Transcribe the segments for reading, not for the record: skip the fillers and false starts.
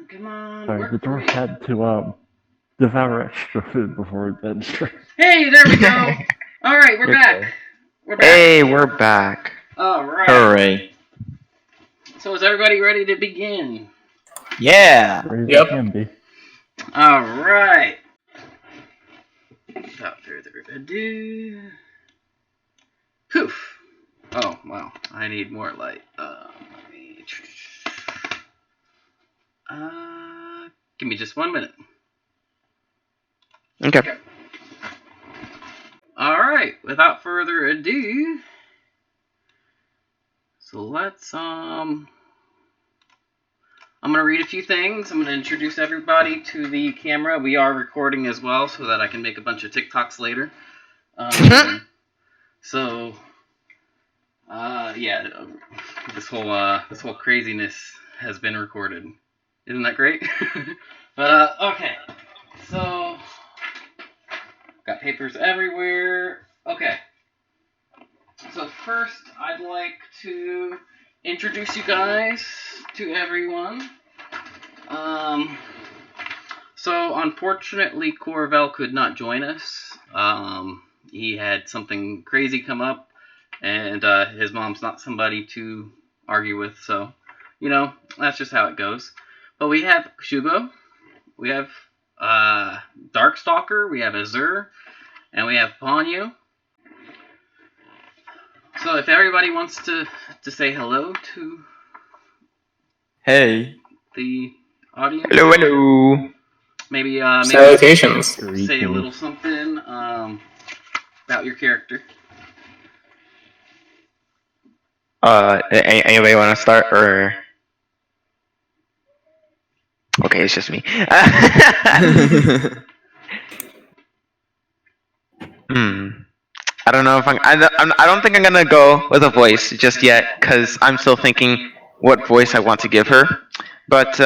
Come on. Sorry, the dwarf had to devour extra food before bed. Hey, there we go. All right, we're back. Okay. We're back. Hey, we're back. All right. Hooray. So is everybody ready to begin? Yeah. Yep. Can be. All right. Without further ado. Poof. Oh, wow. I need more light. Give me just 1 minute. Okay. All right. Without further ado. So let's I'm going to read a few things. I'm going to introduce everybody to the camera. We are recording as well so that I can make a bunch of TikToks later. Yeah, this whole craziness has been recorded. Isn't that great? But okay. So got papers everywhere. Okay. So first, I'd like to introduce you guys to everyone. So unfortunately, Corval could not join us. He had something crazy come up, and his mom's not somebody to argue with, so, you know, that's just how it goes. But we have Shubo, we have Darkstalker, we have Azur, and we have Ponnyu. So if everybody wants to say hello to Hey. the audience. Hello. Maybe salutations. Say a little something about your character. Anybody want to start, or? Okay, it's just me. I don't know if I don't think I'm gonna go with a voice just yet, because I'm still thinking what voice I want to give her. But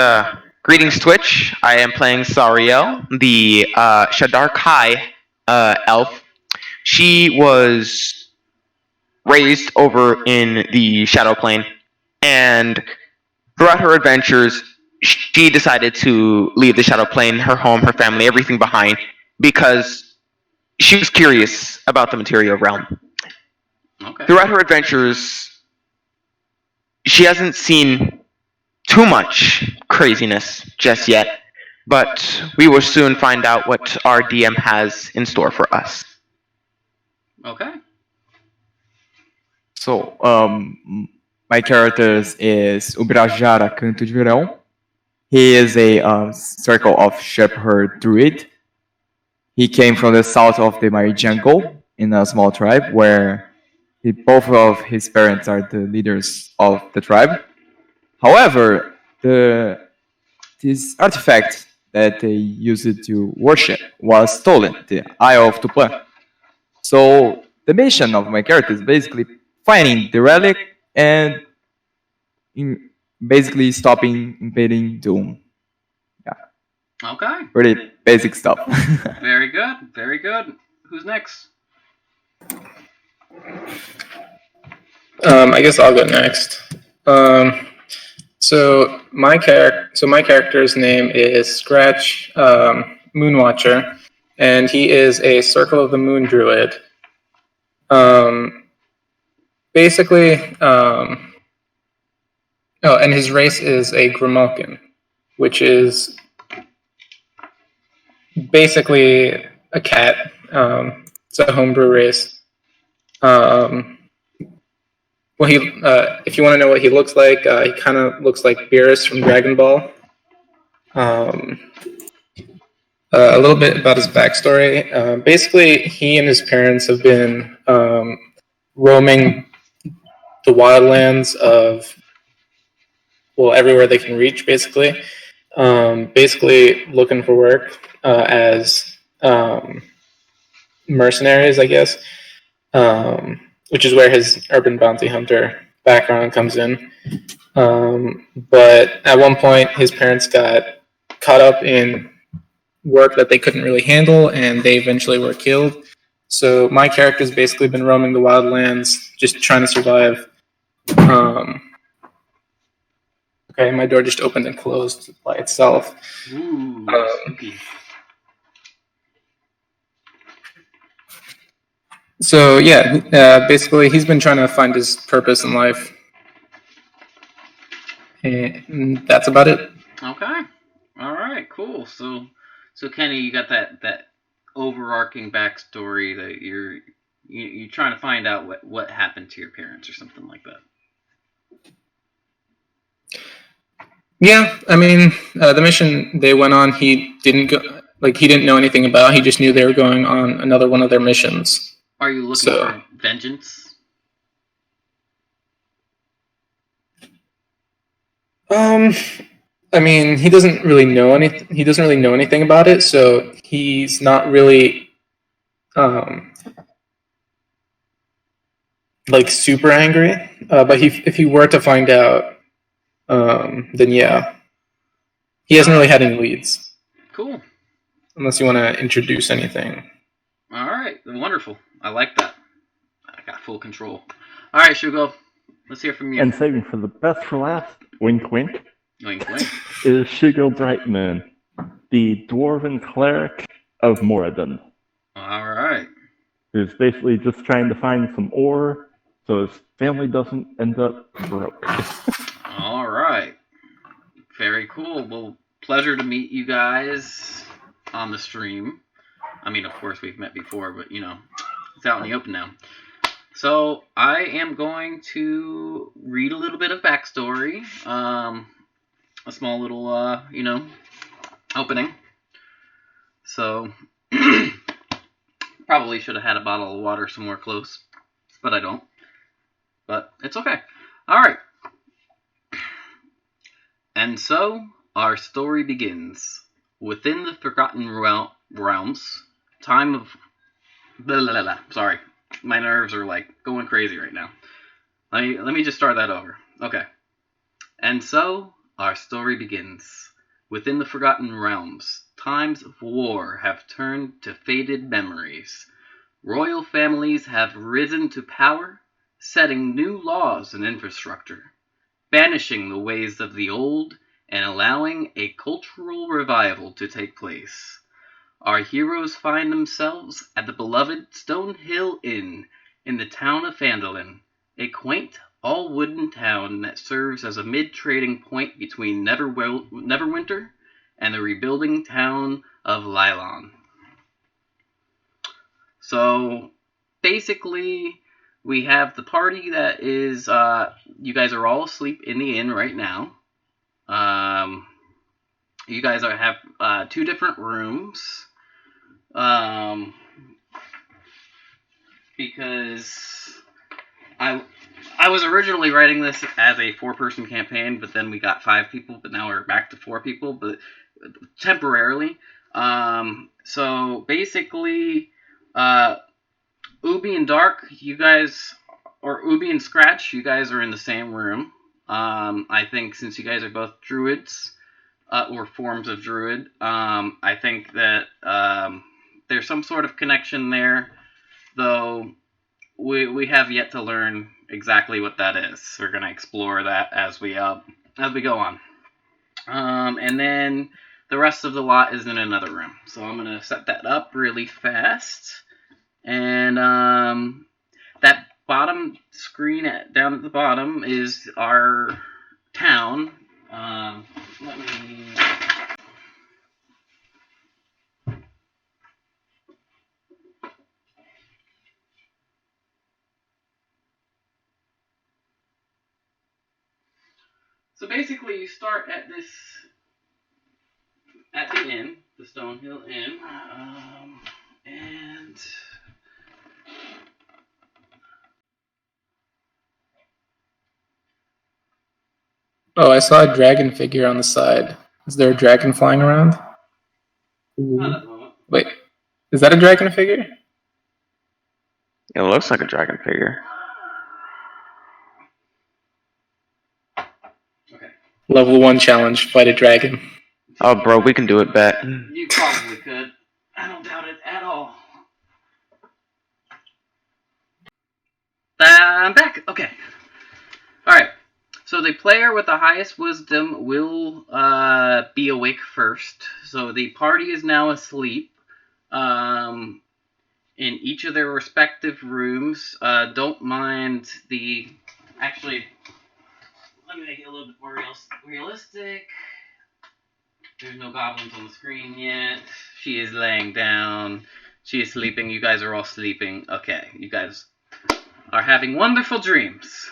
greetings, Twitch. I am playing Sariel, the Shadarkai elf. She was raised over in the Shadow Plane, and throughout her adventures, she decided to leave the Shadow Plane, her home, her family, everything behind, because she was curious about the material realm. Okay. Throughout her adventures, she hasn't seen too much craziness just yet, but we will soon find out what our DM has in store for us. Okay. So, my character is Ubrajara Canto de Verão. He is a circle of shepherd druid. He came from the south of the Mari jungle in a small tribe where both of his parents are the leaders of the tribe. However, this artifact that they used to worship was stolen, the Eye of Tupã. So the mission of my character is basically finding the relic and basically stopping invading Doom. Yeah. Okay. Pretty basic stuff. Very good. Very good. Who's next? I guess I'll go next. So my character's name is Scratch Moonwatcher, and he is a Circle of the Moon druid. And his race is a Grimalkin, which is basically a cat. It's a homebrew race. Well, if you want to know what he looks like, he kind of looks like Beerus from Dragon Ball. A little bit about his backstory. Basically, he and his parents have been roaming the wildlands of, well, everywhere they can reach, basically. Basically looking for work as mercenaries, I guess. Which is where his urban bounty hunter background comes in. But at one point, his parents got caught up in work that they couldn't really handle, and they eventually were killed. So my character's basically been roaming the wildlands, just trying to survive. Okay, my door just opened and closed by itself. Ooh, spooky. So yeah, basically he's been trying to find his purpose in life, and that's about it. Okay. All right. Cool. So Kenny, you got that overarching backstory that you're trying to find out what happened to your parents or something like that. Yeah, I mean, the mission they went on, he didn't go. Like he didn't know anything about. He just knew they were going on another one of their missions. Are you looking for vengeance? I mean, he doesn't really know anything. He doesn't really know anything about it, so he's not really, like super angry. But if he were to find out, then yeah, he hasn't really had any leads. Cool. Unless you want to introduce anything. All right. Wonderful. I like that. I got full control. All right, Shugo. Let's hear from you. And saving for the best for last, wink wink, Wink, wink. is Shugo Brightman, the dwarven cleric of Moradin, All right. who's basically just trying to find some ore so his family doesn't end up broke. All right. Very cool. Well, pleasure to meet you guys on the stream. I mean, of course, we've met before, but, it's out in the open now. So, I am going to read a little bit of backstory. A small little, opening. So, probably should have had a bottle of water somewhere close, but I don't. But it's okay. All right. And so, our story begins. Within the Forgotten Realms, time of... Blah, blah, blah, blah. Sorry. My nerves are, going crazy right now. Let me just start that over. Okay. And so, our story begins. Within the Forgotten Realms, times of war have turned to faded memories. Royal families have risen to power, setting new laws and infrastructure, banishing the ways of the old, and allowing a cultural revival to take place. Our heroes find themselves at the beloved Stonehill Inn in the town of Phandalin, a quaint, all-wooden town that serves as a mid-trading point between Neverwinter and the rebuilding town of Lylon. So, basically, we have the party that is, you guys are all asleep in the inn right now. You guys have 2 different rooms. Because I was originally writing this as a 4-person campaign, but then we got 5 people, but now we're back to 4 people, but temporarily. So basically, Ubi and Dark, you guys, or Ubi and Scratch, you guys are in the same room. I think since you guys are both druids, or forms of druid, I think that there's some sort of connection there, though we have yet to learn exactly what that is. We're going to explore that as we go on. And then the rest of the lot is in another room. So I'm going to set that up really fast. And that bottom screen down at the bottom is our town. Let me... So basically, you start at the inn, the Stonehill Inn, and Oh, I saw a dragon figure on the side. Is there a dragon flying around? not at the moment. Wait, is that a dragon figure? It looks like a dragon figure. Okay. Level 1 challenge, fight a dragon. Oh, bro, we can do it, bet. You probably could. I don't doubt it at all. I'm back. Okay. All right. So the player with the highest wisdom will be awake first. So the party is now asleep in each of their respective rooms. Don't mind the... Actually, let me make it a little bit more realistic. There's no goblins on the screen yet. She is laying down. She is sleeping. You guys are all sleeping. Okay, you guys are having wonderful dreams.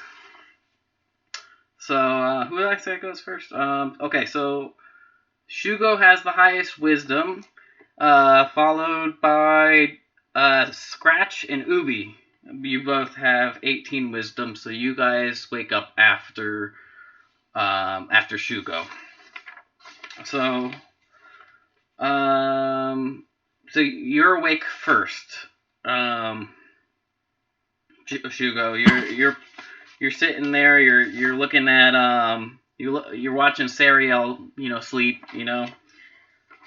So, who did I say goes first? Okay, so Shugo has the highest wisdom, followed by Scratch and Ubi. You both have 18 wisdom, so you guys wake up after Shugo. So, so you're awake first. Shugo, you're sitting there. You're looking at you're watching Sariel, sleep. You're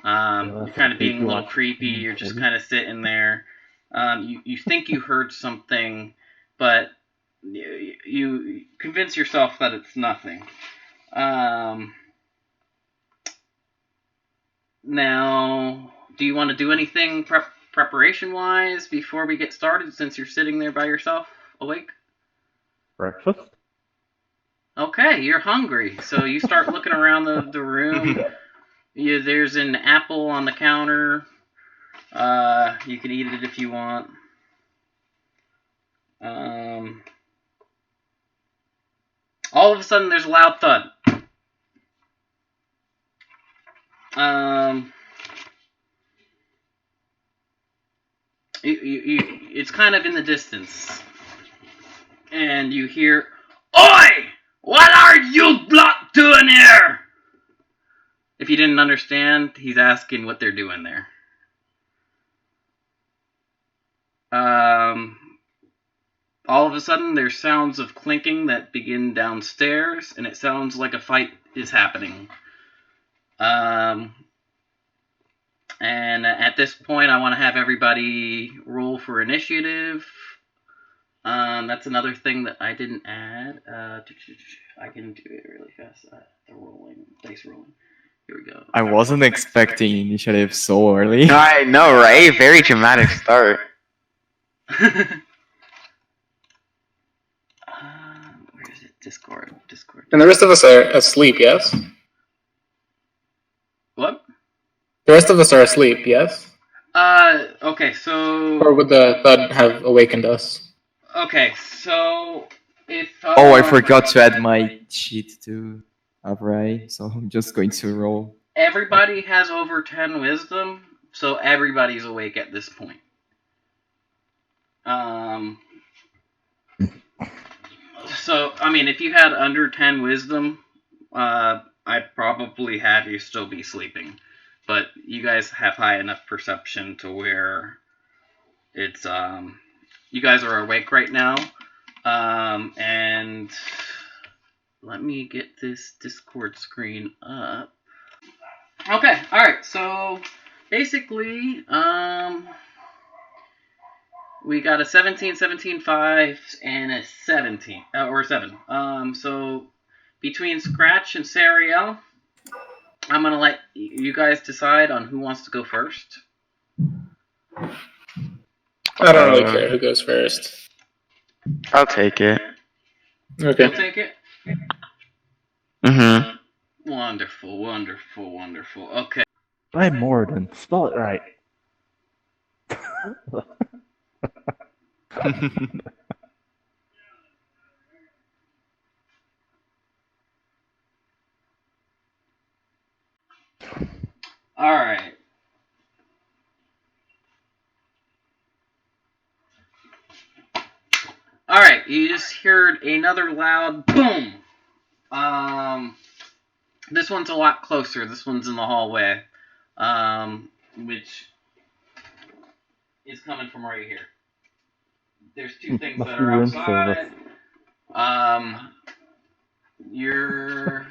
kind of being a little creepy. You're just kind of sitting there. You think you heard something, but you convince yourself that it's nothing. Now, do you want to do anything preparation-wise before we get started, since you're sitting there by yourself, awake? Breakfast? Okay, you're hungry, so you start looking around the room. There's an apple on the counter. You can eat it if you want. All of a sudden, there's a loud thud. It's kind of in the distance, and you hear, "Oi! What are you lot doing here?" If you didn't understand, he's asking what they're doing there. All of a sudden, there's sounds of clinking that begin downstairs, and it sounds like a fight is happening. And at this point, I want to have everybody roll for initiative. That's another thing that I didn't add. I can do it really fast. The dice rolling. Here we go. I wasn't expecting initiative so early. I know, right? Very dramatic start. Where is it? Discord. And the rest of us are asleep, yes? What? The rest of us are asleep, yes? Okay, so... Or would the thud have awakened us? Okay, so... If... Oh, I forgot to add my cheat to Avrai, so I'm just going to roll. Everybody has over 10 wisdom, so everybody's awake at this point. So, I mean, if you had under 10 wisdom, I'd probably have you still be sleeping. But you guys have high enough perception to where it's, you guys are awake right now. And let me get this Discord screen up. Okay, alright, so basically, we got a 17, 17, 5, and a 17, or 7. So between Scratch and Sariel, I'm going to let you guys decide on who wants to go first. I don't really care who goes first. I'll take it. Okay. You'll take it? Mm-hmm. Wonderful. Okay. By Morden. Spell it right. Alright. Alright, you just heard another loud boom. This one's a lot closer. This one's in the hallway. Which is coming from right here. There's two things Must that be are room outside. service. You're...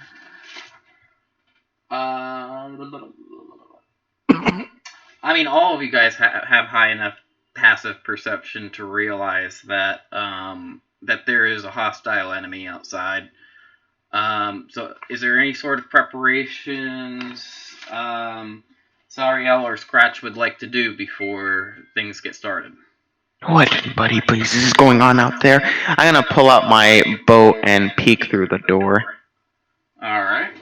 I mean, all of you guys have high enough passive perception to realize that that there is a hostile enemy outside. So is there any sort of preparations Sariel or Scratch would like to do before things get started? What, buddy, please? This is going on out there. I'm gonna pull out my bow and peek through the door. Alright.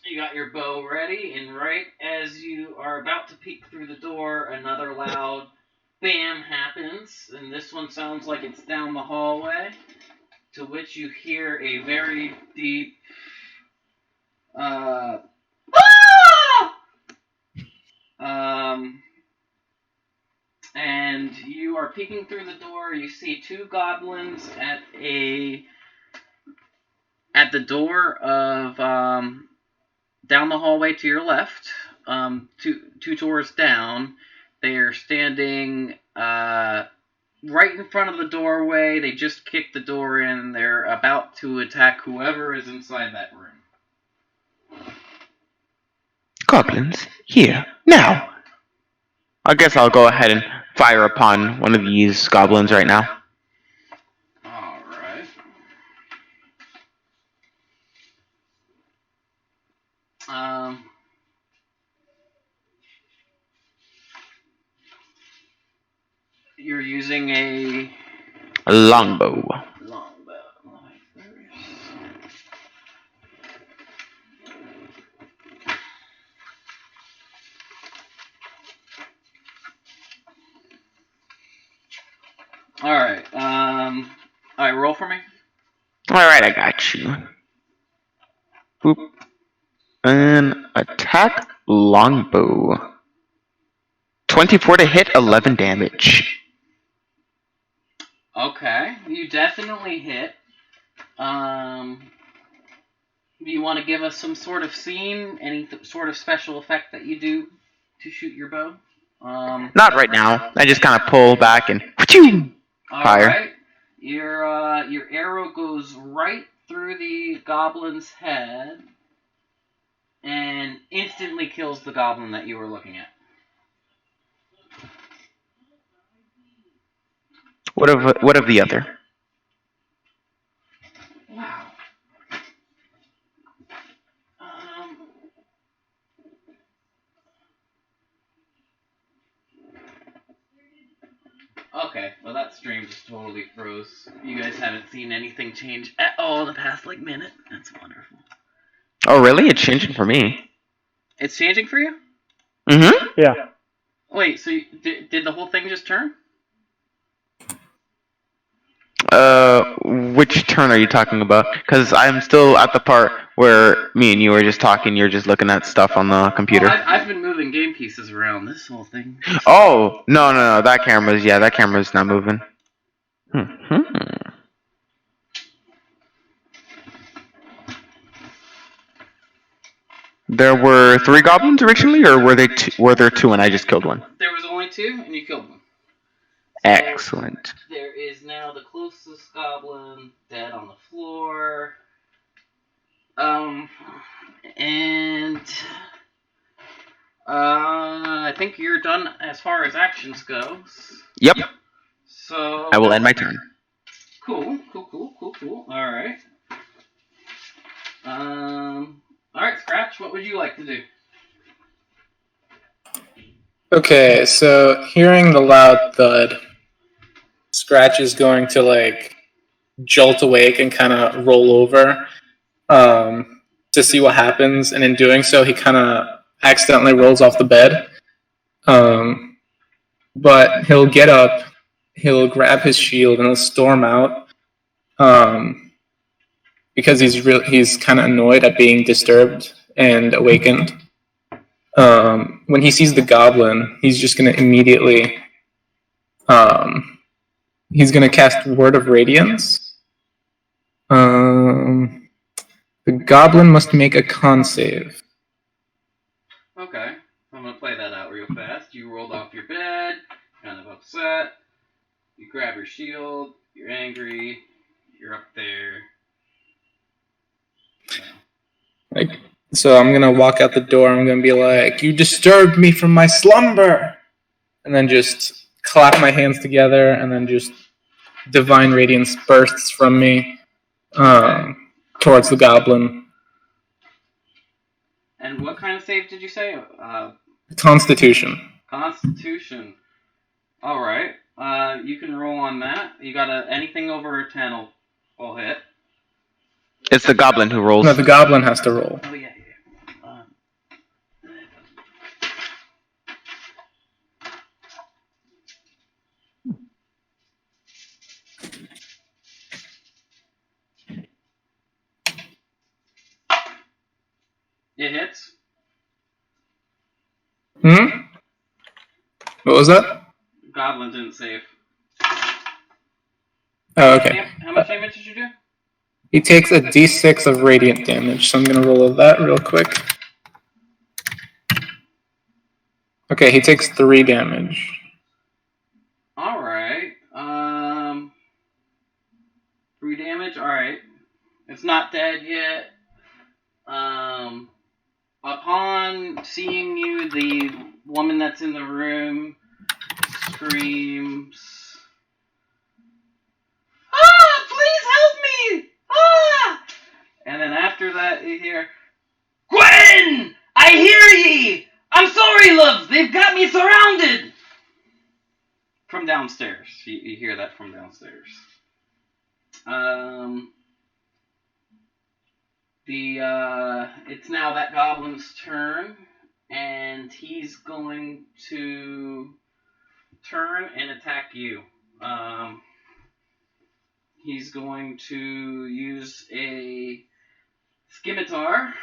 You got your bow ready, and right as you are about to peek through the door, another loud bam happens, and this one sounds like it's down the hallway, to which you hear a very deep Ah! And you are peeking through the door. You see two goblins at the door of down the hallway to your left. Two doors down. They are standing right in front of the doorway. They just kicked the door in. They're about to attack whoever is inside that room. Goblins, here, now. I guess I'll go ahead and fire upon one of these goblins right now. Alright. You're using a longbow. Alright, alright, roll for me. Alright, I got you. Boop. And attack longbow. 24 to hit, 11 damage. Okay, you definitely hit. Do you want to give us some sort of scene? Any sort of special effect that you do to shoot your bow? Not right now. I just kind of pull back and fire. Alright. Your arrow goes right through the goblin's head and instantly kills the goblin that you were looking at. What of the other? Wow. Okay, well that stream just totally froze. You guys haven't seen anything change at all in the past minute. That's wonderful. Oh really? It's changing for me. It's changing for you? Mm-hmm. Yeah. Wait, so did the whole thing just turn? Which turn are you talking about? Because I'm still at the part where me and you were just talking. You're just looking at stuff on the computer. Oh, I've been moving game pieces around this whole thing. Oh no! That camera's not moving. There were 3 goblins originally, or were there 2 and I just killed one? There was only 2, and you killed one. Excellent. There is now the closest goblin dead on the floor. And I think you're done as far as actions goes. Yep. So I will end my turn. Cool. Alright. Alright, Scratch, what would you like to do? Okay, so hearing the loud thud, Scratch is going to jolt awake and kind of roll over to see what happens, and in doing so he kind of accidentally rolls off the bed. But he'll get up, he'll grab his shield, and he'll storm out because he's kind of annoyed at being disturbed and awakened. When he sees the goblin, he's just going to immediately he's going to cast Word of Radiance. The goblin must make a con save. Okay, I'm going to play that out real fast. You rolled off your bed, kind of upset. You grab your shield, you're angry, you're up there. So I'm going to walk out the door, I'm going to be like, "You disturbed me from my slumber!" And then just clap my hands together, and then just divine radiance bursts from me towards the goblin. And what kind of save did you say? Constitution. Constitution. All right. You can roll on that. You got anything over a 10 will hit. It's the goblin who rolls. No, the goblin has to roll. Oh, yeah. It hits. Hmm? What was that? Goblin didn't save. Oh, okay. How much damage did you do? He takes a d6 of radiant damage, so I'm going to roll that real quick. Okay, he takes 3 damage. Alright. 3 damage? Alright. It's not dead yet. Upon seeing you, the woman that's in the room screams, "Ah! Please help me! Ah!" And then after that, you hear, "Gwen! I hear ye! I'm sorry, love! They've got me surrounded!" From downstairs. You hear that from downstairs. It's now that goblin's turn, and he's going to turn and attack you. He's going to use a scimitar.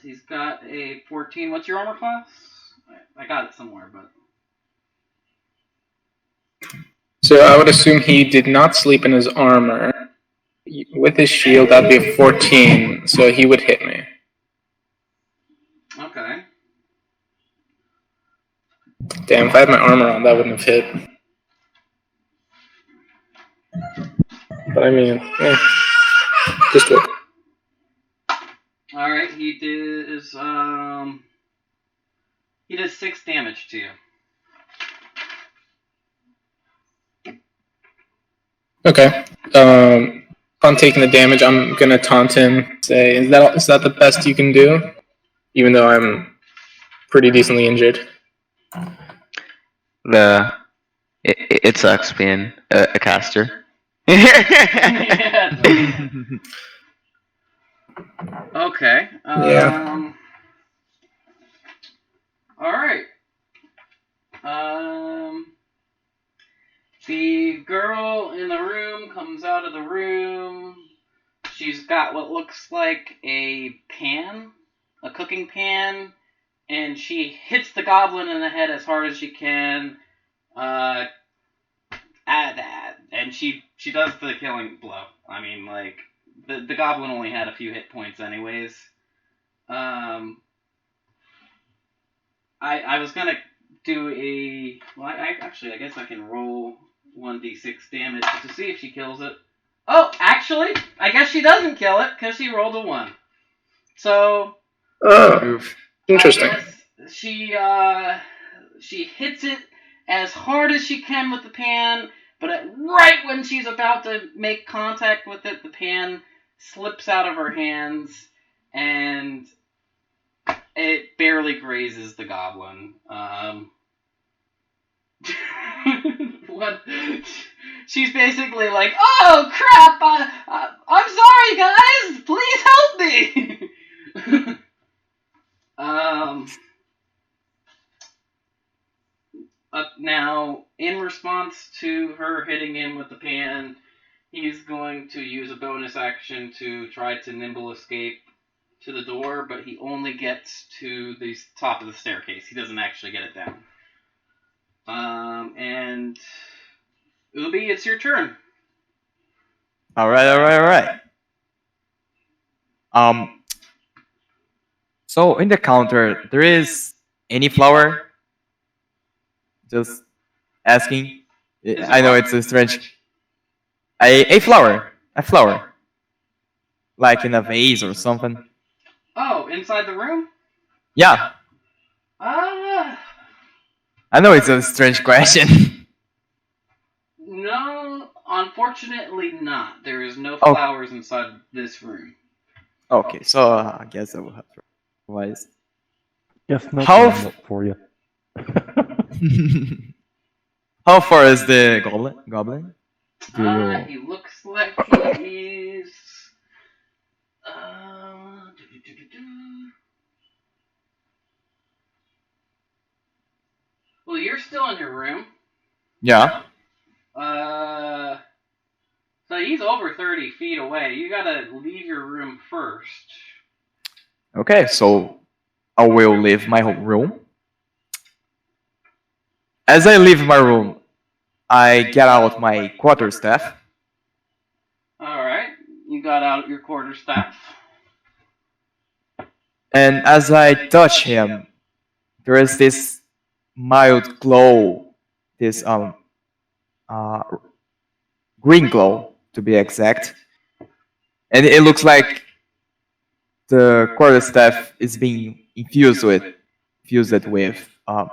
He's got a 14. What's your armor class? I got it somewhere, but... So I would assume he did not sleep in his armor. With his shield, that'd be a 14, so he would hit me. Okay. Damn, if I had my armor on, that wouldn't have hit. But I mean, just look. Alright, he does 6 damage to you. Okay. Upon taking the damage, I'm gonna taunt him. Say, is that the best you can do? Even though I'm pretty decently injured. It sucks being a caster. Okay. Yeah. Alright. The girl in the room comes out of the room. She's got what looks like a pan, a cooking pan, and she hits the goblin in the head as hard as she can. And she does the killing blow. I mean, like, the goblin only had a few hit points anyways. I was gonna do a... Well, I guess I can roll 1d6 damage to see if she kills it. Oh, actually, I guess she doesn't kill it, because she rolled a 1. So... Oh, interesting. She hits it as hard as she can with the pan, but right when she's about to make contact with it, the pan slips out of her hands, and it barely grazes the goblin. What? She's basically like, "Oh crap! I'm sorry, guys. Please help me." Now, in response to her hitting him with the pan, he's going to use a bonus action to try to nimble escape to the door, but he only gets to the top of the staircase. He doesn't actually get it down. And Ubi, it's your turn. All right. So in the counter, there is any flower? Just asking. I know it's a strange. A flower. A flower. Like in a vase or something. Oh, inside the room? Yeah. Uh, I know it's a strange question. no, unfortunately not. There is no Oh. flowers inside this room. Okay, so I guess I will have to improvise. Guess no How problem for you. How far is the goblin? Do you... He looks like he is. Do-do-do-do-do. Well, you're still in your room. Yeah. So he's over 30 feet away. You gotta leave your room first. Okay, so I will leave my room. As I leave my room, I get out my quarterstaff. Alright, you got out your quarterstaff. And as I touch him, there is this mild glow, this green glow to be exact, and it looks like the quarterstaff is being infused with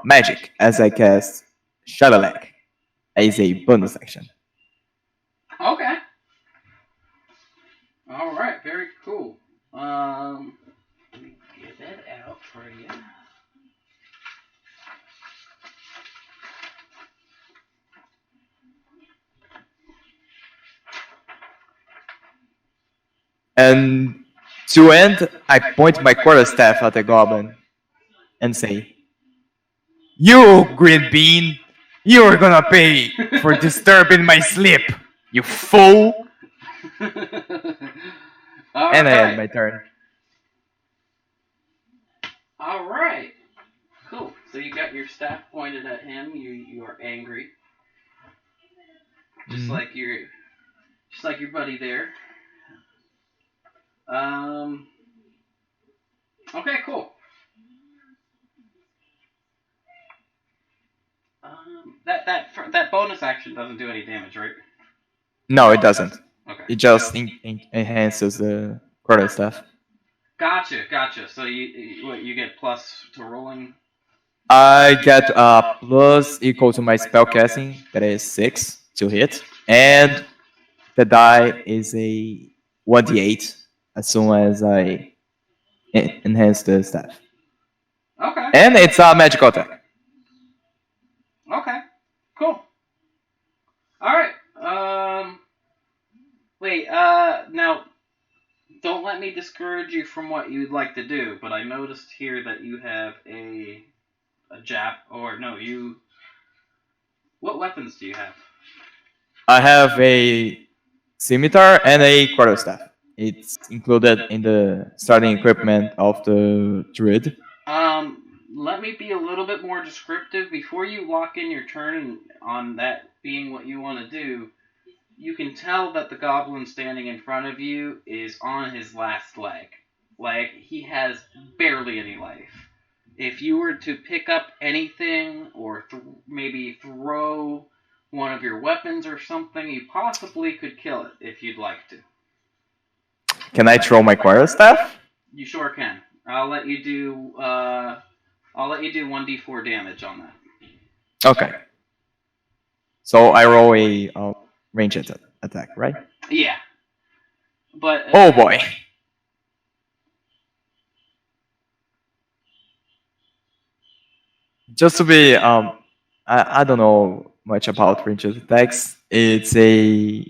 magic as I cast Shadowlag as a bonus action. Okay. Alright, very cool. Let me get that out for you. And to end, I point my quarterstaff at the goblin and say, "You, green bean, you are gonna pay for disturbing my sleep, you fool!" And I end my turn. Alright. Cool. So you got your staff pointed at him. You are angry. Just like your buddy there. Okay, cool. That bonus action doesn't do any damage, right? No, it doesn't. Okay. It just enhances the quarterstaff. Gotcha. So you get plus to rolling? I get plus equal to my spellcasting, that is 6 to hit, and the die is a 1d8 as soon as I enhance the staff. Okay. And it's a magical attack. Okay. Cool. Alright. Wait, now, don't let me discourage you from what you'd like to do, but I noticed here that you have a what weapons do you have? I have a scimitar and a quarterstaff. It's included in the starting equipment of the druid. Let me be a little bit more descriptive. Before you lock in your turn on that being what you want to do, you can tell that the goblin standing in front of you is on his last leg. Like, he has barely any life. If you were to pick up anything or maybe throw one of your weapons or something, you possibly could kill it if you'd like to. Can I throw my quarterstaff? You sure can. I'll let you do 1d4 damage on that. Okay. So I roll a ranged attack, right? Yeah. But oh boy. Just to be I don't know much about ranged attacks. It's a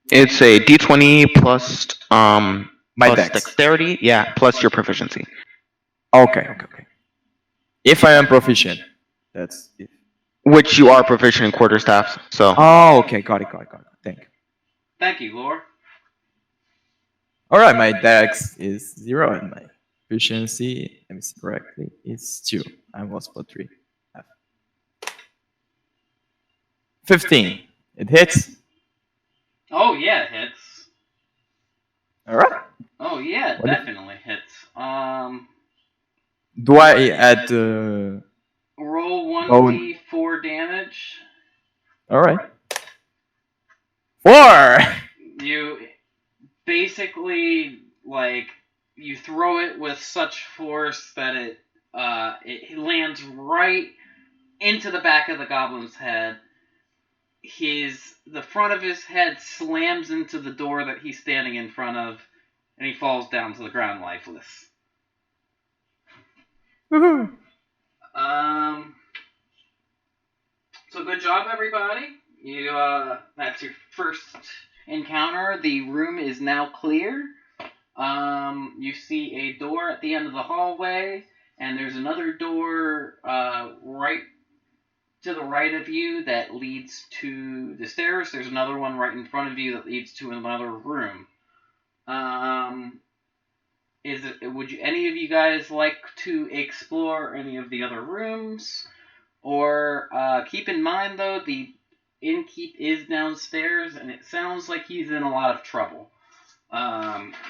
D20 plus my plus dex. dexterity, yeah, plus your proficiency. Okay. If I am proficient, that's it. Which you are proficient in quarterstaffs, so. Oh, okay, got it. Thank you, Lore. Alright, my dex is 0 and my proficiency, let me see correctly, is 2. I was for 3. 15. It hits. Oh yeah, it hits. Alright. Oh yeah, it definitely hits. Do I add roll 1d4 damage? Alright. 4! You basically you throw it with such force that it lands right into the back of the goblin's head. The front of his head slams into the door that he's standing in front of, and he falls down to the ground lifeless. Woohoo! So good job, everybody. That's your first encounter. The room is now clear. You see a door at the end of the hallway, and there's another door right to the right of you that leads to the stairs. There's another one right in front of you that leads to another room. Would any of you guys like to explore any of the other rooms? Or keep in mind, though, the innkeep is downstairs, and it sounds like he's in a lot of trouble.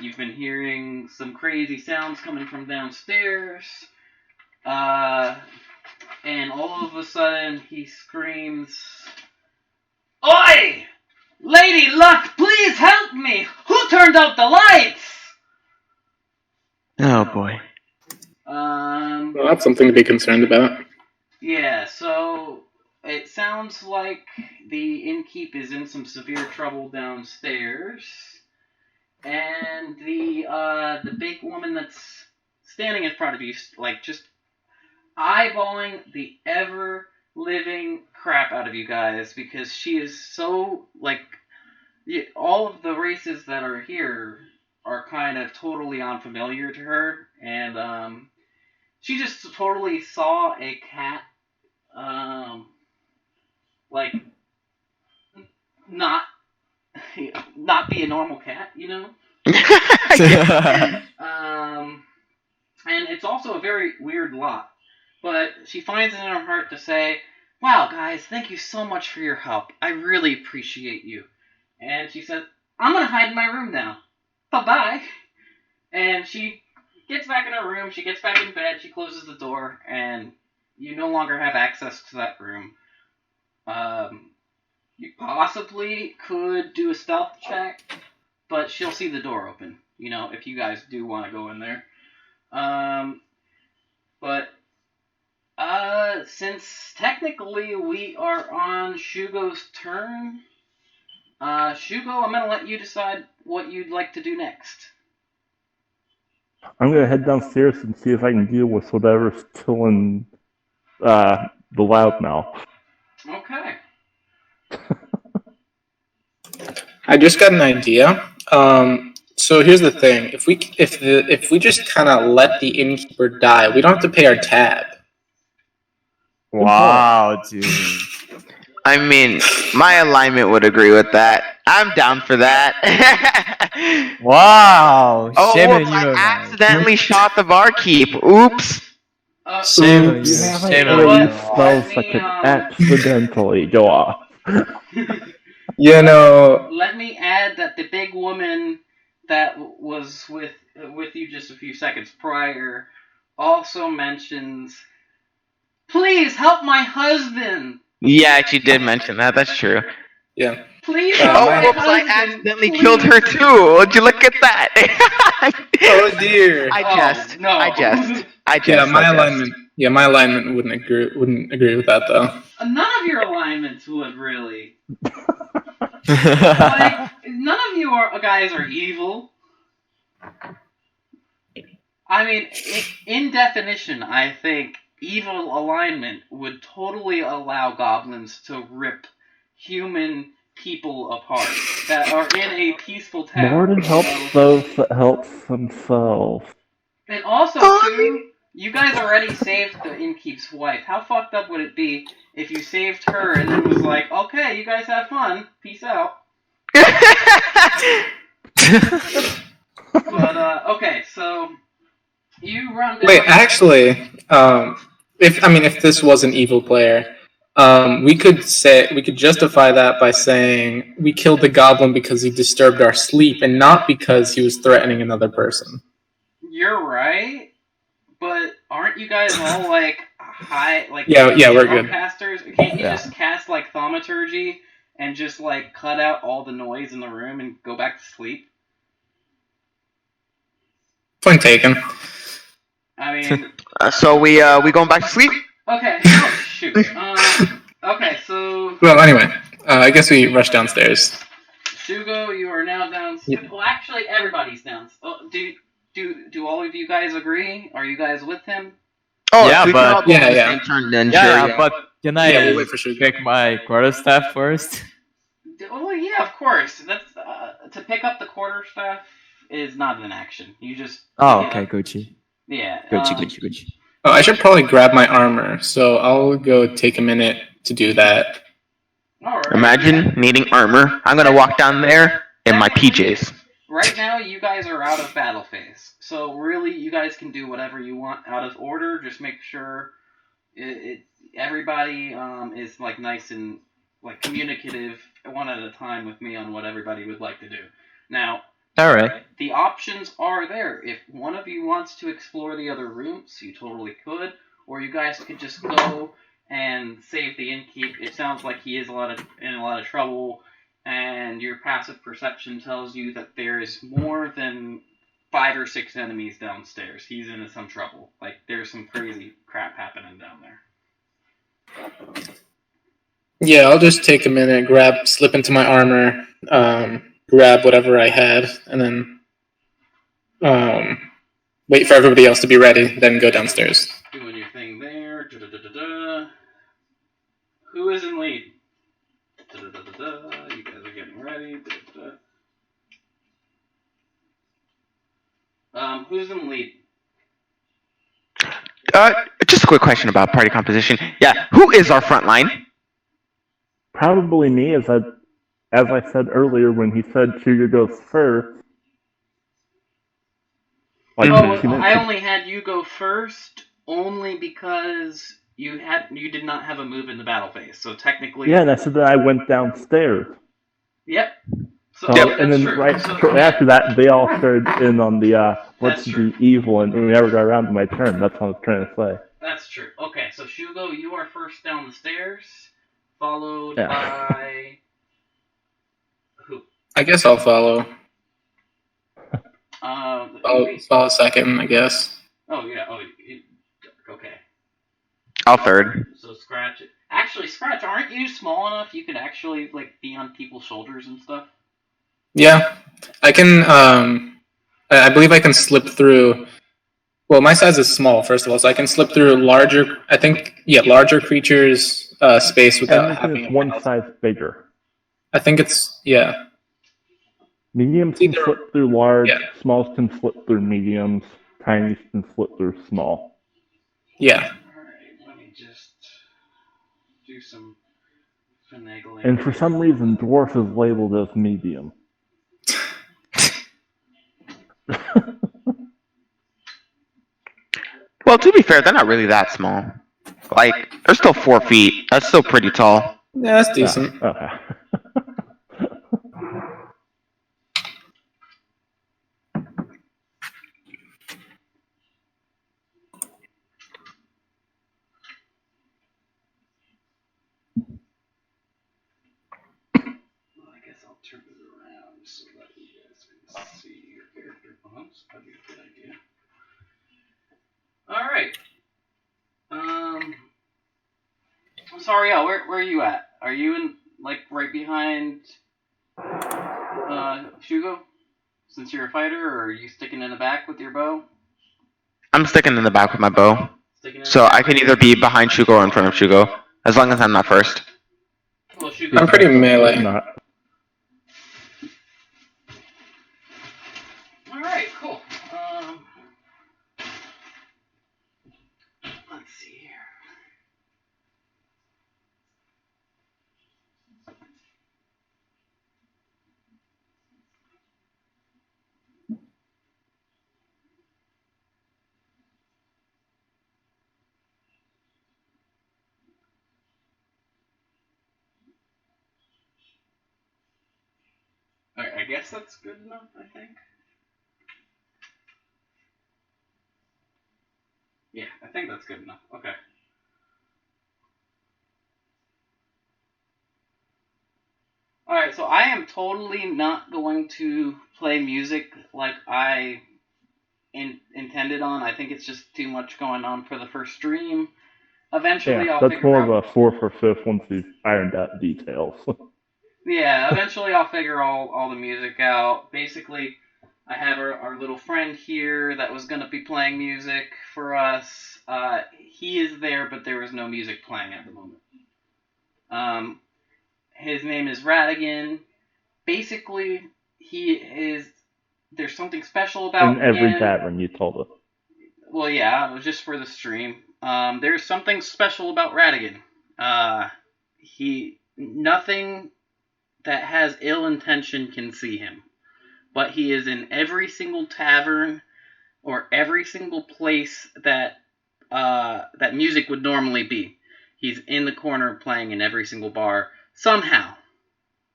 You've been hearing some crazy sounds coming from downstairs, and all of a sudden he screams, "Oi! Lady Luck, please help me! Who turned out the lights?" Oh boy. Well, that's something to be concerned about. Yeah, so it sounds like the innkeep is in some severe trouble downstairs, and the big woman that's standing in front of you, just eyeballing the ever-living crap out of you guys, because she is so, all of the races that are here are kind of totally unfamiliar to her, and she just totally saw a cat, not be a normal cat, you know? And it's also a very weird lot. But she finds it in her heart to say, "Wow, guys, thank you so much for your help. I really appreciate you." And she said, "I'm going to hide in my room now. Bye-bye." And she gets back in her room, she gets back in bed, she closes the door, and you no longer have access to that room. You possibly could do a stealth check, but she'll see the door open, if you guys do want to go in there. But since technically we are on Shugo's turn, Shugo, I'm going to let you decide what you'd like to do next. I'm gonna head downstairs and see if I can deal with whatever's killing the loudmouth. Okay. I just got an idea. So here's the thing: if we just kind of let the innkeeper die, we don't have to pay our tab. Wow, dude. I mean, my alignment would agree with that. I'm down for that. Wow. Oh, Shame on whoops, you, I man. accidentally shot the barkeep. Oops. Shame on you. You haven't Shame on really you. spells that could accidentally go off. You know, Let me add that the big woman that was with you just a few seconds prior also mentions, "Please help my husband. Yeah, she did mention that. That's true. yeah. Please help Oh, my whoops, I husband. accidentally please." killed her too. Would you look at that? Oh dear. I jest. no. I jest. Yeah, I jest. alignment. Yeah, my alignment wouldn't agree with that though. None of your alignments would really. None of you guys are evil. I mean, in definition, I think evil alignment would totally allow goblins to rip human people apart that are in a peaceful town. Morden helps those that helps themselves. And also, too, you guys already saved the innkeep's wife. How fucked up would it be if you saved her and then was like, "Okay, you guys have fun. Peace out." But, okay, so you run down... Wait, actually, if this was an evil player, we could justify that by saying we killed the goblin because he disturbed our sleep and not because he was threatening another person. You're right, but aren't you guys all, Yeah, we're good. Casters? Can't you just cast, thaumaturgy and just like cut out all the noise in the room and go back to sleep? Point taken. I mean, So we going back to sleep? okay. Oh shoot. Okay, so Well, anyway, I guess we rush downstairs. Shugo, you are now downstairs. Yeah. Well, actually, everybody's down. Oh, do all of you guys agree? Are you guys with him? Oh, Yeah, so we can but- all go Yeah, at the yeah. same turn then. Yeah, sure, but can Yeah, I we'll wait for Shugo. pick my quarterstaff first? Oh yeah, of course. That's to pick up the quarterstaff is not an action. You just Oh, pick it okay, up. Gucci. Yeah. Gucci. Oh, I should probably grab my armor, so I'll go take a minute to do that. All right. Imagine needing armor. I'm gonna walk down there in my PJs. Right now, you guys are out of battle phase, so really, you guys can do whatever you want out of order. Just make sure everybody is like nice and like communicative one at a time with me on what everybody would like to do. Now, All right. the options are there. If one of you wants to explore the other rooms, you totally could, or you guys could just go and save the innkeep. It sounds like he is in a lot of trouble, and your passive perception tells you that there is more than 5 or 6 enemies downstairs. He's in some trouble. Like there's some crazy crap happening down there. Yeah, I'll just take a minute, slip into my armor, grab whatever I had, and then wait for everybody else to be ready, then go downstairs. Doing your thing there. Who is in lead? You guys are getting ready. Who's in lead? Just a quick question about party composition. Yeah, who is our front line? Probably me, as I said earlier when he said Sugar goes first. Like Oh, 2 minutes I ago. only had you go first, only because you did not have a move in the battle phase. So technically, Yeah, and I said that I went downstairs. Yep. So So, that's and then true. right So, shortly after that, they all started in on the That's let's true. be evil, and we never got around to my turn. That's what I was trying to say. That's true. Okay, so Shugo, you are first down the stairs, followed Yeah. by who? I guess I'll follow. Who is- Follow second, I guess. Oh yeah. Okay. I'll third. So Scratch. Actually, Scratch, aren't you small enough you could actually like be on people's shoulders and stuff? Yeah, I can. I believe I can slip through. Well, my size is small, first of all, so I can slip through larger. I think, yeah, larger creatures' space without Everything having is a one mouth. size bigger. I think it's Mediums can Either- slip through large, yeah. smalls can slip through mediums, tinies can slip through small. Yeah. Alright, let me just do some finagling. And for some reason, dwarf is labeled as medium. Well, to be fair, they're not really that small. Like, they're still 4 feet. That's still pretty tall. Yeah, that's decent. Okay. Well, I guess I'll turn it around so that you guys can see your character bumps. That'd be a good idea. Alright. Sariel, where are you at? Are you in, like, right behind, Shugo? Since you're a fighter, or are you sticking in the back with your bow? I'm sticking in the back with my bow. Sticking in So I can either be behind Shugo or in front of Shugo, as long as I'm not first. Well, Shugo. I'm pretty melee. Not. Alright, cool. Let's see here. Alright, I guess that's good enough, I think. Yeah, I think that's good enough. Okay. Alright, so I am totally not going to play music like I intended on. I think it's just too much going on for the first stream. Eventually, Yeah, I'll that's figure more out. of a fourth or fifth once you've ironed out details. Yeah, eventually I'll figure all the music out. Basically, I have our little friend here that was going to be playing music for us. He is there, but there is no music playing at the moment. His name is Radigan. Basically, he is. There's something special about In every him. tavern, you told us. Well, yeah, it was just for the stream. There's something special about Radigan. Nothing that has ill intention can see him. But he is in every single tavern or every single place that that music would normally be. He's in the corner playing in every single bar somehow.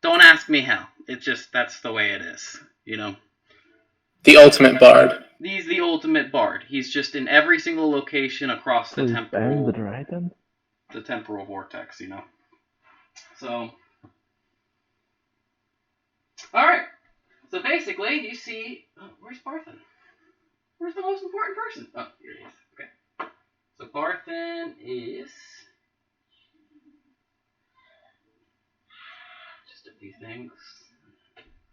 Don't ask me how. It's just that's the way it is, you know. The ultimate bard. He's the ultimate bard. He's just in every single location across the And the temporal dragon? the temporal vortex, you know. So, all right. So basically, you see, where's Barthen? Where's the most important person? Oh, here he is. Okay. So Barthen is just a few things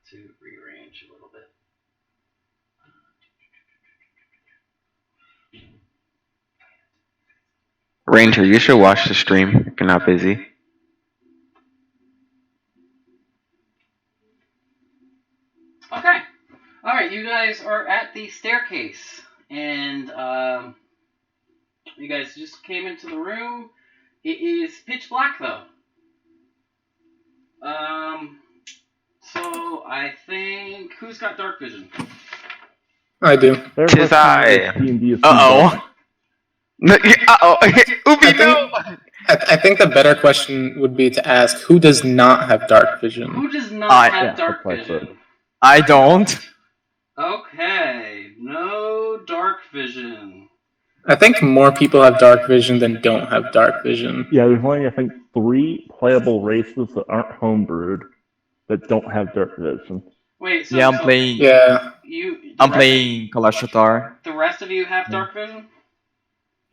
to rearrange a little bit. Ranger, you should watch the stream if you're not busy. Okay. All right, you guys are at the staircase, and you guys just came into the room. It is pitch black, though. So I think who's got dark vision? I do. Tis I. D&D is Uh-oh. Uh-oh. Ubi, no! I think the better question would be to ask who does not have dark vision. Who does not have yeah, dark that's what I said. vision? I don't. Okay, no dark vision. I think more people have dark vision than don't have dark vision. Yeah, there's only, I think, 3 playable races that aren't homebrewed that don't have dark vision. Wait, so Yeah, I'm playing. Yeah. I'm playing Kalashatar. The rest of you have dark vision?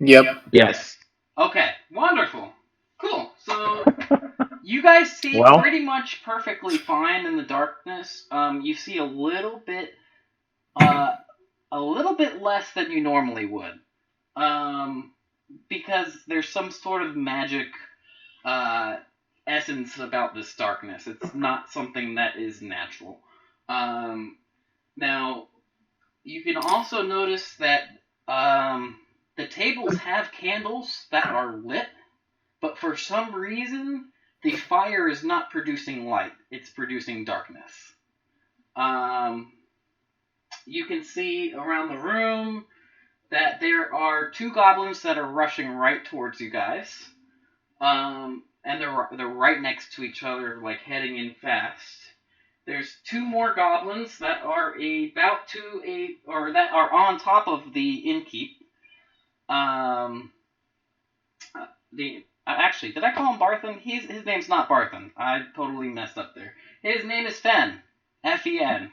Yep. Yes. Okay, wonderful. Cool. So you guys see Well- pretty much perfectly fine in the darkness. You see a little bit less than you normally would. Because there's some sort of magic essence about this darkness. It's not something that is natural. Now, you can also notice that the tables have candles that are lit, but for some reason, the fire is not producing light. It's producing darkness. You can see around the room that there are 2 goblins that are rushing right towards you guys. And they're right next to each other, like heading in fast. There's 2 more goblins that are that are on top of the innkeep. Actually, did I call him Barthen? His name's not Barthen. I totally messed up there. His name is Fen. F-E-N.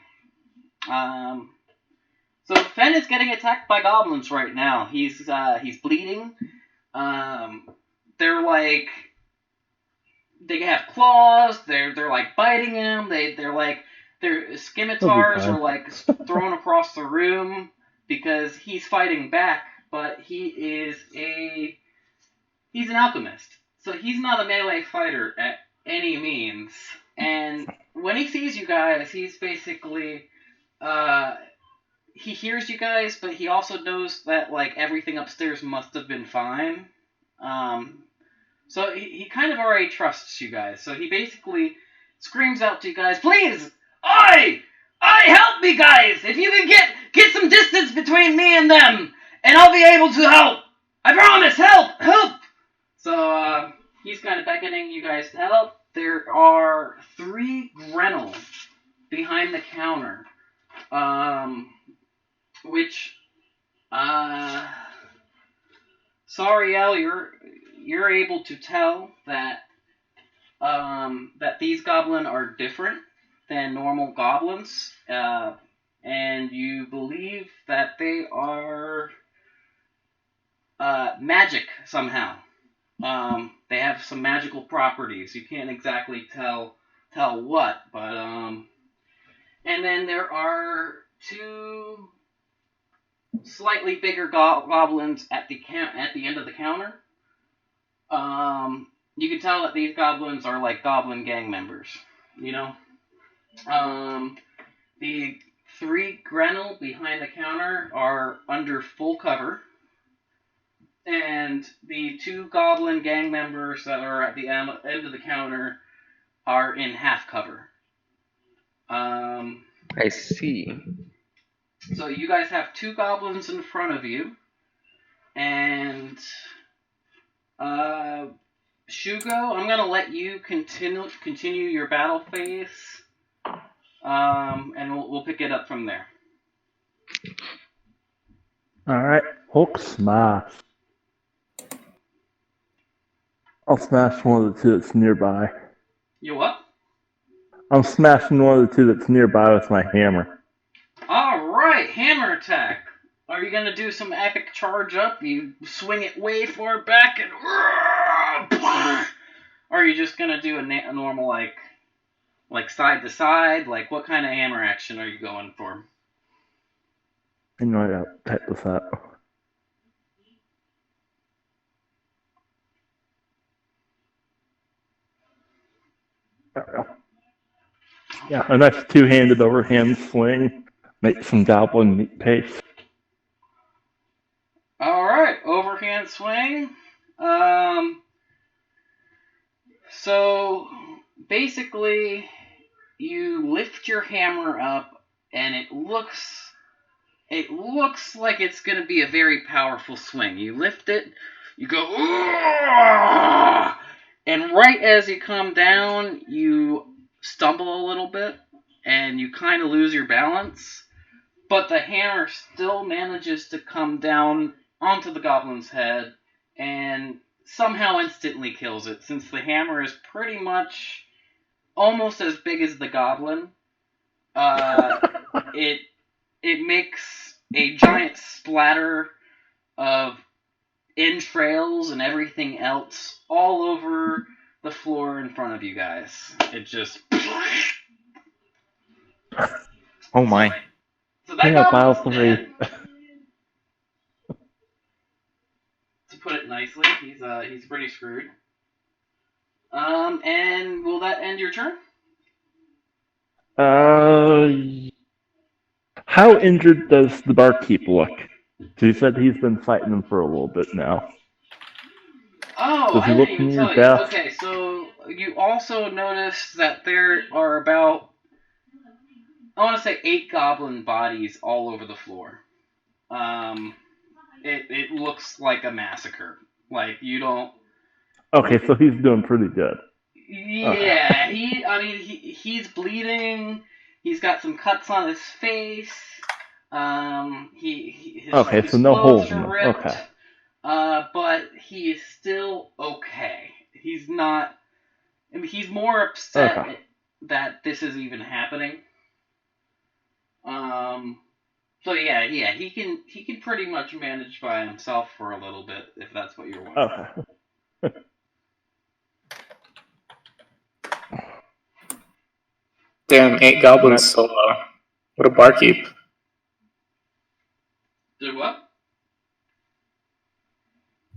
So Fen is getting attacked by goblins right now. He's bleeding. They're like, they have claws. They're like biting him. Their scimitars are like thrown across the room because he's fighting back. But he's an alchemist, so he's not a melee fighter at any means. And when he sees you guys, he's basically he hears you guys, but he also knows that like everything upstairs must have been fine. So he kind of already trusts you guys. So he basically screams out to you guys, "Please, I help me, guys! If you can get some distance between me and them, and I'll be able to help. I promise, help!" So he's kind of beckoning you guys to help. There are 3 Grenell behind the counter, which Sariel, you're able to tell that that these goblin are different than normal goblins, and you believe that they are magic somehow. They have some magical properties. You can't exactly tell what, but and then there are two slightly bigger goblins at the end of the counter. You can tell that these goblins are like goblin gang members. You know. The three Grenell behind the counter are under full cover. And the two goblin gang members that are at the end of the counter are in half cover. I see. So you guys have two goblins in front of you. And Shugo, I'm going to let you continue your battle phase. And we'll pick it up from there. Alright, Hulk smash. I'll smash one of the two that's nearby. You what? I'm smashing one of the two that's nearby with my hammer. Alright, hammer attack. Are you going to do some epic charge up? You swing it way far back and... Or are you just going to do a normal, like side to side? Like, what kind of hammer action are you going for? I know I gotta type this out. There we go. Yeah, a nice two-handed overhand swing. Make some goblin meat paste. Alright, overhand swing. So, basically, you lift your hammer up, and it looks like it's going to be a very powerful swing. You lift it, you go, "Ugh!" And right as you come down, you stumble a little bit, and you kind of lose your balance, but the hammer still manages to come down onto the goblin's head, and somehow instantly kills it, since the hammer is pretty much almost as big as the goblin. It makes a giant splatter of entrails and everything else all over the floor in front of you guys. It just... Oh my. So that Hang up, goblin's I'll dead. To put it nicely, he's pretty screwed. And will that end your turn? How injured does the barkeep look? He said he's been fighting them for a little bit now. Oh, Does he I look didn't even near tell you. death? Okay, so you also notice that there are about, I want to say, 8 goblin bodies all over the floor. It looks like a massacre. Like, you don't... Okay, so he's doing pretty good. Yeah, he's bleeding. He's got some cuts on his face. His so no clothes holes in are him. ripped. Okay. But he is still okay. He's not... I mean, he's more upset that this is even happening. So yeah, he can pretty much manage by himself for a little bit, if that's what you're wondering. Okay. Damn, 8 goblins solo. What a barkeep. Did what?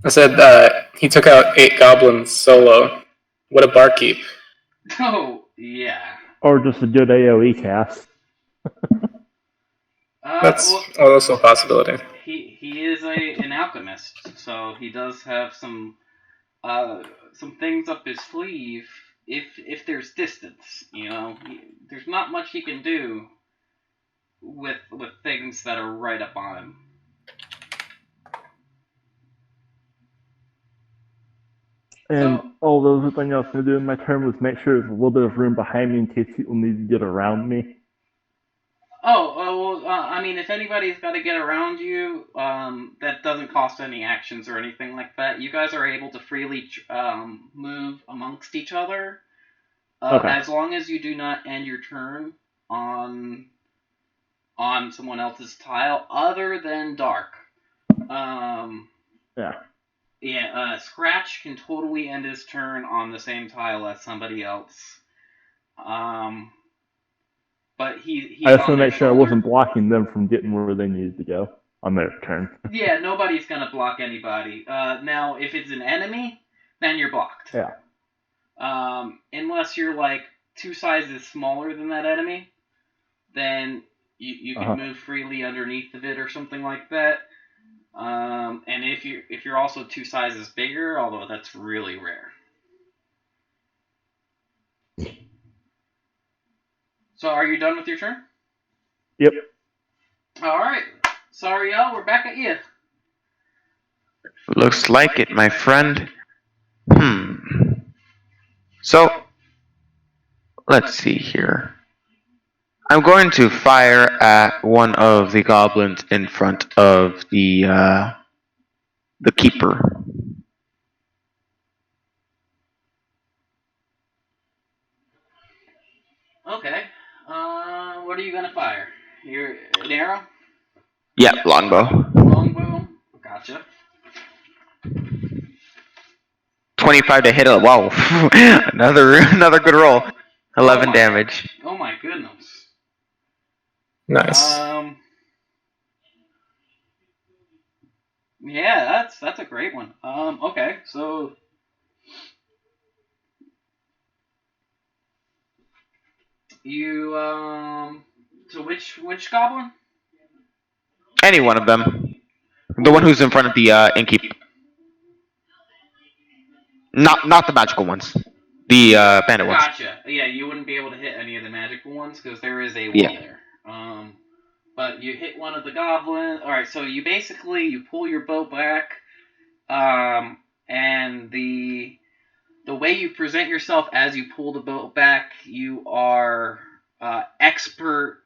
I said he took out 8 goblins solo. What a barkeep. Oh, yeah. Or just a good AoE cast. That's also a possibility. He is an alchemist, so he does have some things up his sleeve. If there's distance, there's not much he can do with things that are right up on him. And all those things I was going to do in my turn was make sure there's a little bit of room behind me in case people need to get around me. If anybody's got to get around you, that doesn't cost any actions or anything like that. You guys are able to freely move amongst each other. Okay. As long as you do not end your turn on someone else's tile other than dark. Yeah. Yeah, Scratch can totally end his turn on the same tile as somebody else. But he's I just on want to their make sure I shoulder. wasn't blocking them from getting where they needed to go on their turn. Yeah, nobody's gonna block anybody. Now, if it's an enemy, then you're blocked. Yeah. Unless you're like 2 sizes smaller than that enemy, then you can move freely underneath of it or something like that. And if you're also 2 sizes bigger, although that's really rare. So are you done with your turn? Yep. All right, Sariel, we're back at you. Looks like it, my friend. So, let's see here. I'm going to fire at one of the goblins in front of the keeper. Okay. What are you gonna fire? An arrow? Yeah, longbow. Longbow? Gotcha. 25 to hit it. Wow. another good roll. 11 damage. Oh my goodness. Nice. Yeah, that's a great one. Okay, so you so which goblin? Any one of them. The one who's in front of the innkeep. Not the magical ones. The bandit ones. Gotcha. Yeah, you wouldn't be able to hit any of the magical ones because there is a wall there. But you hit one of the goblins. All right, so you pull your bow back, and the way you present yourself as you pull the bow back, you are expert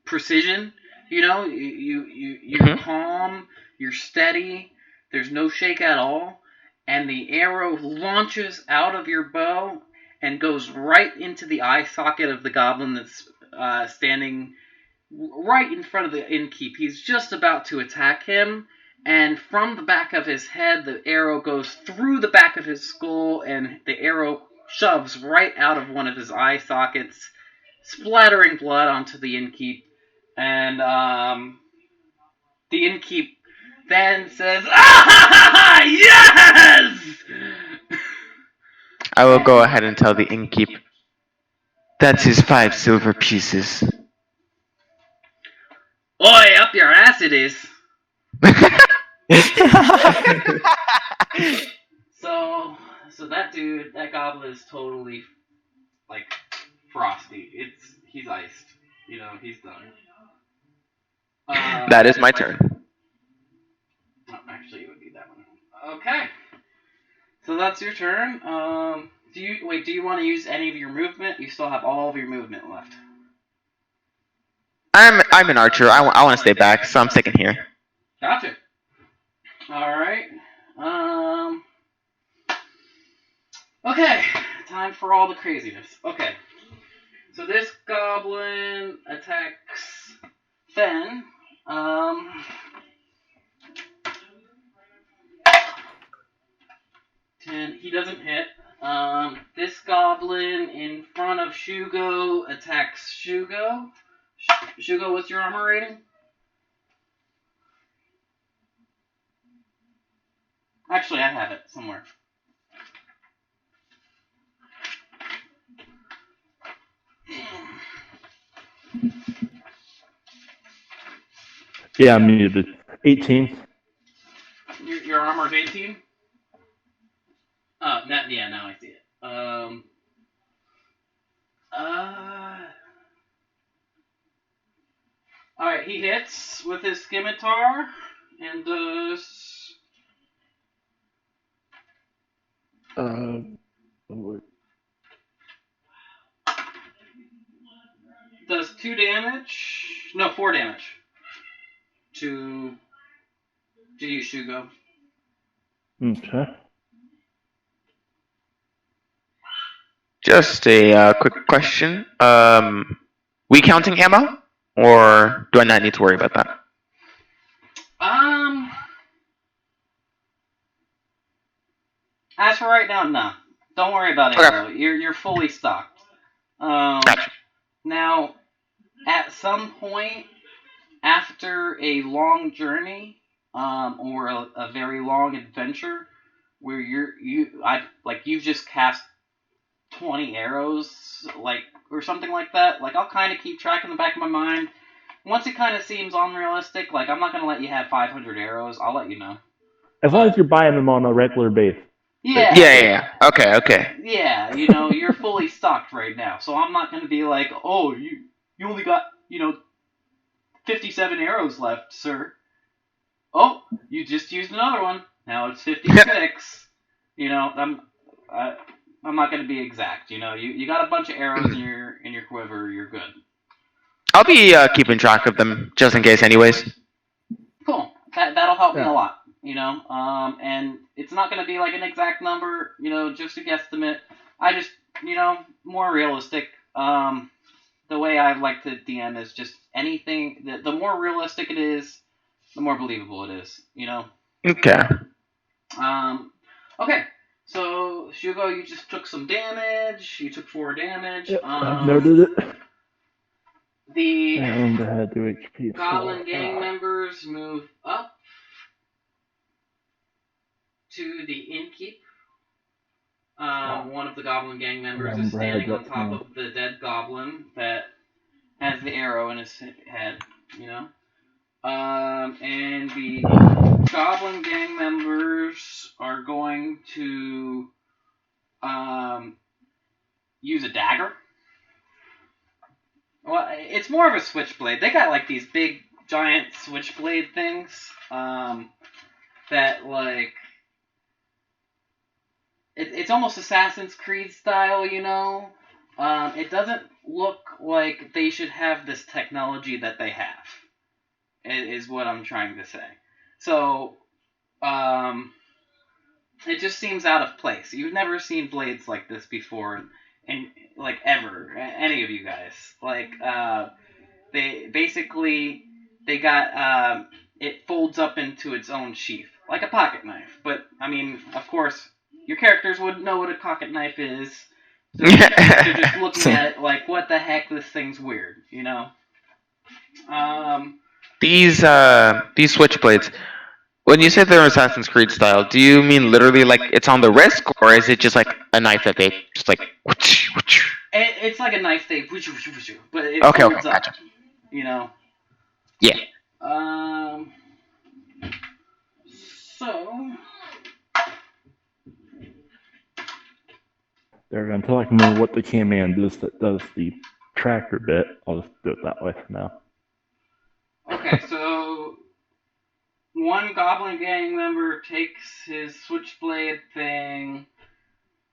precision. You know, you're calm, you're steady. There's no shake at all, and the arrow launches out of your bow and goes right into the eye socket of the goblin that's standing right in front of the innkeep. He's just about to attack him, and from the back of his head, the arrow goes through the back of his skull, and the arrow shoves right out of one of his eye sockets, splattering blood onto the innkeep. And the innkeep then says, "Ah, yes!" I will go ahead and tell the innkeep. That's his 5 silver pieces. Oi, up your ass it is. So that dude, that goblin is totally like frosty. He's iced. You know, he's done. That is my turn. Oh, actually, it would be that one. Okay. So that's your turn. Do you want to use any of your movement? You still have all of your movement left. I'm an archer. I want to stay back, so I'm sticking here. Gotcha. All right. Okay. Time for all the craziness. Okay. So this goblin attacks Fen. He doesn't hit. This goblin in front of Shugo attacks Shugo. Shugo, what's your armor rating? Actually, I have it somewhere. Yeah, I'm muted. 18. Your armor's 18? Now I see it. Alright, he hits with his scimitar and does 2 damage. No, 4 damage to you, Shugo. Okay. Just a quick question. We counting ammo, or do I not need to worry about that? As for right now, no. Don't worry about ammo. You're fully stocked. Gotcha. Now, at some point after a long journey, or a very long adventure, where you've just cast 20 arrows, or something like that. I'll kind of keep track in the back of my mind. Once it kind of seems unrealistic, I'm not gonna let you have 500 arrows. I'll let you know. As long as you're buying them on a regular basis. Yeah. Okay. Yeah, you're fully stocked right now, so I'm not gonna be like, oh, you only got 57 arrows left, sir. Oh, you just used another one. Now it's 56. I'm not gonna be exact. You got a bunch of arrows in your quiver. You're good. I'll be keeping track of them just in case, anyways. Cool. That'll help me a lot. And it's not gonna be like an exact number. Just a guesstimate. I just more realistic. The way I like to DM is just anything. The more realistic it is, the more believable it is. Okay. Okay. So Shugo, you just took some damage. You took 4 damage. Yep, I've noted it. The And I had 2 HP. Goblin gang members move up to the innkeep. One of the Goblin gang members is standing on top of the dead goblin that has the arrow in his head, and the Goblin gang members are going to use a dagger. Well, it's more of a switchblade. They got these big, giant switchblade things that it's almost Assassin's Creed style, It doesn't look like they should have this technology that they have, is what I'm trying to say. So, it just seems out of place. You've never seen blades like this before, and ever, any of you guys. They got, it folds up into its own sheath, like a pocket knife. But, of course, your characters wouldn't know what a pocket knife is. So they're just looking at it what the heck, this thing's weird, These switchblades. When you say they're Assassin's Creed style, do you mean literally it's on the wrist, or is it just a knife that they just It's like a knife they but it Okay, folds up, gotcha. Yeah. So There, until I can remember what the command is that does the tracker bit, I'll just do it that way for now. Okay, so one Goblin gang member takes his switchblade thing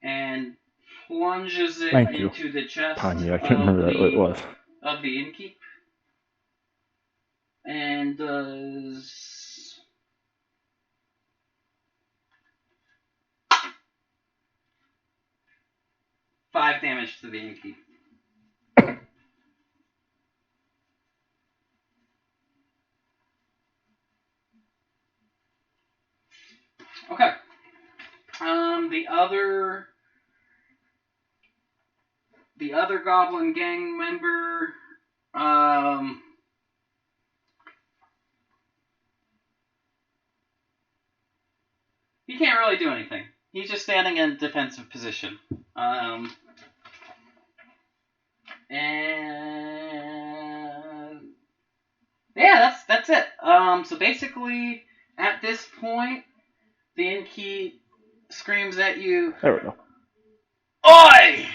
and plunges it into the chest Ponnyou, I can't remember what it was. Of the innkeep, and does 5 damage to the innkeep. Okay. The other Goblin gang member, he can't really do anything. He's just standing in a defensive position. And yeah, that's it. So basically, at this point, the innkeep screams at you. There we go. Oi!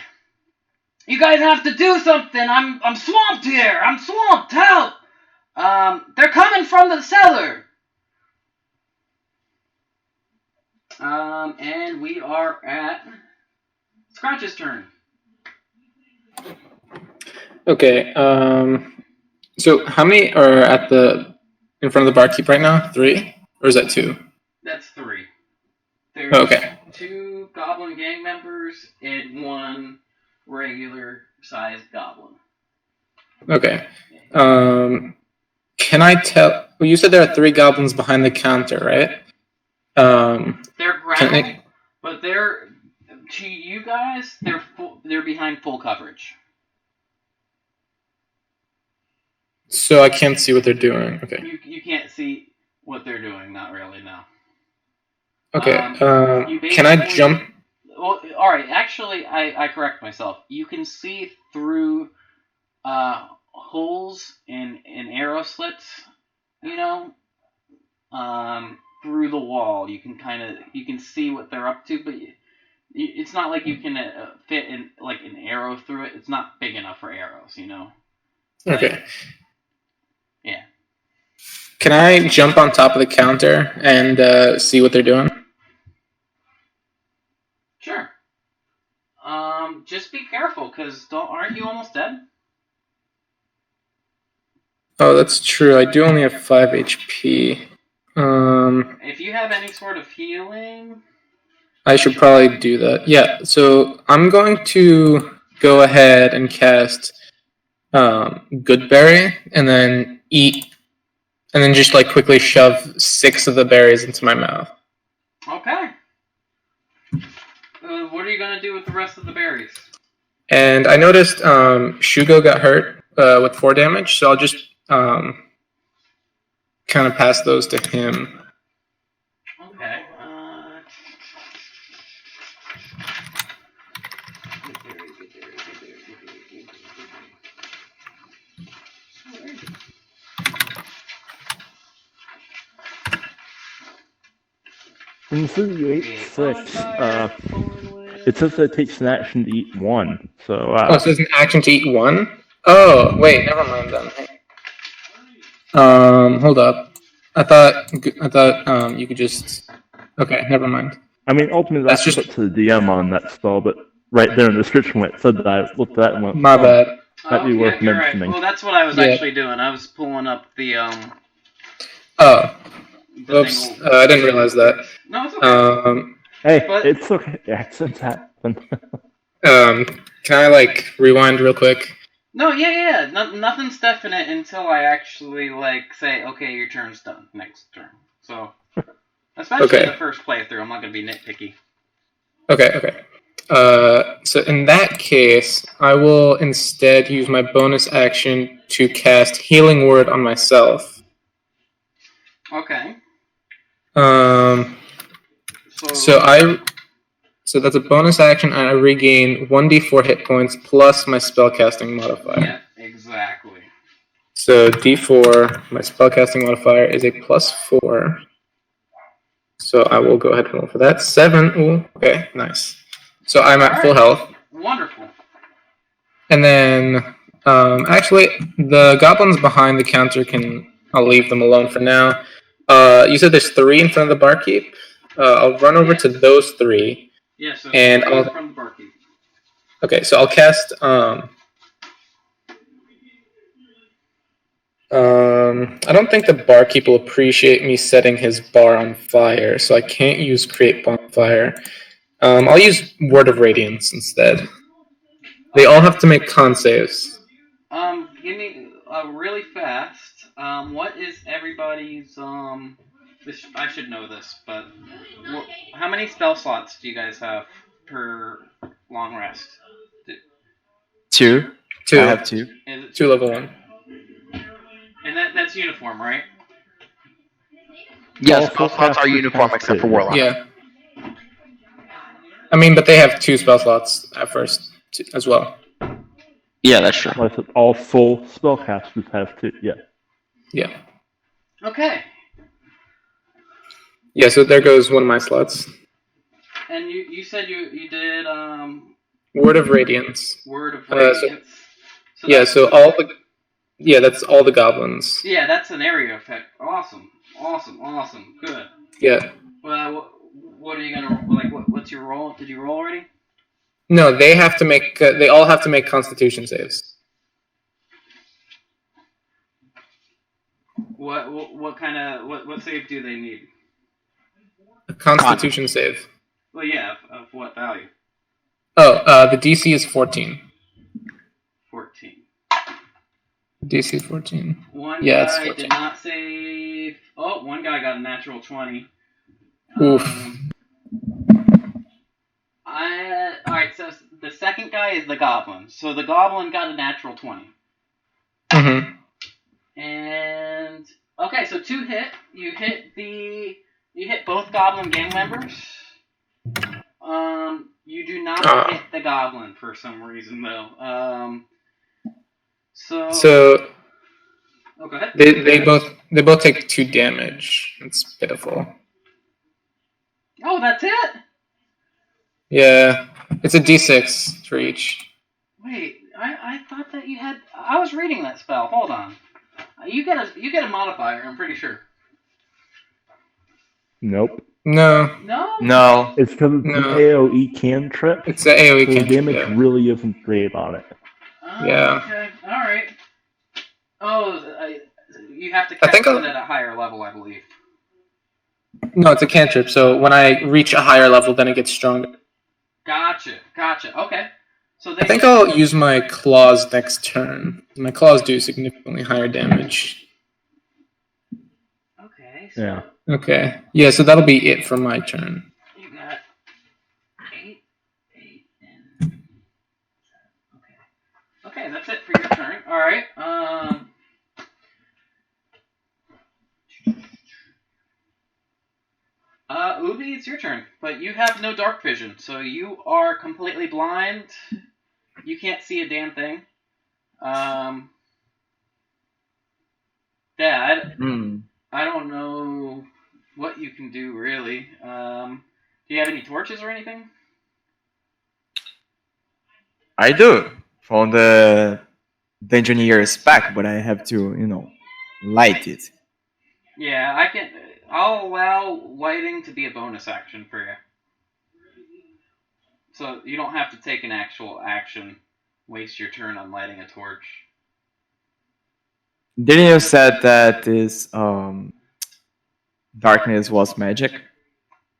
You guys have to do something. I'm swamped here. I'm swamped. Help! They're coming from the cellar. And we are at Scratch's turn. Okay. So how many are in front of the barkeep right now? 3, or is that 2? That's 3. There's 2 Goblin gang members and 1 regular sized goblin. Okay. Can I tell? Well, you said there are 3 goblins behind the counter, right? They're grappled, but they're to you guys. They're behind full coverage. So I can't see what they're doing. Okay. You can't see what they're doing. Not really. No. Okay. Can I jump? Well, all right. Actually, I correct myself. You can see through holes in arrow slits. You know, through the wall. You can see what they're up to, but it's not like you can fit in like an arrow through it. It's not big enough for arrows. You know. Okay. Yeah. Can I jump on top of the counter and see what they're doing? Sure. Just be careful, cause aren't you almost dead? Oh, that's true. I do only have 5 HP. If you have any sort of healing, I should probably do that. Yeah. So I'm going to go ahead and cast Good Berry, and then eat, and then just like quickly shove 6 of the berries into my mouth. Okay. What are you gonna do with the rest of the berries? And I noticed Shugo got hurt with 4 damage, so I'll just kind of pass those to him. Okay. When you said you ate 6, it says that it takes an action to eat 1. So, Oh, so it's an action to eat 1? Oh, wait, never mind then. Hold up. I thought you could just. Okay, never mind. I mean, ultimately that's just up to the DM on that spell, but right there in the description when it said that, I looked at that and went, My bad. That'd be worth mentioning. Right. Well, that's what I was actually doing. I was pulling up the Oh. Oops. I didn't realize that. No, it's okay. It's okay. Accents happen. Can I like rewind real quick? No, yeah. Nothing's definite until I actually like say, okay, your turn's done. Next turn. So, especially the first playthrough, I'm not gonna be nitpicky. Okay. So in that case, I will instead use my bonus action to cast Healing Word on myself. Okay. So that's a bonus action, and I regain 1d4 hit points plus my spellcasting modifier. Yeah, exactly. So d4, my spellcasting modifier is a +4. So I will go ahead and roll for that. 7. Ooh, okay, nice. So I'm at full health. Wonderful. And then, actually, the goblins behind the counter I'll leave them alone for now. You said there's 3 in front of the barkeep. I'll run over to those 3. Yeah, so and I'll from the barkeep. Okay, so I'll cast. I don't think the barkeep will appreciate me setting his bar on fire, so I can't use Create Bonfire. I'll use Word of Radiance instead. They all have to make con saves. Give me really fast. What is everybody's I should know this, but how many spell slots do you guys have per long rest? 2. 2. I have 2. Is it 2 level 1. And that's uniform, right? Yes, spell slots are uniform except for Warlock. Yeah. I mean, but they have 2 spell slots at first as well. Yeah, that's true. Like I said, all full spellcasters have 2. Yeah. Yeah. Okay. Yeah, so there goes one of my slots. And you said you did Word of Radiance. Word of Radiance. That's all the goblins. Yeah, that's an area effect. Awesome. Good. Yeah. Well, what are you gonna like? What's your roll? Did you roll already? No, they have to make. They all have to make Constitution saves. What kind of what save do they need? A Constitution save. Well, yeah, of what value? The DC is 14. 14. DC is 14. One Yeah, it's guy 14. did not save. Oh, one guy got a natural 20. Oof. Alright, so the second guy is the Goblin. So the Goblin got a natural 20. Mm-hmm. And okay, so 2 hit. You hit both Goblin gang members. You do not hit the Goblin for some reason though. So oh, go ahead. They both take 2 damage. It's pitiful. Oh, that's it? Yeah, it's a D6 for each. Wait, I thought that you had. I was reading that spell. Hold on. You get a modifier. I'm pretty sure. Nope. No. No. It's because it's an AoE cantrip. It's the AoE so the cantrip. damage Yeah. really isn't great on it. Yeah. Okay. All right. Oh, you have to cast it at a higher level, I believe. No, it's a cantrip. So when I reach a higher level, then it gets stronger. Gotcha. Okay. So I think I'll use my claws next turn. My claws do significantly higher damage. Okay. So Yeah. Okay. Yeah, so that'll be it for my turn. you got 8, and 7. Okay, that's it for your turn. All right. Ubi, it's your turn, but you have no dark vision, so you are completely blind. You can't see a damn thing. Yeah, I don't know what you can do really. Do you have any torches or anything? I do. From the engineer spec, but I have to, light it. Yeah, I'll allow lighting to be a bonus action for you. So you don't have to take an actual action, waste your turn on lighting a torch. Didn't you said that this darkness was magic?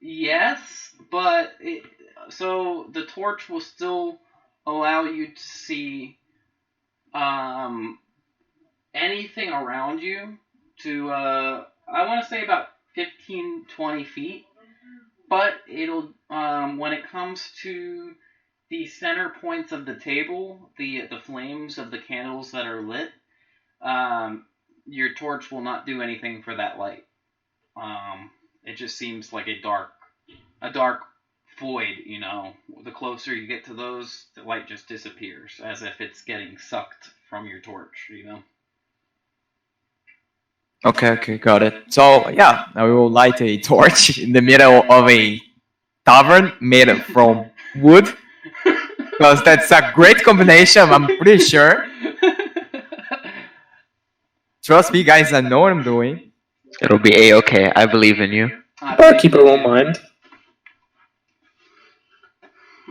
Yes, but so the torch will still allow you to see anything around you to I want to say about 15-20 feet, but it'll when it comes to the center points of the table, the flames of the candles that are lit, your torch will not do anything for that light. It just seems like a dark void, The closer you get to those, the light just disappears, as if it's getting sucked from your torch, Okay, got it. So yeah, I will light a torch in the middle of a tavern made from wood, because that's a great combination. I'm pretty sure. Trust me, guys, I know what I'm doing. It'll be A-okay. I believe in you. Barkeeper won't mind.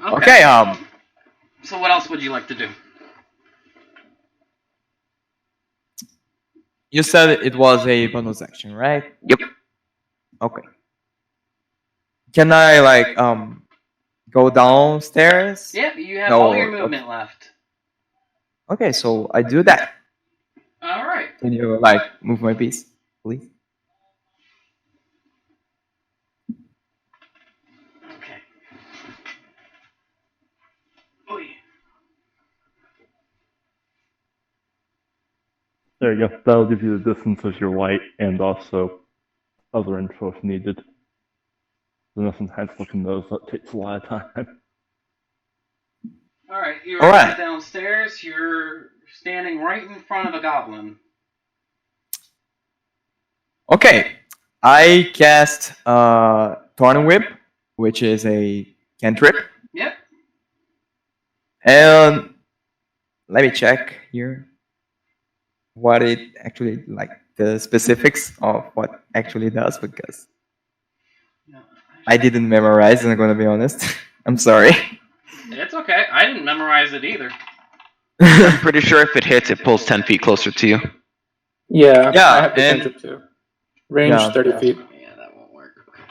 Okay, So what else would you like to do? you said it was a bonus action, right? Yep. Okay. Can I go downstairs? Yeah, you have No, all your movement left. Okay, so I do that. All right. Can you move my piece, please? Okay. Oh yeah. There you go. That'll give you the distance of your light and also other info if needed. Then sometimes looking those up takes a lot of time. All right. You're All right. downstairs. You're standing right in front of a goblin. Okay, I cast Thorn Whip, which is a cantrip. Yep. And let me check here what it actually, the specifics of what actually does, because I didn't memorize, and I'm gonna be honest. I'm sorry. It's okay. I didn't memorize it either. I'm pretty sure if it hits, it pulls 10 feet closer to you. Yeah, Yeah, I have the and- cantrip too. Range 30 feet. Yeah, that won't work. Okay.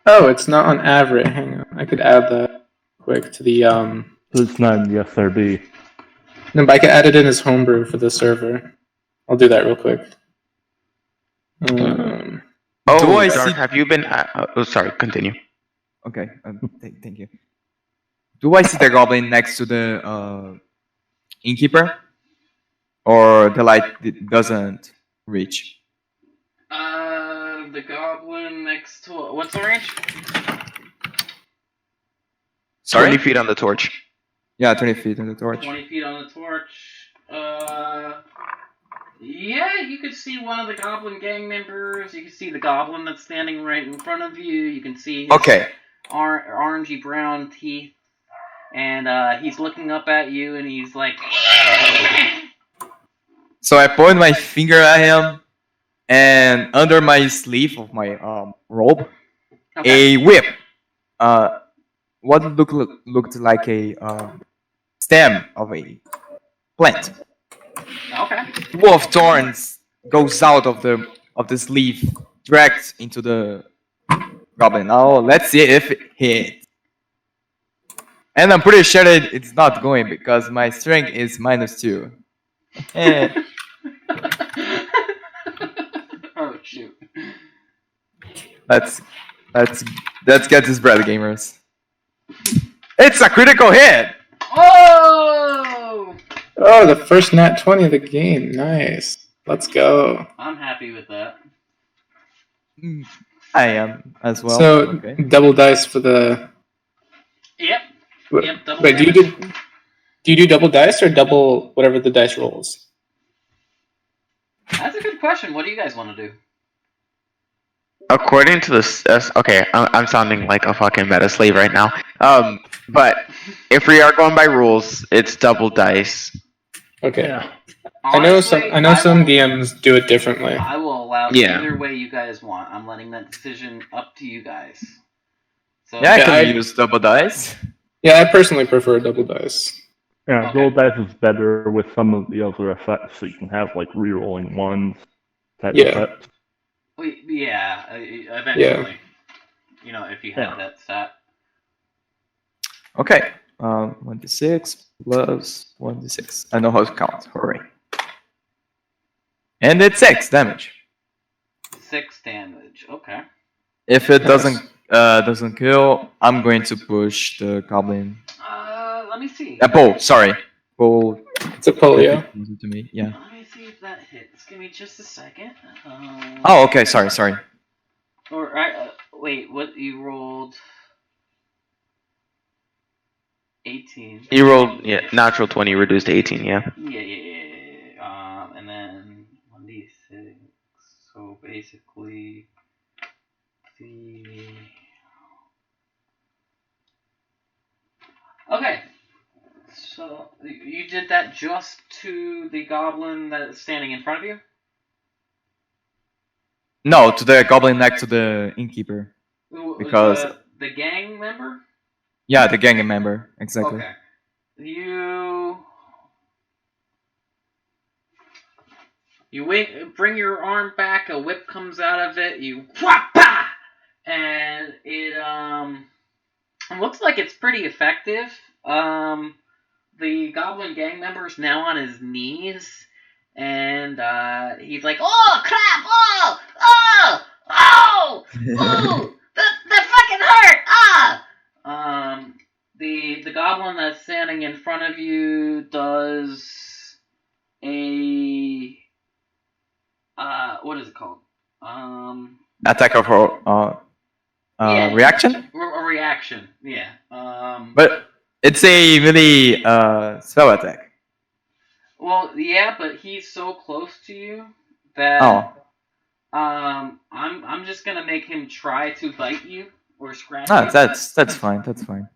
Oh, it's not on average. Hang on, I could add that. quick to the So it's not in the SRB. No, but I can add it in as homebrew for the server. I'll do that real quick. Oh, Do I Dark, see- have you been? Oh, sorry. Continue. Okay, thank you. Do I see the goblin next to the innkeeper, or the light doesn't reach? The goblin next to what's the range? Sorry? 20 feet on the torch. Yeah, 20 feet on the torch. 20 feet on the torch. Yeah, you could see one of the goblin gang members. You can see the goblin that's standing right in front of you. You can see his Okay. orangey brown teeth. And he's looking up at you and he's like... So I point my finger at him, and under my sleeve of my robe, Okay. a whip. What looked like a stem of a plant. Okay. Wolf thorns goes out of the sleeve, dragged into the goblin. Now let's see if it hits. And I'm pretty sure it's not going because my strength is -2. Oh shoot. Let's get this bread, gamers. It's a critical hit. Oh! Oh, the first nat 20 of the game. Nice. Let's go. I'm happy with that. I am as well. So Okay. double dice for the. Yep. Wait, Yep, double wait, do you do double dice or double whatever the dice rolls? That's a good question. What do you guys want to do? According to this, okay, I'm sounding like a fucking meta slave right now. But if we are going by rules, it's double dice. Okay. Yeah. I know some Honestly, DMs do it differently. I will allow Yeah. either way you guys want. I'm letting that decision up to you guys. So Yeah, I Yeah, can I- use double dice. Yeah, I personally prefer double dice. Yeah, Okay. roll dice is better with some of the other effects, so you can have like re-rolling ones type Yeah. effects. yeah, eventually. You know, if you have that stat. Okay. 1d6 plus 1d6. I know how to count. Hooray. And it's 6 damage. 6 damage. Okay. If it doesn't kill, I'm going to push the goblin. Let me see. Bull, sorry. Bull. It's a polio. To me, yeah. Let me see if that hits. Give me just a second. Oh, okay. Sorry. Or wait, what you rolled? 18. You rolled natural 20 reduced to 18, yeah. Yeah. And then 1d6. So basically, okay. So you did that just to the goblin that's standing in front of you? No, to the goblin next to the innkeeper. Because- the gang member? Yeah, the gang member. Exactly. Okay. You bring your arm back, a whip comes out of it, you whapa! And it looks like it's pretty effective. The goblin gang member's now on his knees, and he's like, "Oh crap! Oh! Ooh! That fucking hurt! Ah!" The goblin that's standing in front of you does a what is it called? Attack of Yeah. reaction. A reaction. Yeah. But it's a really spell attack. Well, yeah, but he's so close to you that Oh. I'm just gonna make him try to bite you or scratch No, you. that's fine. That's fine.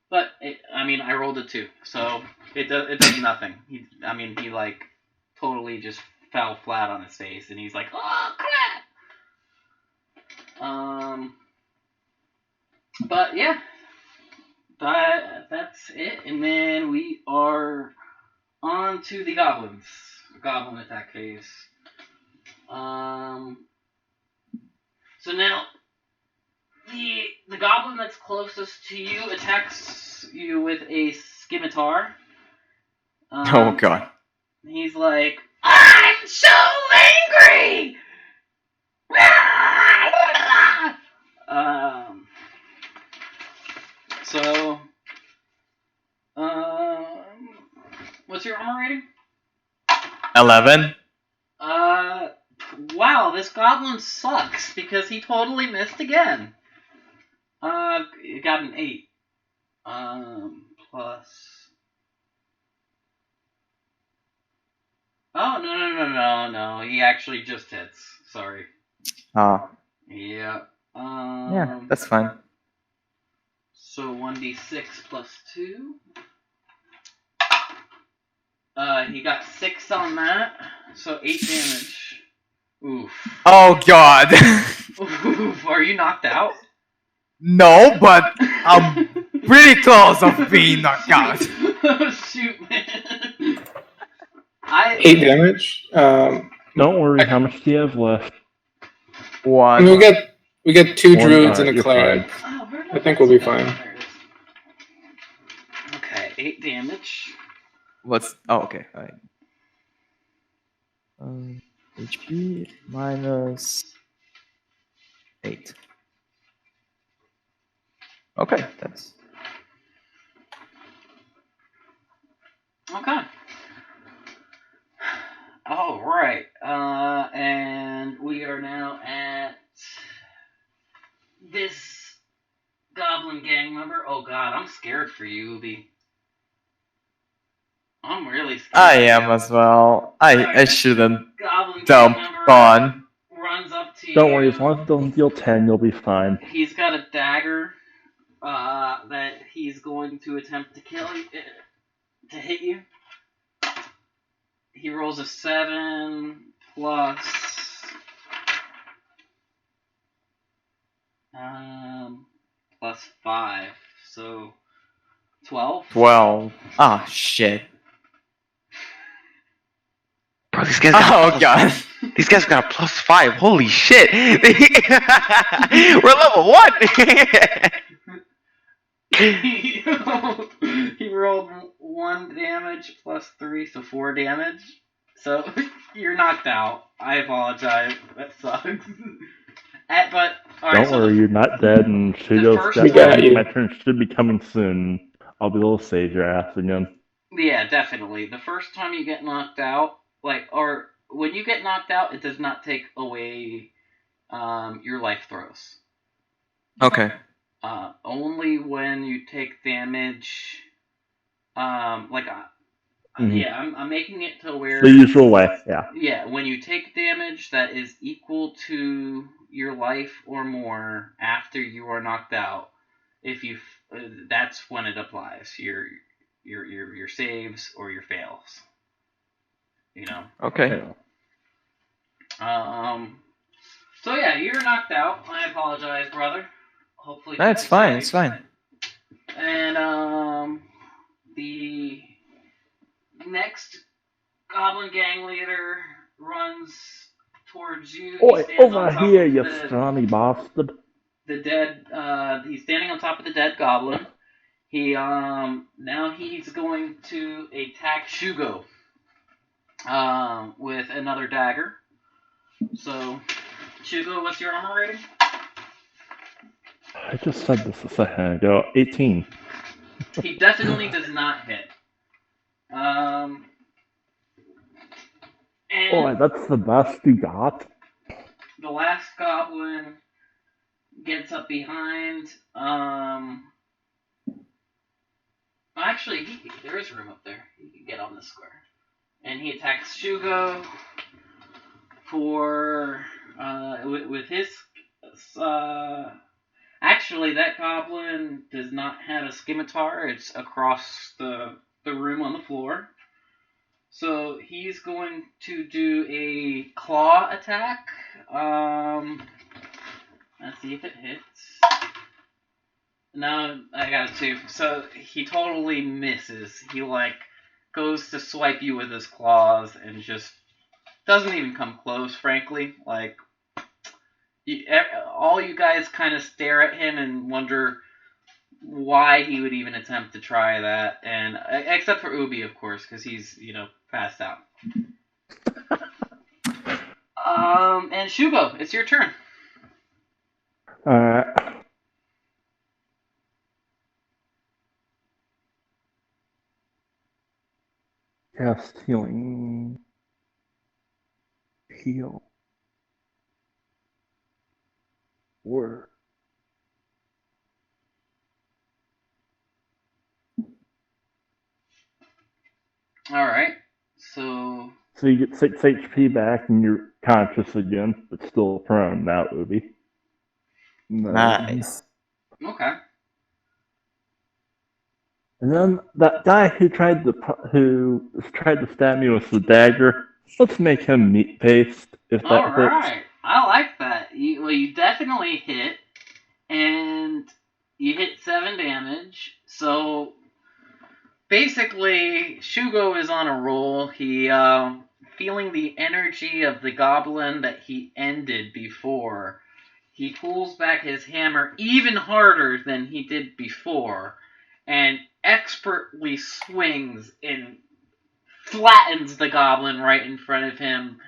But I rolled a 2, so it does nothing. He like totally just fell flat on his face, and he's like, "Oh crap!" But yeah, that's it, and then we are on to the goblins. Goblin attack phase. So now the goblin that's closest to you attacks you with a scimitar. Oh god. He's like, I'm so angry! So, what's your armor rating? 11. Wow, this goblin sucks because he totally missed again. You got an 8. Plus. Oh, no. He actually just hits. Sorry. Ah. Yeah. Yeah, that's fine. So 1d6 plus 2. He got 6 on that, so 8 damage. Oof. Oh god. Oof. Are you knocked out? No, but I'm pretty close of being knocked out. Shoot, man. 8 damage. Don't worry, how much do you have left? I One. mean, we get 2 One, druids and a you're cleric. Oh, where did I think we'll be that- fine. there it is. Okay, 8 damage. What's... Oh, okay. Alright. HP minus 8. Okay, that's... Okay. All right. And we are now at this goblin gang member. Oh God, I'm scared for you, Ubi. I'm really scared. I am as well. I shouldn't Goblin dump gang member on. runs up to Don't you. worry, as long as it doesn't deal 10, you'll be fine. He's got a dagger that he's going to attempt to kill you, to hit you. He rolls a 7 plus plus 5, so 12. 12. Ah, shit. Bro, these guys got Oh god. These guys got a +5. Holy shit. We're level 1. He rolled 1 damage plus 3, so 4 damage. So you're knocked out. I apologize. That sucks. But all right, Don't so worry, you're not dead, and Shugo's first We got definitely you. my turn should be coming soon. I'll be able to save your ass again. yeah, definitely. The first time you get knocked out, or when you get knocked out, it does not take away your life throws. Okay. Only when you take damage. Mhm. Yeah, I'm making it to where The usual way, yeah. yeah, when you take damage that is equal to your life or more after you are knocked out, if you that's when it applies. Your saves or your fails. You know. Okay. So yeah, you're knocked out. I apologize, brother. Hopefully That's fine, it's fine. And the next goblin gang leader runs towards you. He Oi, stands on over top here, of you scrawny bastard. the dead. He's standing on top of the dead goblin. He now he's going to attack Shugo with another dagger. So, Shugo, what's your armor rating? I just said this a second ago. 18. He definitely does not hit. And Oi, that's the best you got. the last goblin gets up behind. Actually, there is room up there. He can get on the square, and he attacks Shugo for with his. Actually, that goblin does not have a scimitar. It's across the room on the floor. So he's going to do a claw attack. Let's see if it hits. No, I got a 2. So he totally misses. He goes to swipe you with his claws and just doesn't even come close, frankly. all you guys kind of stare at him and wonder why he would even attempt to try that, and except for Ubi, of course, because he's passed out. And Shugo, it's your turn. Alright. Cast healing. Heal. Word. Alright, so you get 6 HP back and you're conscious again, but still prone now, Ubi. Nice. Okay. And then that guy who tried to stab me with the dagger, let's make him meat paste, if that hits. Alright, I like that. You definitely hit, and you hit 7 damage, so basically, Shugo is on a roll. He, feeling the energy of the goblin that he ended before, he pulls back his hammer even harder than he did before, and expertly swings and flattens the goblin right in front of him.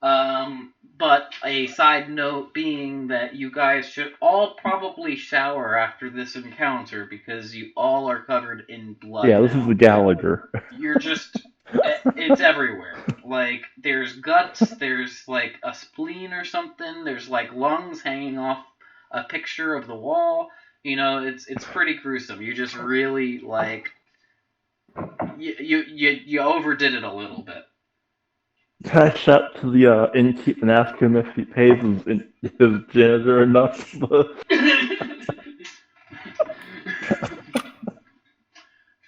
But a side note being that you guys should all probably shower after this encounter because you all are covered in blood. Yeah, this is the Gallagher. You're just... it's everywhere. Like, there's guts, there's, like, a spleen or something, there's, like, lungs hanging off a picture of the wall. It's pretty gruesome. You just really, like... You overdid it a little bit. Can I shout to the innkeep and ask him if he pays his janitor enough?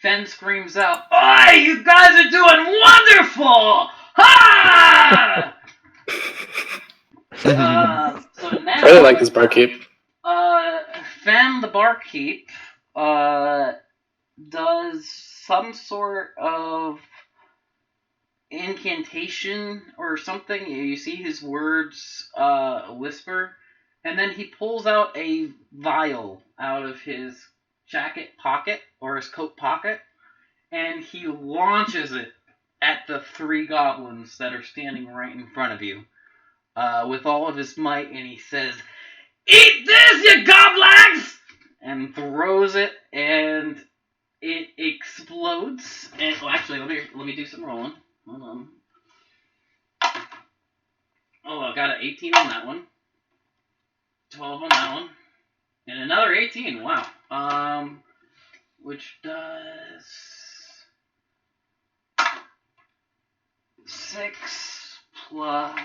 Fen screams out, "Oi, you guys are doing wonderful! Ha!" So now, I really like this barkeep. Fen the barkeep does some sort of incantation or something. You see his words whisper, and then he pulls out a vial out of his jacket pocket or his coat pocket, and he launches it at the 3 goblins that are standing right in front of you with all of his might, and he says, "Eat this, you goblins!" and throws it, and it explodes. And actually, let me do some rolling. Hold on. Oh, I got an 18 on that one. 12 on that one. And another 18. Wow. Which does 6 plus...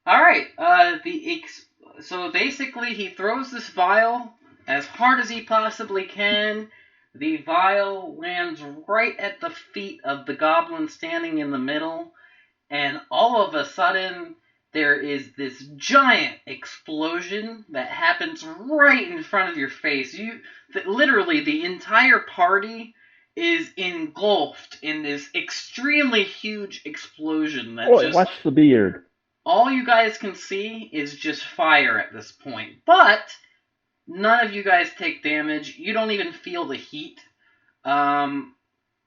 Alright, so basically he throws this vial as hard as he possibly can. The vial lands right at the feet of the goblin standing in the middle, and all of a sudden there is this giant explosion that happens right in front of your face. Literally, the entire party is engulfed in this extremely huge explosion that watch the beard. All you guys can see is just fire at this point. But none of you guys take damage. You don't even feel the heat.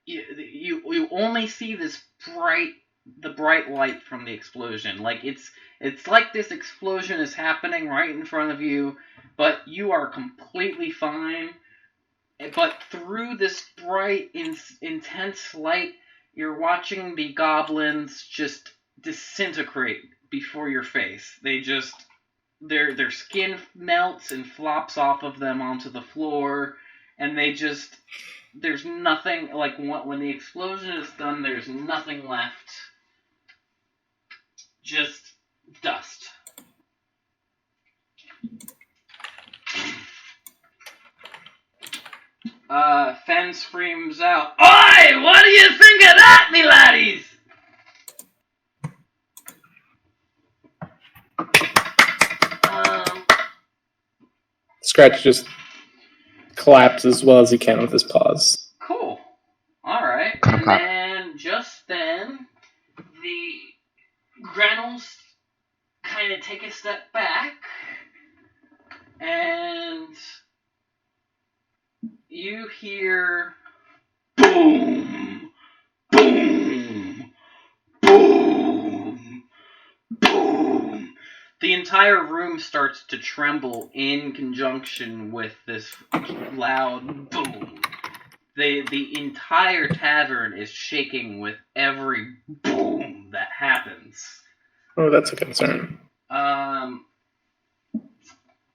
You only see this bright light from the explosion. Like it's like this explosion is happening right in front of you, but you are completely fine. But through this bright, intense light, you're watching the goblins just disintegrate before your face. They just their skin melts and flops off of them onto the floor, and there's nothing, like when the explosion is done, there's nothing left. Just dust. Fen screams out, "Oi! What do you think of that, me laddies?" Scratch just claps as well as he can with his paws. Cool. Alright. Clap, And clap. then, just then, the Grenels kind of take a step back, and you hear boom, boom, boom, boom. The entire room starts to tremble in conjunction with this loud boom. The entire tavern is shaking with every boom that happens. Oh, that's a concern.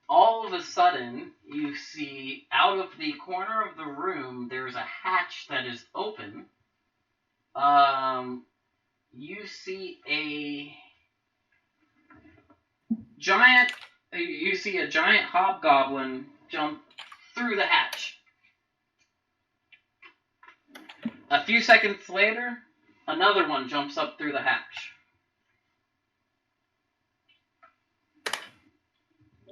All of a sudden, you see out of the corner of the room, there's a hatch that is open. You see a giant hobgoblin jump through the hatch. A few seconds later, another one jumps up through the hatch.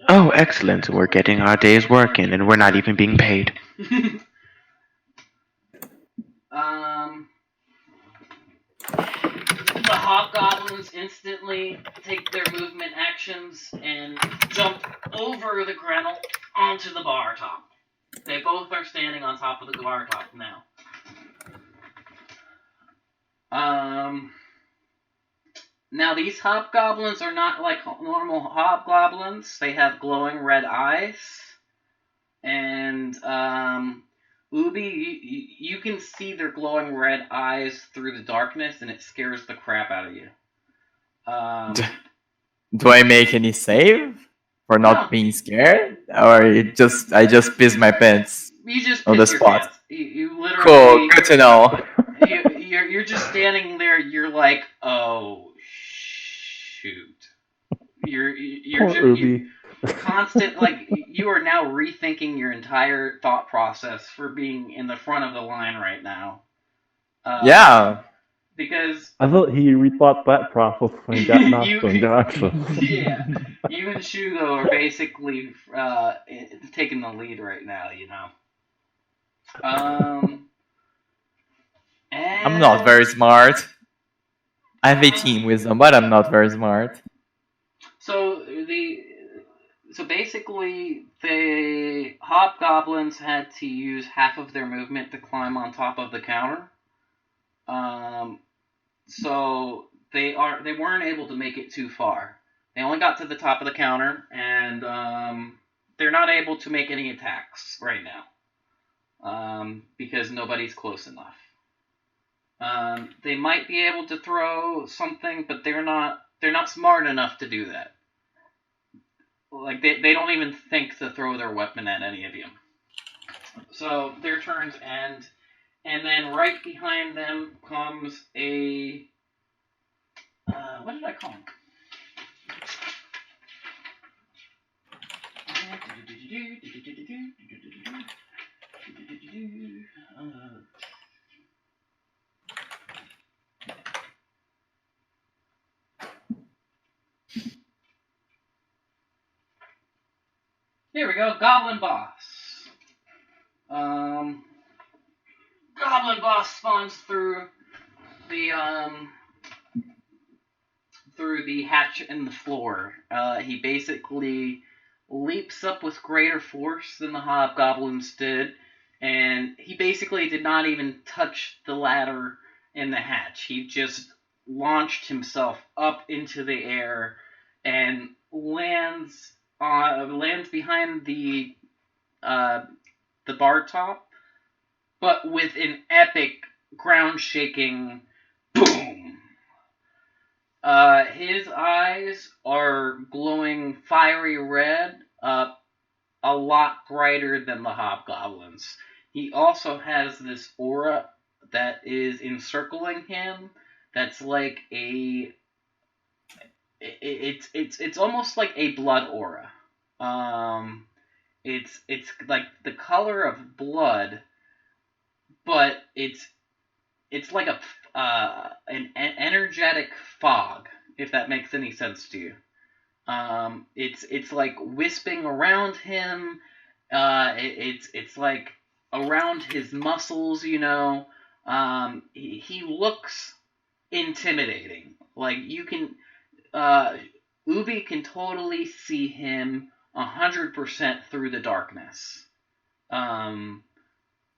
Oh, excellent. We're getting our day's work in, and we're not even being paid. The hobgoblins instantly take their movement actions and jump over the Grenel onto the bar top. They both are standing on top of the bar top now. Now these hobgoblins are not like normal hobgoblins. They have glowing red eyes. And, Ubi, you can see their glowing red eyes through the darkness, and it scares the crap out of you. Do I make any save for not No. being scared, or I just piss my pants You just on the piss your spot? pants. You literally... Cool, good to know. You're just standing there. You're like, oh shoot. You're Poor Ubi. constant, like, you are now rethinking your entire thought process for being in the front of the line right now. Yeah. Because I thought he rethought that process when he got knocked unconscious. yeah, you and Shugo are basically taking the lead right now, you know. I'm not very smart. I have 18 wisdom, but I'm not very smart. So basically, the hobgoblins had to use half of their movement to climb on top of the counter. So they weren't able to make it too far. They only got to the top of the counter, and they're not able to make any attacks right now because nobody's close enough. They might be able to throw something, but they're not smart enough to do that. Like, they don't even think to throw their weapon at any of you. So their turns end, and then right behind them comes a... what did I call him? Here we go, Goblin Boss. Goblin Boss spawns through the hatch in the floor. He basically leaps up with greater force than the hobgoblins did, and he basically did not even touch the ladder in the hatch. He just launched himself up into the air and lands behind the bar top, but with an epic ground-shaking boom. His eyes are glowing fiery red, a lot brighter than the hobgoblins. He also has this aura that is encircling him. That's like it's almost like a blood aura. It's like the color of blood, but it's like an energetic fog, if that makes any sense to you. It's like wisping around him. It's like around his muscles, you know. He looks intimidating. Like you can, Ubi can totally see him 100% through the darkness.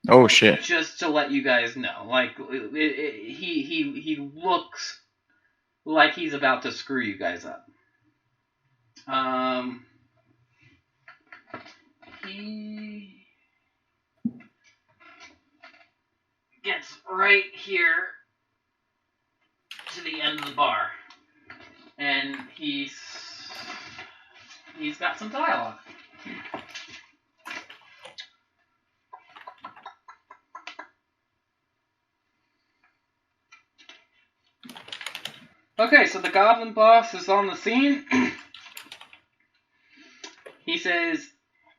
Oh shit. Just to let you guys know, like he looks like he's about to screw you guys up. He gets right here to the end of the bar, and he's got some dialogue. Okay, so the goblin boss is on the scene. He says,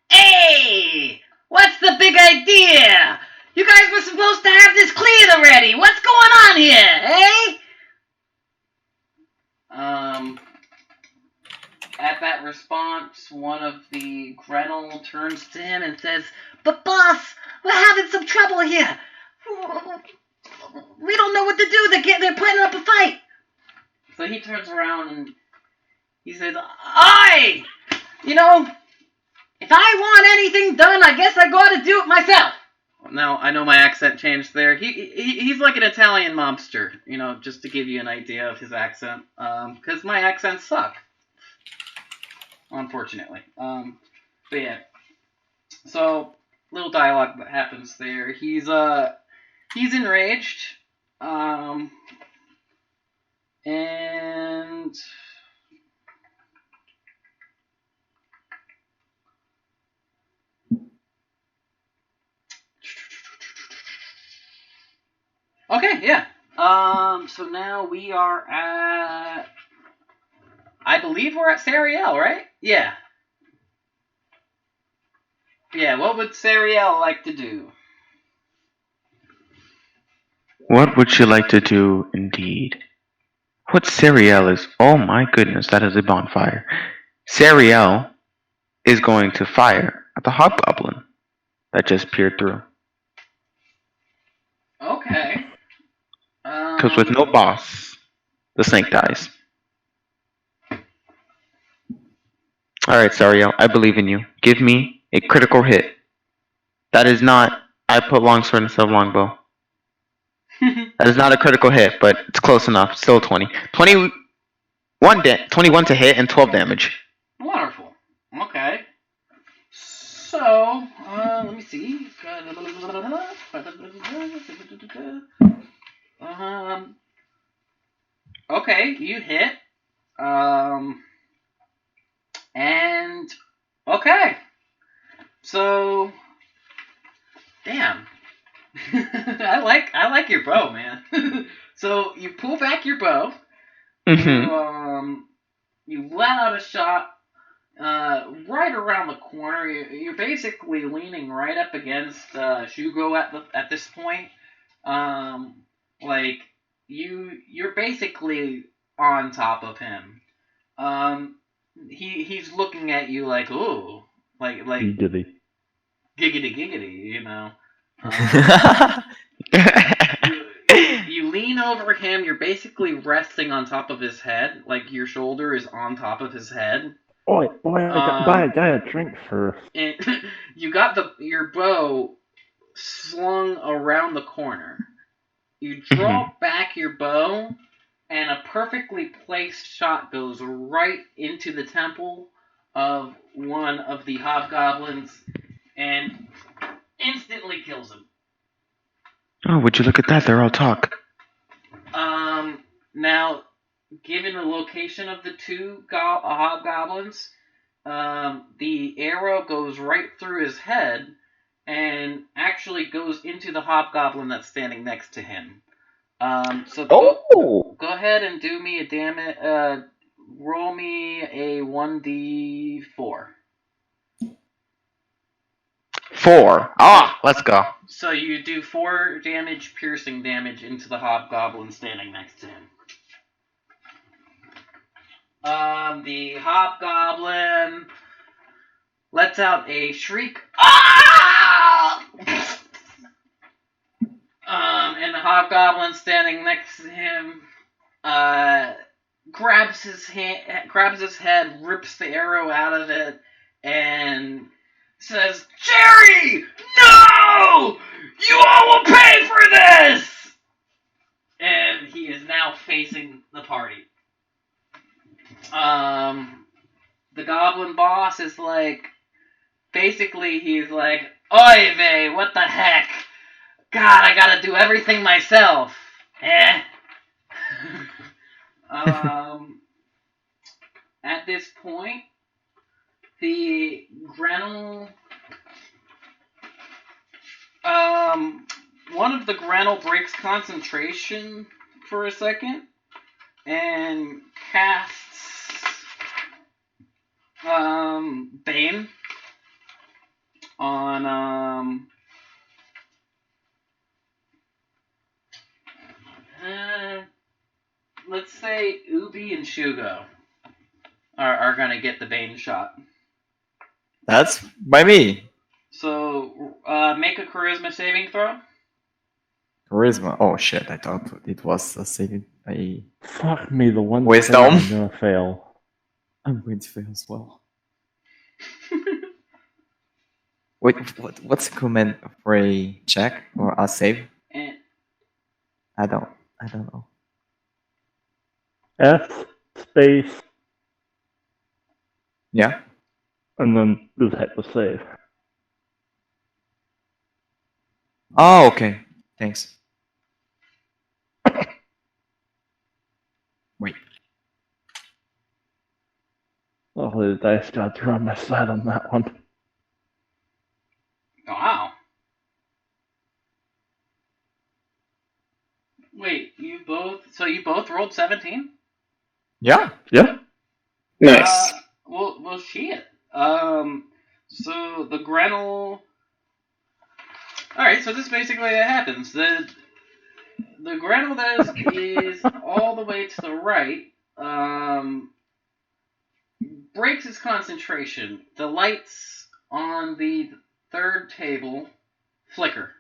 "Hey! What's the big idea? You guys were supposed to have this cleared already. What's going on here, eh?" At that response, one of the Gretel turns to him and says, "But boss, we're having some trouble here. We don't know what to do. They're putting up a fight." So he turns around and he says, "Aye! You know, if I want anything done, I guess I gotta do it myself." Now, I know my accent changed there. He's like an Italian mobster, you know, just to give you an idea of his accent. Because my accents suck. Unfortunately. But yeah. So, little dialogue that happens there. He's enraged. And... Okay, yeah. So now we are at... I believe we're at Sariel, right? Yeah. Yeah, what would Sariel like to do? What would you like to do, indeed? What Sariel is... Oh my goodness, that is a bonfire. Sariel is going to fire at the hobgoblin that just peered through. Okay. Because with no boss, the snake dies. Alright, Sariel, I believe in you. Give me a critical hit. That is not... I put longsword instead of longbow. That is not a critical hit, but it's close enough. Still 20. 21 to hit and 12 damage. Wonderful. Okay. So, let me see. Okay, you hit. And okay. So, damn. I like your bow, man. So you pull back your bow. Mm-hmm. You let out a shot right around the corner. You're basically leaning right up against Shugo at this point. Like you're basically on top of him. He's looking at you like, ooh, like Giggity. giggity, you know. You lean over him. You're basically resting on top of his head, like your shoulder is on top of his head. Oi, I got a drink first. And you got your bow slung around the corner. You draw back your bow, and a perfectly placed shot goes right into the temple of one of the hobgoblins and instantly kills him. Oh, would you look at that? They're all talk. Now, given the location of the two hobgoblins, the arrow goes right through his head and actually goes into the hobgoblin that's standing next to him. So go ahead and do me a damage. Roll me a 1d4. 4. Ah, let's go. So you do 4 damage, piercing damage into the hobgoblin standing next to him. The hobgoblin lets out a shriek. Ah! And the hobgoblin standing next to him grabs his head, rips the arrow out of it, and says, "Jerry, no! You all will pay for this!" And he is now facing the party. The goblin boss is like, basically he's like, "Oy vey, what the heck? God, I gotta do everything myself." At this point, the Grenell, one of the Grenell breaks concentration for a second and casts Bane on let's say Ubi and Shugo are gonna get the Bane shot. That's by me. So make a charisma saving throw. Charisma. Oh shit! I thought it was a saving. Fuck me, the one Wisdom? thing I'm gonna fail. I'm going to fail as well. Wait, what's the command for a check or a save? I don't know. F space Yeah. and then just hit the save. Oh, okay. Thanks. Wait. Oh, the dice gods are on my side on that one. Wow. Wait, you both rolled 17? Yeah. Yeah. Nice. Well, shit. So the Grenell. Alright, so this basically what happens. The Grenell that is all the way to the right, breaks its concentration. The lights on the third table flicker.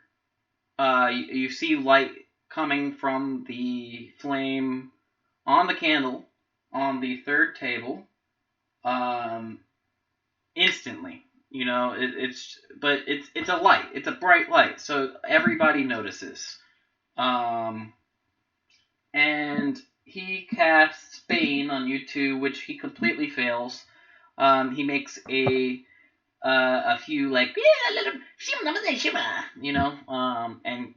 You see light coming from the flame on the candle on the third table, instantly. You know, it's a light. It's a bright light, so everybody notices. And he casts Bane on you two, which he completely fails. He makes a few like, you know, and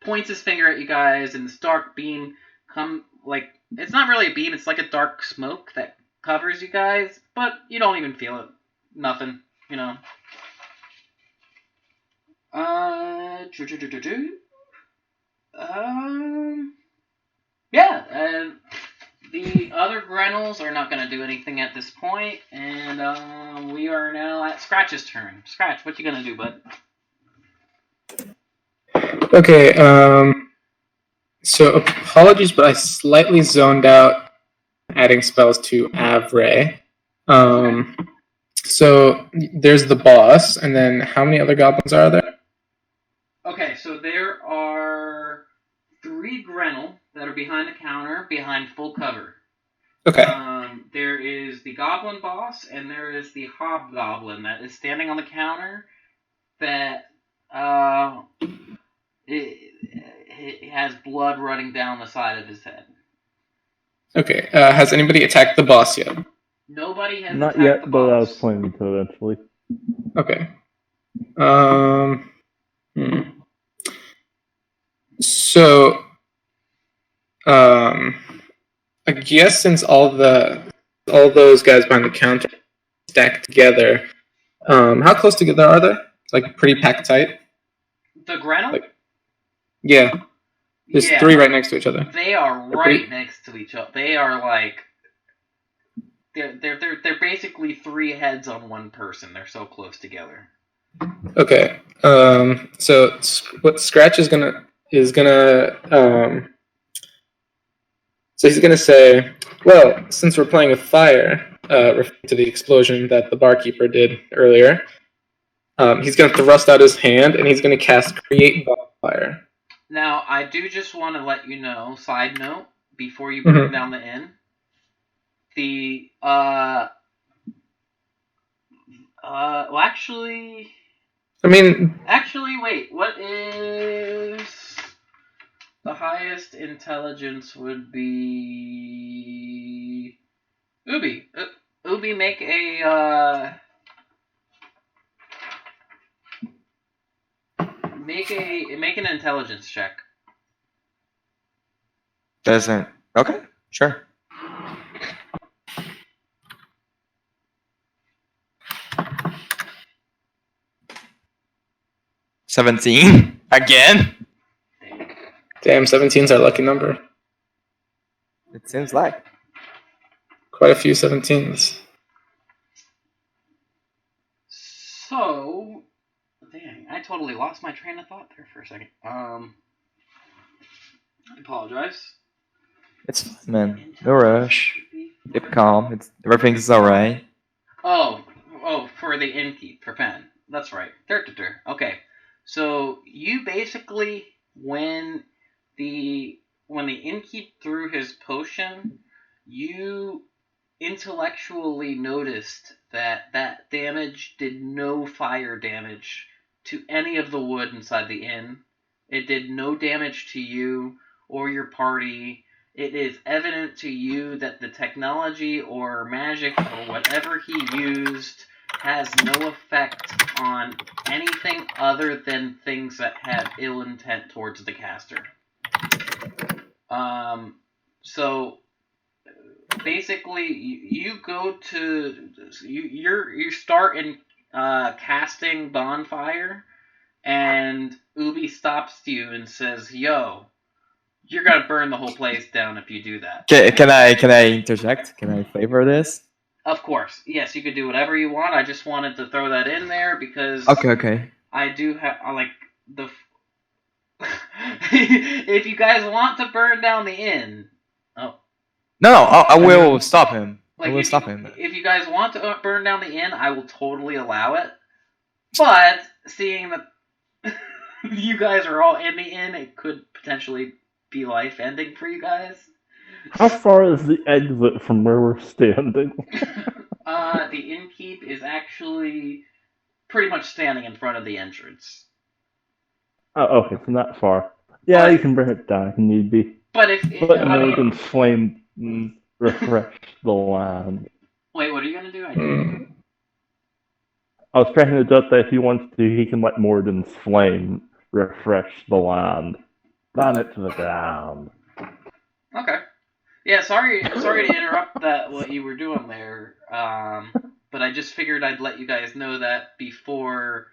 points his finger at you guys, and this dark beam it's not really a beam, it's like a dark smoke that covers you guys, but you don't even feel it. Nothing, you know. Yeah, the other Grenells are not going to do anything at this point, and we are now at Scratch's turn. Scratch, what you going to do, bud? Okay, so apologies, but I slightly zoned out adding spells to Avray. So there's the boss, and then how many other goblins are there? Okay, so there are 3 Grenell that are behind the counter, behind full cover. Okay. There is the Goblin boss, and there is the Hobgoblin that is standing on the counter that it has blood running down the side of his head. Okay, has anybody attacked the boss yet? Nobody has Not attacked yet, the but I was boss. planning to eventually. Okay. So, I guess since all those guys behind the counter stacked together, how close together are they? Like pretty packed tight? The Grenell? Yeah. There's 3 right next to each other. They are right next to each other. They are like they're basically 3 heads on one person. They're so close together. Okay. So what Scratch is gonna so he's gonna say, well, since we're playing with fire, referring to the explosion that the barkeeper did earlier, he's gonna thrust out his hand and he's gonna cast Create Bonfire. Now, I do just want to let you know, side note, before you burn down the inn, well, actually, wait, what is the highest intelligence would be Ubi. Ubi, make an intelligence check. Doesn't. Okay, sure. $17 again. Damn, 17's our lucky number. It seems like quite a few 17s. So, dang, I totally lost my train of thought there for a second. I apologize. It's fine, man. No rush. Keep calm. Everything's alright. Oh, for the innkeep, for Pen. That's right. Okay. So you basically, when the innkeep threw his potion, you intellectually noticed that damage did no fire damage to any of the wood inside the inn. It did no damage to you or your party. It is evident to you that the technology or magic or whatever he used has no effect on anything other than things that have ill intent towards the caster. So basically, you go to you start in casting bonfire, and Ubi stops you and says, "Yo, you're gonna burn the whole place down if you do that." Can I interject? Can I flavor this? Of course, yes. You could do whatever you want. I just wanted to throw that in there because Okay. I do have the. If you guys want to burn down the inn, No, I will stop him. I will stop him. If you guys want to burn down the inn, I will totally allow it. But seeing that you guys are all in the inn, it could potentially be life-ending for you guys. How far is the exit from where we're standing? The innkeep is actually pretty much standing in front of the entrance. Oh, okay, so not far. Yeah, you can bring it down if need be. But Morgan's flame refresh the land. Wait, what are you gonna do? I was cracking it up that if he wants to, he can let Morgan's flame refresh the land. Burn it to the ground. Okay. Yeah, sorry to interrupt what you were doing there. But I just figured I'd let you guys know that before.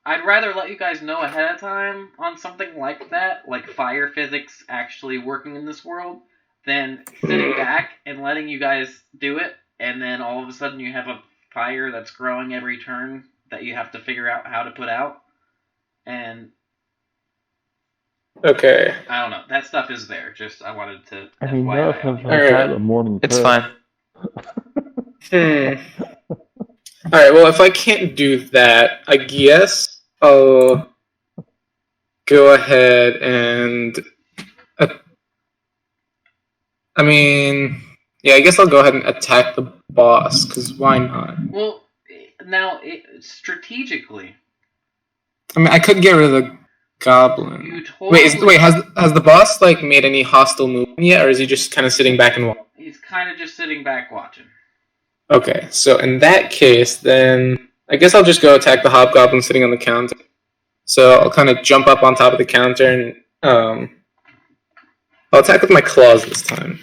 I'd rather let you guys know ahead of time on something like that, like fire physics actually working in this world, than sitting back and letting you guys do it, and then all of a sudden you have a fire that's growing every turn that you have to figure out how to put out. And okay, I don't know. That stuff is there. Just I wanted to. I mean, FYI. had a morning. It's fine. All right. Well, if I can't do that, I guess I'll go ahead and. I guess I'll go ahead and attack the boss, because why not? Well, now strategically. I mean, I could get rid of the goblin. Has the boss made any hostile movement yet, or is he just kind of sitting back and watching? He's kind of just sitting back watching. Okay, so in that case, then I guess I'll just go attack the hobgoblin sitting on the counter. So I'll kind of jump up on top of the counter and I'll attack with my claws this time.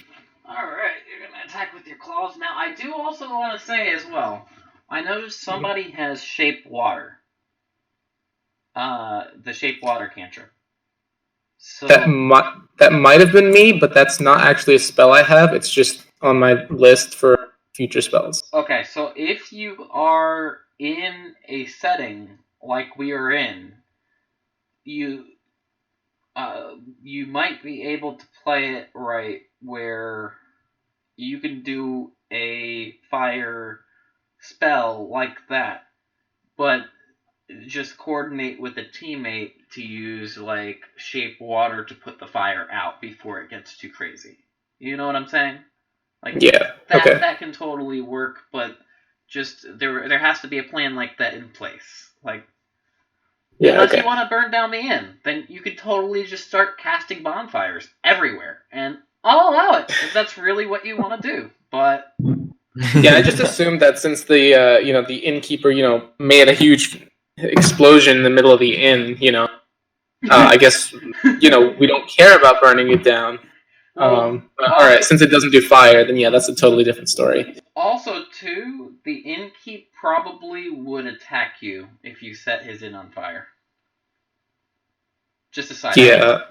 Alright, you're going to attack with your claws. Now, I do also want to say as well, I noticed somebody has Shape Water. The Shape Water cantrip. So that might have been me, but that's not actually a spell I have. It's just on my list for future spells. Okay, so if you are in a setting like we are in, you might be able to play it right where you can do a fire spell like that, but just coordinate with a teammate to use like shape water to put the fire out before it gets too crazy. You know what I'm saying? Like Yeah. that Okay. that can totally work, but just there has to be a plan like that in place. Like Yeah. unless Okay. you want to burn down the inn, then you could totally just start casting bonfires everywhere, and I'll allow it if that's really what you want to do. But Yeah, I just assumed that since the the innkeeper made a huge explosion in the middle of the inn, I guess we don't care about burning it down. well, But, all right, also since it doesn't do fire, then yeah, that's a totally different story. also too, the innkeep probably would attack you if you set his inn on fire. Just a side note. Yeah,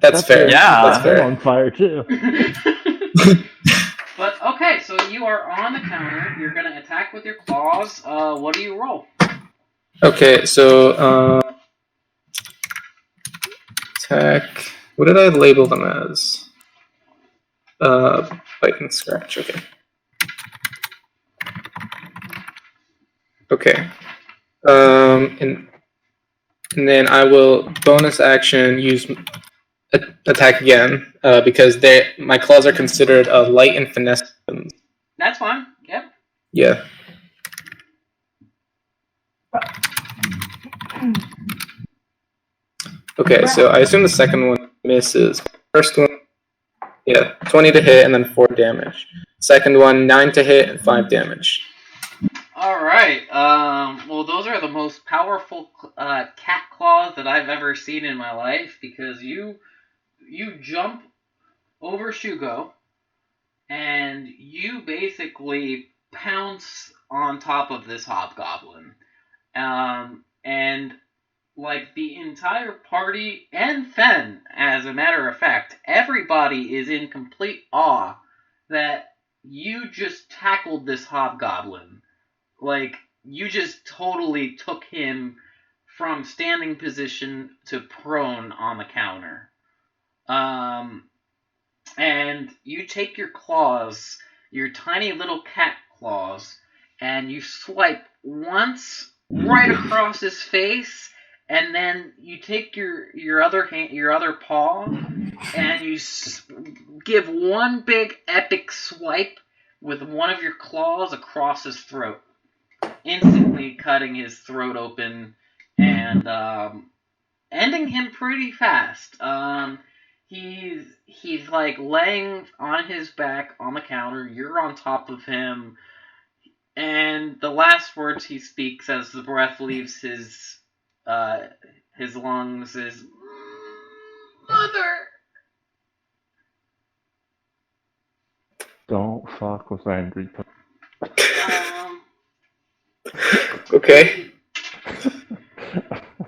that's fair. Yeah. That's I'm fair. on fire too. But okay, so you are on the counter. You're gonna attack with your claws. What do you roll? Okay, so attack. What did I label them as? Bite and scratch. Okay. Okay. And then I will bonus action use attack again because my claws are considered light and finesse. That's fine. Yep. Yeah. Okay, so I assume the second one misses. First one, yeah, 20 to hit and then 4 damage. Second one, 9 to hit and 5 damage. All right. Well, those are the most powerful cat claws that I've ever seen in my life because you jump over Shugo and you basically pounce on top of this hobgoblin. And like the entire party and Fen, as a matter of fact, everybody is in complete awe that you just tackled this hobgoblin. Like, you just totally took him from standing position to prone on the counter. And you take your claws, your tiny little cat claws, and you swipe once right across his face, and then you take your other hand, your other paw, and you give one big epic swipe with one of your claws across his throat, instantly cutting his throat open and ending him pretty fast. He's like laying on his back on the counter. You're on top of him, and the last words he speaks as the breath leaves his lungs is "Mother." Don't fuck with angry. Okay.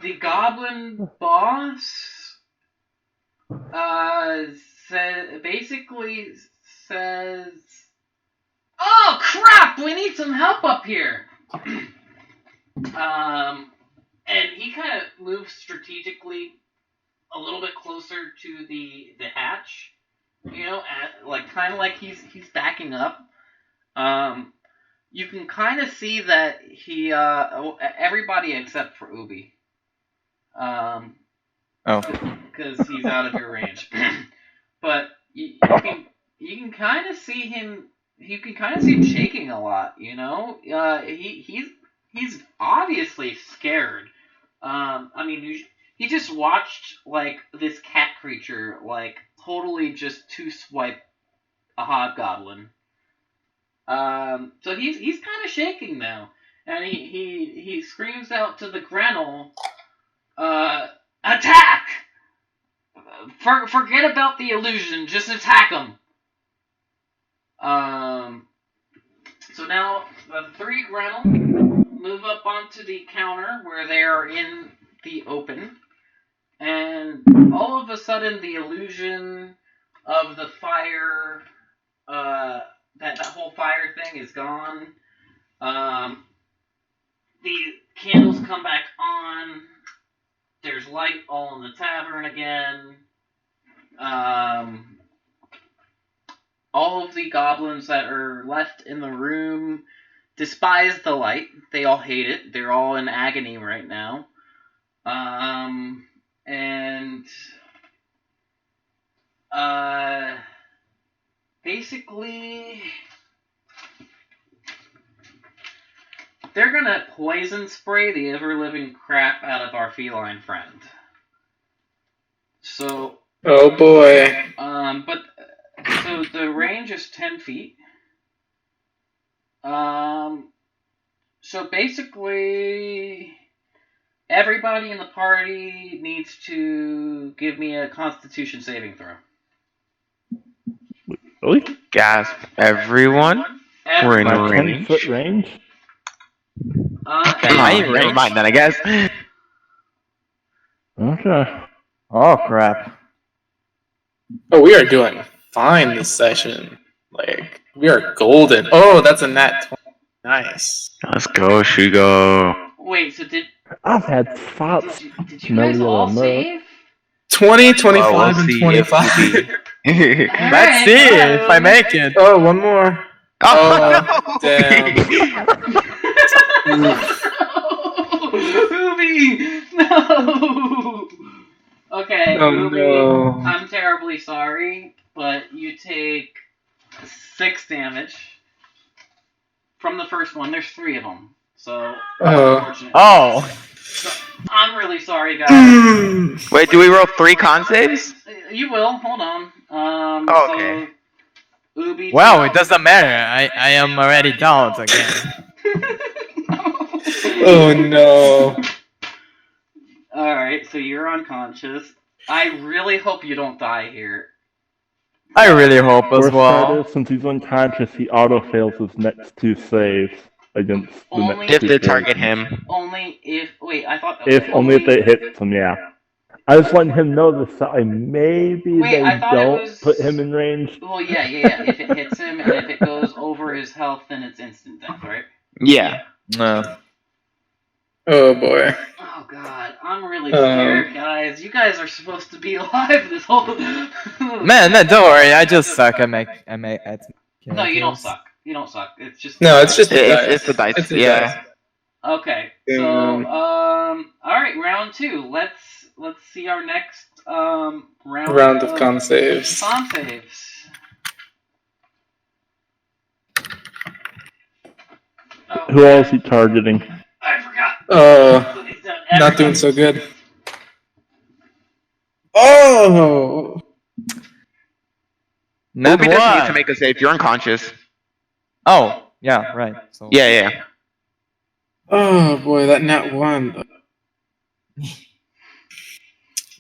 The goblin boss basically says, "Oh crap! We need some help up here." And he kind of moves strategically a little bit closer to the hatch, like kind of like he's backing up. You can kind of see that he everybody except for Ubi. Oh. Because he's out of your range. But you can kind of see him. You can kind of see him shaking a lot. He's obviously scared. I mean, he just watched like this cat creature like totally just two swipe a hobgoblin. So he's kind of shaking now, and he screams out to the Grenel, "Attack! Forget about the illusion. Just attack him." So now the three Grenel move up onto the counter where they are in the open, and all of a sudden the illusion of the fire, that whole fire thing is gone. the candles come back on. There's light all in the tavern again. All of the goblins that are left in the room despise the light. They all hate it. They're all in agony right now. And basically, they're gonna poison spray the ever-living crap out of our feline friend. So. Oh boy. So the range is 10 feet. So basically, everybody in the party needs to give me a Constitution saving throw. Really? Gasp! Everyone. We're in My range. 10-foot range? Never mind then, I guess. Okay. Oh crap. Oh, we are doing fine this session. Like, we are golden. Oh, that's a nat 20. Nice. Let's go, Shugo. Wait, so did I've had spots. you guys all save? 20, 25, Well, we'll and see 25. Let's see if I make it. Oh, one more. Oh, Oh, damn. Ruby! No! Okay, Oh, Ruby, no. I'm terribly sorry, but you take 6 damage from the first one. There's 3 of them, so unfortunate. Oh. So, I'm really sorry, guys. Wait, do we roll 3 con saves? You will. Hold on. Oh, okay. So, Ubi. Well, it doesn't matter. I am already down again. Oh, no. Alright, so you're unconscious. I really hope you don't die here. I really hope as Worst part well. is, since he's unconscious, he auto-fails his next 2 saves against the Only next If 2 they saves. target him. Only if... Wait, I thought... Only if they hit him, yeah. I was letting him know this time. Maybe Wait, they I thought it don't was- put him in range. Well, yeah. If it hits him and if it goes over his health, then it's instant death, right? Yeah. No. Oh, boy. Oh, God. I'm really scared, guys. You guys are supposed to be alive this whole... Man, don't worry. I just suck. I make. No, you don't suck. You don't suck. It's just... No, it's just the dice. It's the dice. It's the Yeah. dice. Okay, so alright, round 2. Let's see our next Round of con saves. Con saves. Oh, Who else is he targeting? I forgot. Oh, not doing so good. Oh! Not Ubi doesn't need to one. make a save. You're unconscious. Oh, yeah, right. So. Yeah. Oh, boy, that nat 1.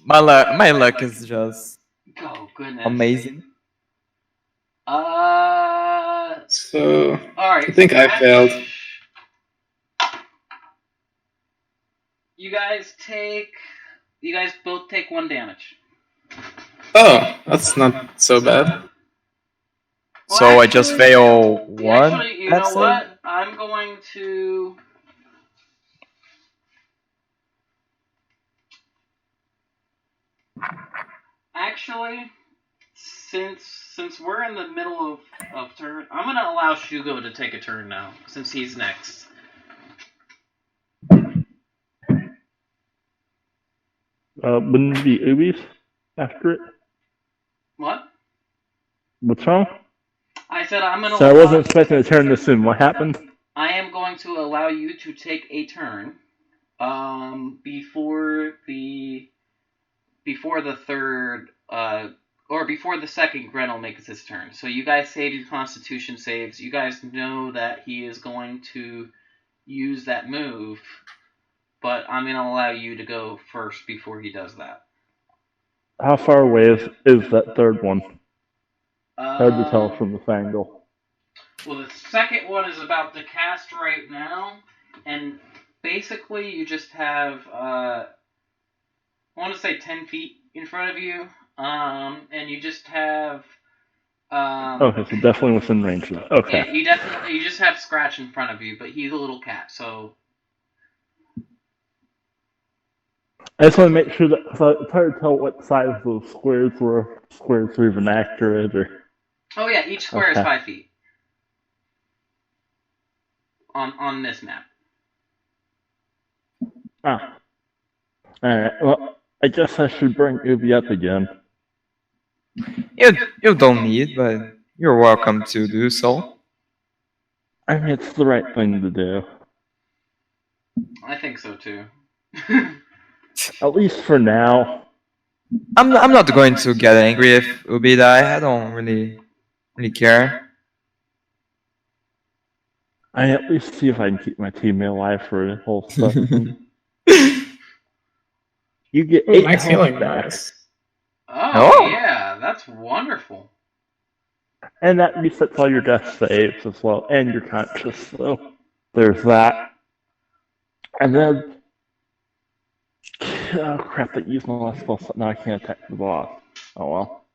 My luck is just Oh, goodness. amazing. So, Alright. I think I failed. You guys both take 1 damage. Oh, that's not so bad. So I just fail one. Actually, you That's know it? what? I'm going to... Actually, since we're in the middle of turn, I'm gonna allow Shugo to take a turn now, since he's next. Wouldn't it be Ubi's after it? What? What's wrong? I said I'm gonna. So I wasn't expecting a turn this soon. What happened? I am going to allow you to take a turn, before the third, or before the second Gren will make his turn. So you guys save your Constitution saves. You guys know that he is going to use that move, but I'm going to allow you to go first before he does that. How far away is that third one? Hard to tell from this angle. Well, the second one is about to cast right now, and basically you just have, I want to say 10 feet in front of you, and you just have... Okay, so definitely within range of that. Okay. Yeah, you just have Scratch in front of you, but he's a little cat, so I just want to make sure that it's hard to tell what size those squares were. If squares were even accurate, or Oh yeah, each square is Okay. 5 feet. On this map. ah. All right. Well, I guess I should bring Ubi up again. You don't need, but you're welcome to do so. I mean, it's the right thing to do, I think so too. at least for now. I'm not going to get angry if Ubi die. I don't really care. I at least see if I can keep my teammate alive for a whole session. You get Ooh, 8 nice health healing, back, nice. Oh yeah, that's wonderful. and that resets all your death saves as well, and your conscious. So there's that. And then, oh crap! I used my last spell. So now I can't attack the boss. Oh well.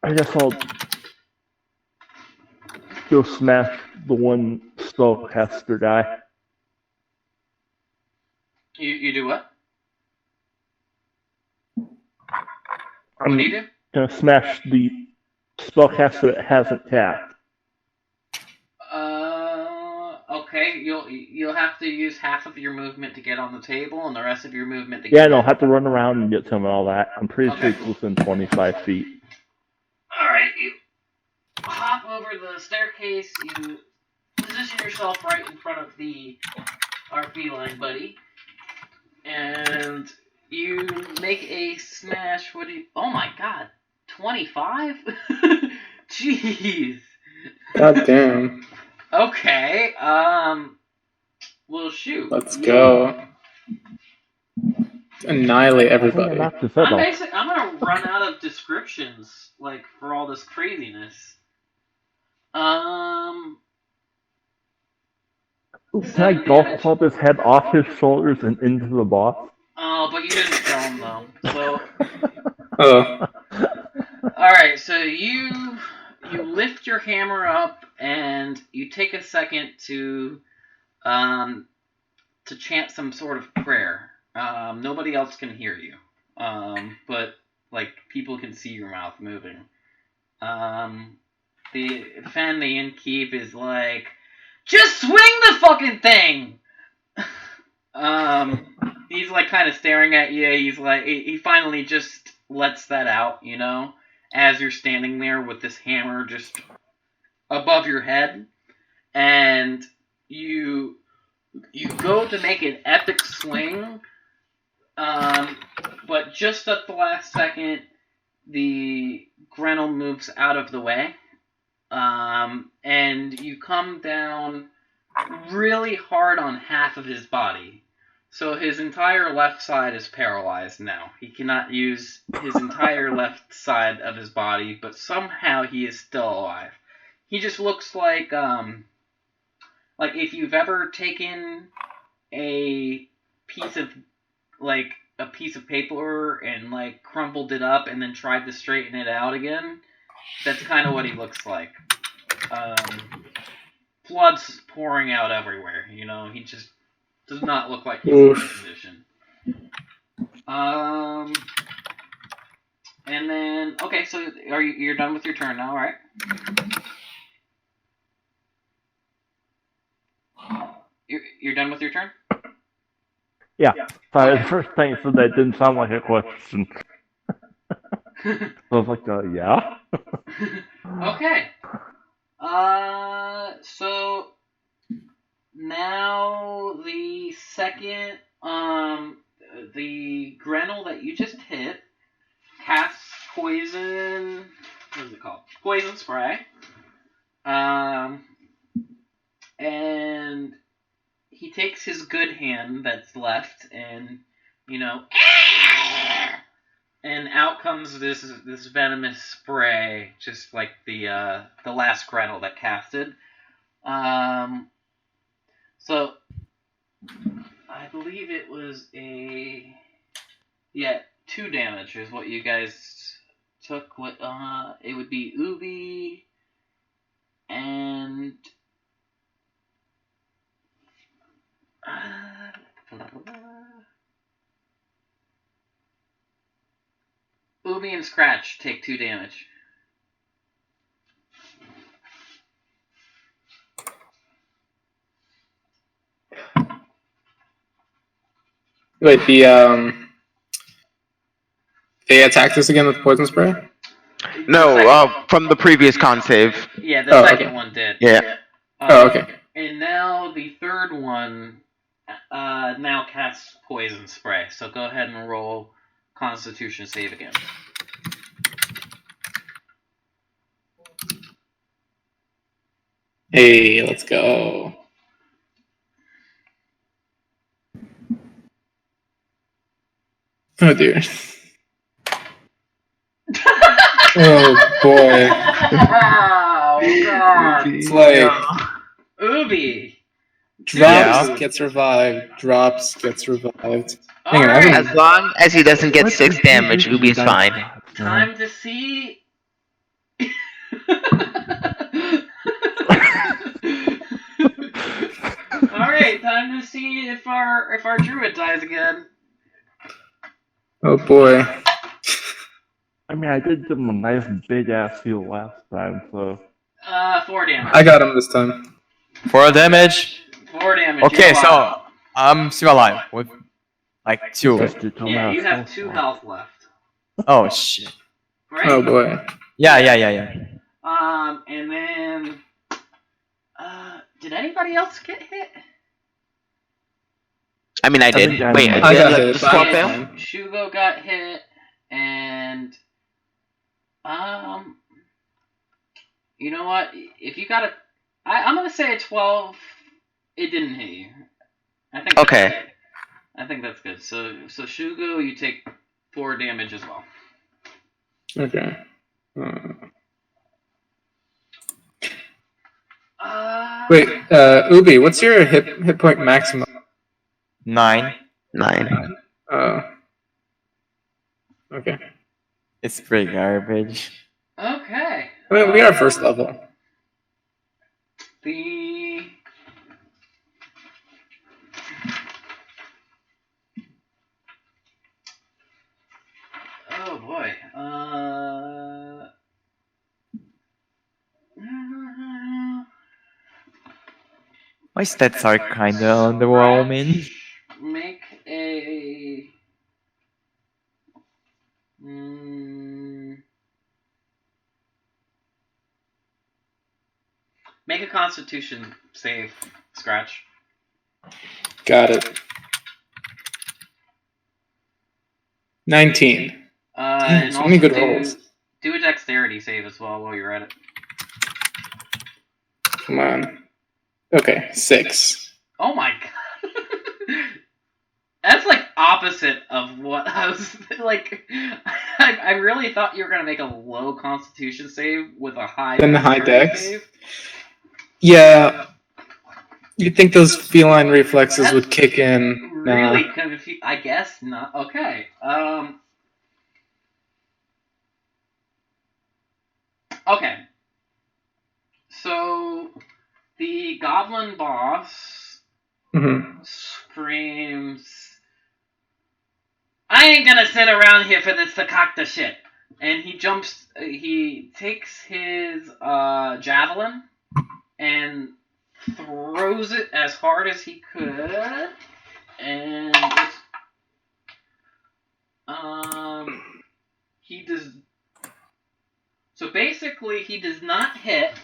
I guess I'll go smash the one spellcaster guy. You do what? I'm What do you do? gonna smash the spellcaster that hasn't cast. Okay. You'll have to use half of your movement to get on the table, and the rest of your movement to Yeah, get. no, I'll have to run around and get to him and all that. I'm pretty sure Okay. it's within 25 feet. All right. You hop over the staircase. You position yourself right in front of our feline buddy, and you make a smash. What do you? Oh my God, 25? Jeez. God damn. Okay. Well, shoot. Let's go. Annihilate I think I everybody. knocked his head off. I'm gonna run out of descriptions like for all this craziness. Ooh, can I golf club his head off his shoulders and into the boss? Oh, but you didn't kill him though. So, Oh, all right. So you lift your hammer up and you take a second to chant some sort of prayer. Nobody else can hear you, but like people can see your mouth moving. The Fen, the innkeep, is like, just swing the fucking thing. He's like kind of staring at you. He's like, he finally just lets that out, you know, as you're standing there with this hammer just above your head, and you go to make an epic swing, but just at the last second, the Grenell moves out of the way, and you come down really hard on half of his body. So his entire left side is paralyzed now. He cannot use his entire left side of his body, but somehow he is still alive. He just looks like if you've ever taken a piece of paper and like crumpled it up and then tried to straighten it out again. That's kind of what he looks like. Blood's pouring out everywhere. You know, he just does not look like he's in good condition. And then okay, so you're done with your turn now, right? You're done with your turn? Yeah. Sorry, the first thing I said that didn't sound like a question. So I was like, yeah? Okay. So now the second, the Grenell that you just hit casts poison. What is it called? Poison spray. And he takes his good hand that's left, and you know, and out comes this venomous spray, just like the last Grenell that casted. So I believe it was 2 damage is what you guys took. What it would be Ubi and Ubi and Scratch take 2 damage. Wait, they attacked us again with poison spray? No, from the previous con save. Yeah, the second one did. Yeah. Okay. And now the third one now casts poison spray. So go ahead and roll Constitution save again. Hey, let's go. Oh dear. Oh boy. Oh god. It's like Ubi. drops Yeah. gets revived, drops gets revived. All Hang on, right. As long as he doesn't get 6 damage, Ubi is fine. Time to see. All right, time to see if our druid dies again. Oh boy. I mean, I did give him a nice big ass heal last time, so. 4 damage. I got him this time. 4 damage. 4 damage. Okay, you're alive. so I'm still alive with like 2. Just your Yeah, you have 2 health left. Oh shit. Right? Oh boy. Yeah. And then, did anybody else get hit? I mean, I did. think I Wait, might- I got did hit, the but swap I'm fail? fine. Shugo got hit, and you know what? If you got I'm gonna say a 12. It didn't hit you. I think. That's Okay. good. I think that's good. So Shugo, you take 4 damage as well. Okay. Wait, Ubi, what's your hit point maximum? 9. 9. Okay. It's pretty garbage. Okay. I mean, we are first level. The oh boy. My stats are kinda underwhelming. Make a make a Constitution save, Scratch. Got it. 19. And so many also good rolls. do a Dexterity save as well while you're at it. Come on. Okay, 6. Oh my god. That's like opposite of what I was like. I really thought you were gonna make a low Constitution save with a high. Then the high Dexterity dex? save. Yeah. You'd think those feline reflexes would kick in. Really confused. I guess not. Okay. Okay. So the goblin boss screams, "I ain't gonna sit around here for this Sakakta shit!" And he jumps. He takes his javelin and throws it as hard as he could, and he does. So basically, he does not hit,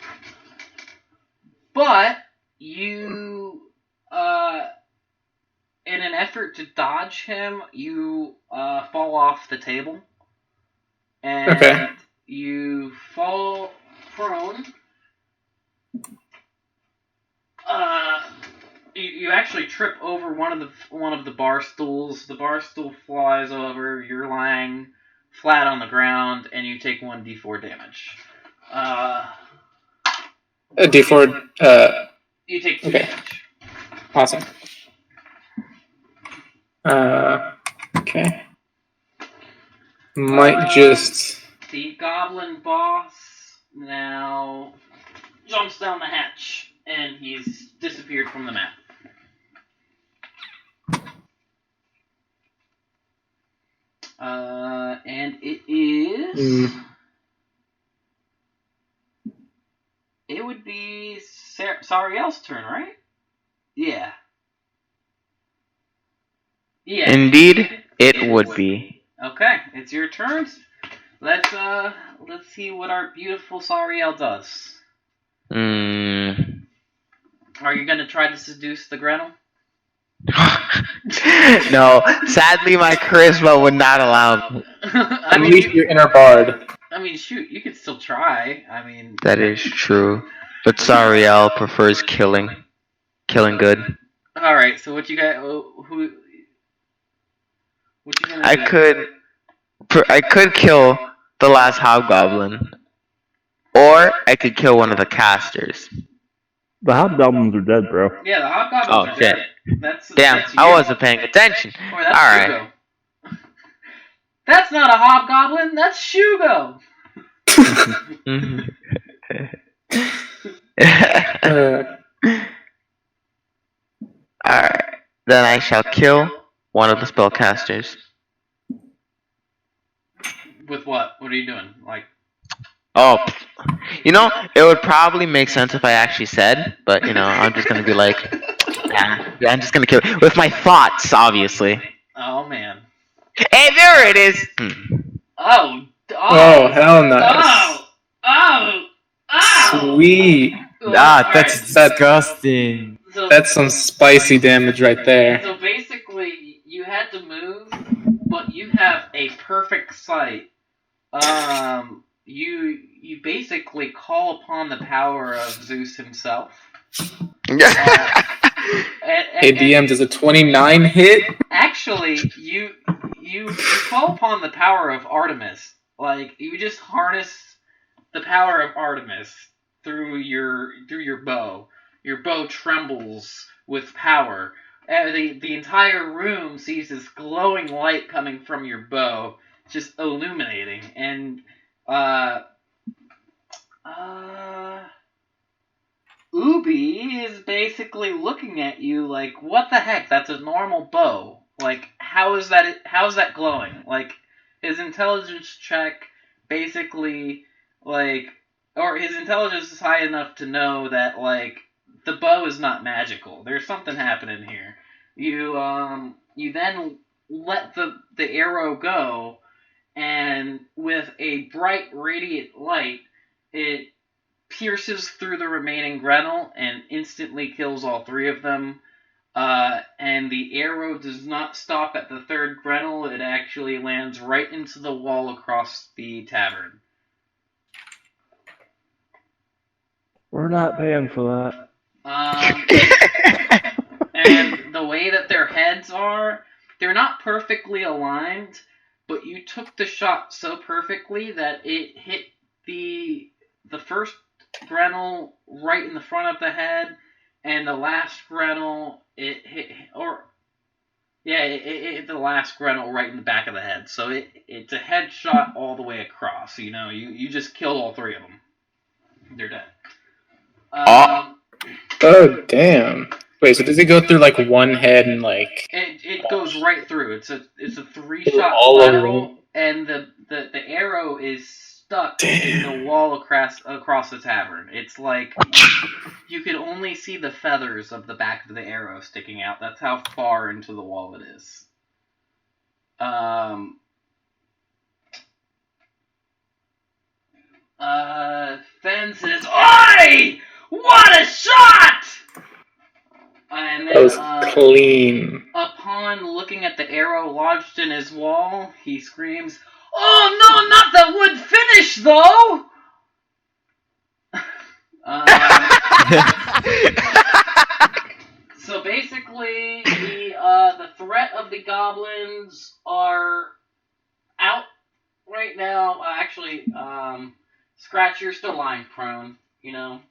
but you, in an effort to dodge him, you fall off the table, and you fall prone. You actually trip over one of the bar stools. The bar stool flies over. You're lying flat on the ground, and you take 1d4 damage. D4. You take 2 Okay. damage. Awesome. Okay. Might just. The goblin boss now jumps down the hatch, and he's disappeared from the map. And it is. It would be Sariel's turn, right? Yeah. Yeah. Indeed, it would be. Okay, it's your turns. Let's see what our beautiful Sariel does. Are you gonna try to seduce the Gretel? No, sadly, my charisma would not allow me. Unleash your inner bard. I mean, shoot, you could still try. I mean, That is true, but Sariel prefers killing good. all right. So what you got? Who? What you gonna do? I could kill the last hobgoblin, or I could kill one of the casters. The hobgoblins are dead, bro. Yeah, the hobgoblins are shit. dead. Damn, that's I you. wasn't paying attention. Or that's Alright. Shugo. That's not a hobgoblin. That's Shugo. Alright. Then I shall kill one of the spellcasters. With what? What are you doing? Like, Oh, you know, it would probably make sense if I actually said, but you know, I'm just gonna be like, yeah, I'm just gonna kill it with my thoughts, obviously. oh man. Hey, there it is. Oh, hell nice. Oh. Sweet. That's disgusting. That's some spicy damage right there. So basically, you had to move, but you have a perfect sight. You basically call upon the power of Zeus himself. Hey DM, does a 29 hit? Actually, you call upon the power of Artemis. Like, you just harness the power of Artemis through your bow. Your bow trembles with power. The entire room sees this glowing light coming from your bow, just illuminating. And Ubi is basically looking at you like, what the heck? That's a normal bow. Like, how's that glowing? Like, his intelligence check basically, like, or his intelligence is high enough to know that, like, the bow is not magical. There's something happening here. You then let the arrow go, and with a bright, radiant light, it pierces through the remaining Gretel and instantly kills all three of them. And the arrow does not stop at the third Gretel. It actually lands right into the wall across the tavern. We're not paying for that. And the way that their heads are, they're not perfectly aligned, but you took the shot so perfectly that it hit the first Gretel right in the front of the head, and the last Gretel it hit the last Gretel right in the back of the head. So it's a headshot all the way across. You know, you just killed all three of them. They're dead. Oh damn! Wait, so does it go through like one head and like? It goes right through. It's a 3-shot all lateral, and the arrow is stuck in the wall across the tavern. It's like you can only see the feathers of the back of the arrow sticking out. That's how far into the wall it is. Fen says, "Oi! What a shot!" And then, That was clean. upon looking at the arrow lodged in his wall, he screams, "Oh no, not the wood finish, though!" So basically, the threat of the goblins are out right now. Actually, Scratch, you're still lying prone. You know.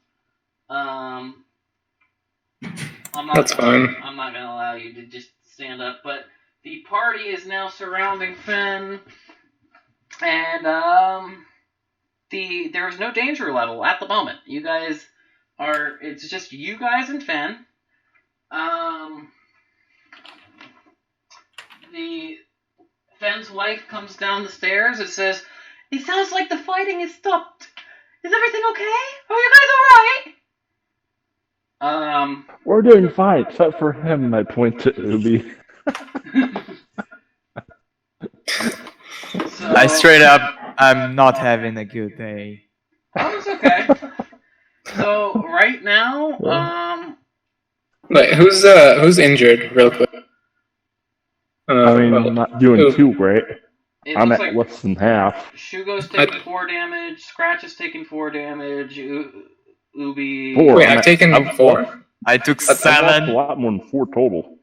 That's fine. I'm not gonna allow you to just stand up, but the party is now surrounding Finn, and there's no danger level at the moment. You guys are. It's just you guys and Finn. The Finn Fenn's wife comes down the stairs and says, "It sounds like the fighting is stopped. Is everything okay? Are you guys alright?" We're doing fine, except for him, I point to Ubi. So, I straight up, I'm not having a good day. Oh, it's okay. So right now, Wait, who's injured, real quick? I mean, I'm not doing Ubi. too great. it I'm looks at like less than half. Shugo's taking 4 damage, Scratch is taking 4 damage, Ubi... 4. Wait, I've taken 4? I took I've lost a 7. lot more than 4 total.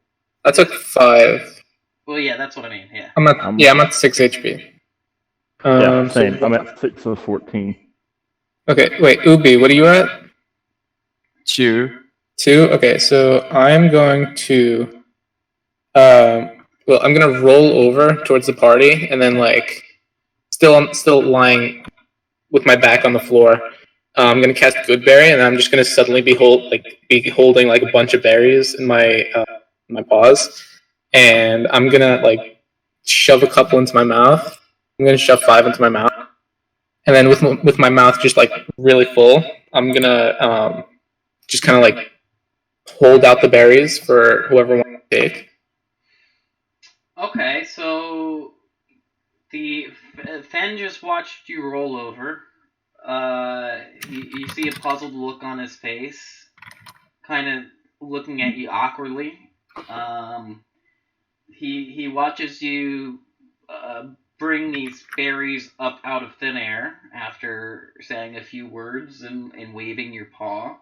I took 5. Well, yeah, that's what I mean, yeah. I'm at 6 HP. Yeah, same. So, I'm at 6 of 14. okay, wait, Ubi, what are you at? 2. 2? Okay, so I'm going to I'm gonna roll over towards the party and then still lying with my back on the floor. I'm gonna cast Goodberry and I'm just gonna suddenly be holding like a bunch of berries in my paws, and I'm gonna shove a couple into my mouth. I'm gonna shove 5 into my mouth, and then with my mouth just really full, I'm gonna just kind of hold out the berries for whoever wants to take. Okay, so the Fen just watched you roll over. You see a puzzled look on his face, kind of looking at you awkwardly. He watches you bring these berries up out of thin air after saying a few words and waving your paw.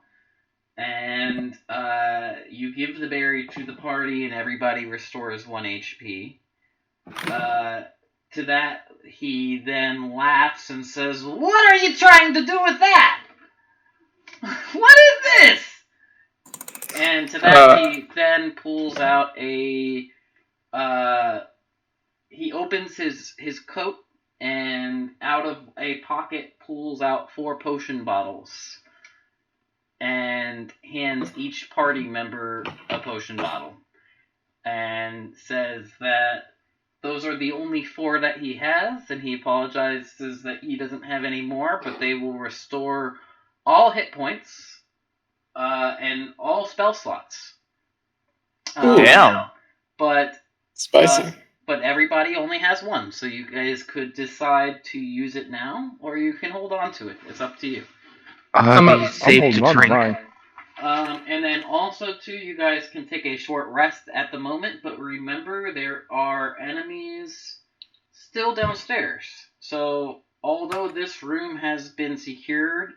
And you give the berry to the party, and everybody restores 1 HP. To that, he then laughs and says, "What are you trying to do with that? What is this?" And to that, he then pulls out he opens his coat, and out of a pocket pulls out 4 potion bottles and hands each party member a potion bottle, and says that those are the only 4 that he has, and he apologizes that he doesn't have any more, but they will restore all hit points and all spell slots. Damn. But Spicy. but everybody only has 1, so you guys could decide to use it now, or you can hold on to it. It's up to you. Be safe to I'm drink. mine. And then also, too, you guys can take a short rest at the moment, but remember there are enemies still downstairs. So, although this room has been secured,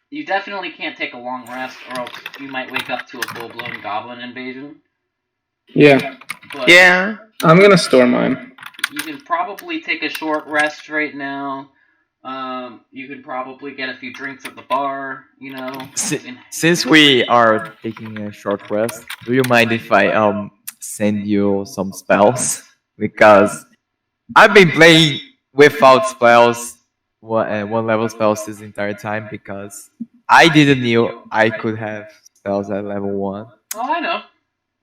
you definitely can't take a long rest, or else you might wake up to a full-blown goblin invasion. Yeah. But Yeah. I'm gonna store mine. you can probably take a short rest right now. You could probably get a few drinks at the bar, Since we are taking a short rest, do you mind if I send you some spells? Because I've been playing without spells, one level spells this entire time, because I didn't know I could have spells at level 1. Oh, I know.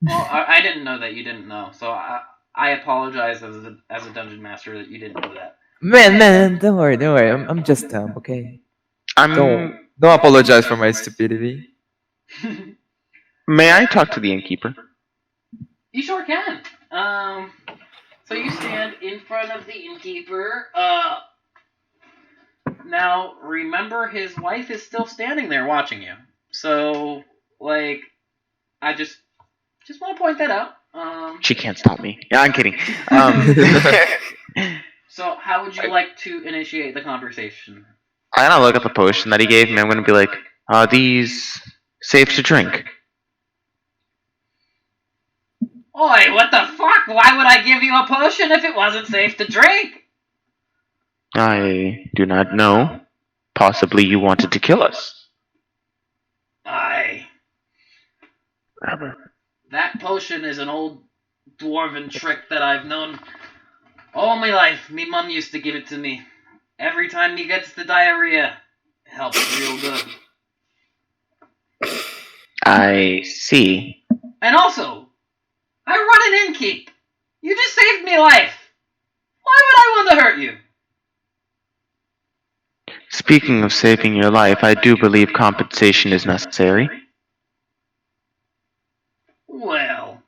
Well, I didn't know that you didn't know, so I apologize as a dungeon master that you didn't know that. Man, don't worry. I'm just dumb, okay? Don't apologize for my stupidity. May I talk to the innkeeper? You sure can. So you stand in front of the innkeeper. Now remember, his wife is still standing there watching you. So, I just want to point that out. She can't stop me. Yeah, I'm kidding. So how would you like to initiate the conversation? I'm gonna look at the potion that he gave me. I'm gonna be like, "Are these safe to drink?" Oi, what the fuck? Why would I give you a potion if it wasn't safe to drink? I do not know. Possibly you wanted to kill us. That potion is an old dwarven trick that I've known all my life. Me mum used to give it to me. Every time he gets the diarrhea, it helps real good. I see. And also, I run an innkeep. You just saved me life. Why would I want to hurt you? Speaking of saving your life, I do believe compensation is necessary. Well,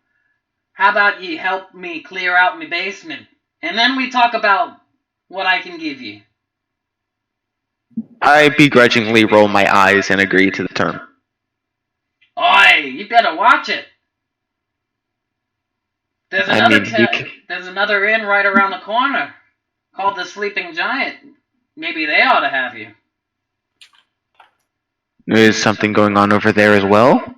how about you help me clear out my basement, and then we talk about what I can give you. I begrudgingly roll my eyes and agree to the term. Oi, you better watch it. There's another inn right around the corner called the Sleeping Giant. Maybe they ought to have you. Is something going on over there as well?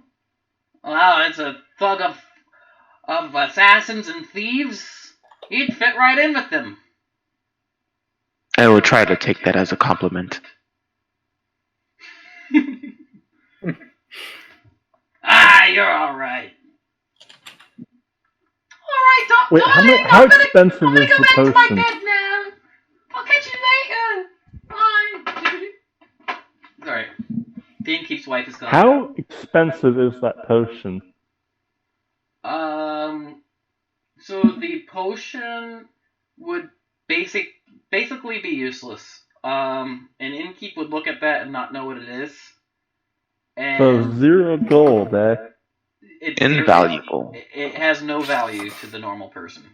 Well, it's a thug of assassins and thieves. You'd fit right in with them. I will try to take that as a compliment. You're all right. All right, Wait, how expensive is the back to my potion? bed now. I'll catch you later. Bye. Sorry. The innkeep's wife is gone. How expensive is that potion? So the potion would basically be useless. An innkeep would look at that and not know what it is. And So 0 gold, eh? it's Invaluable. It has no value to the normal person.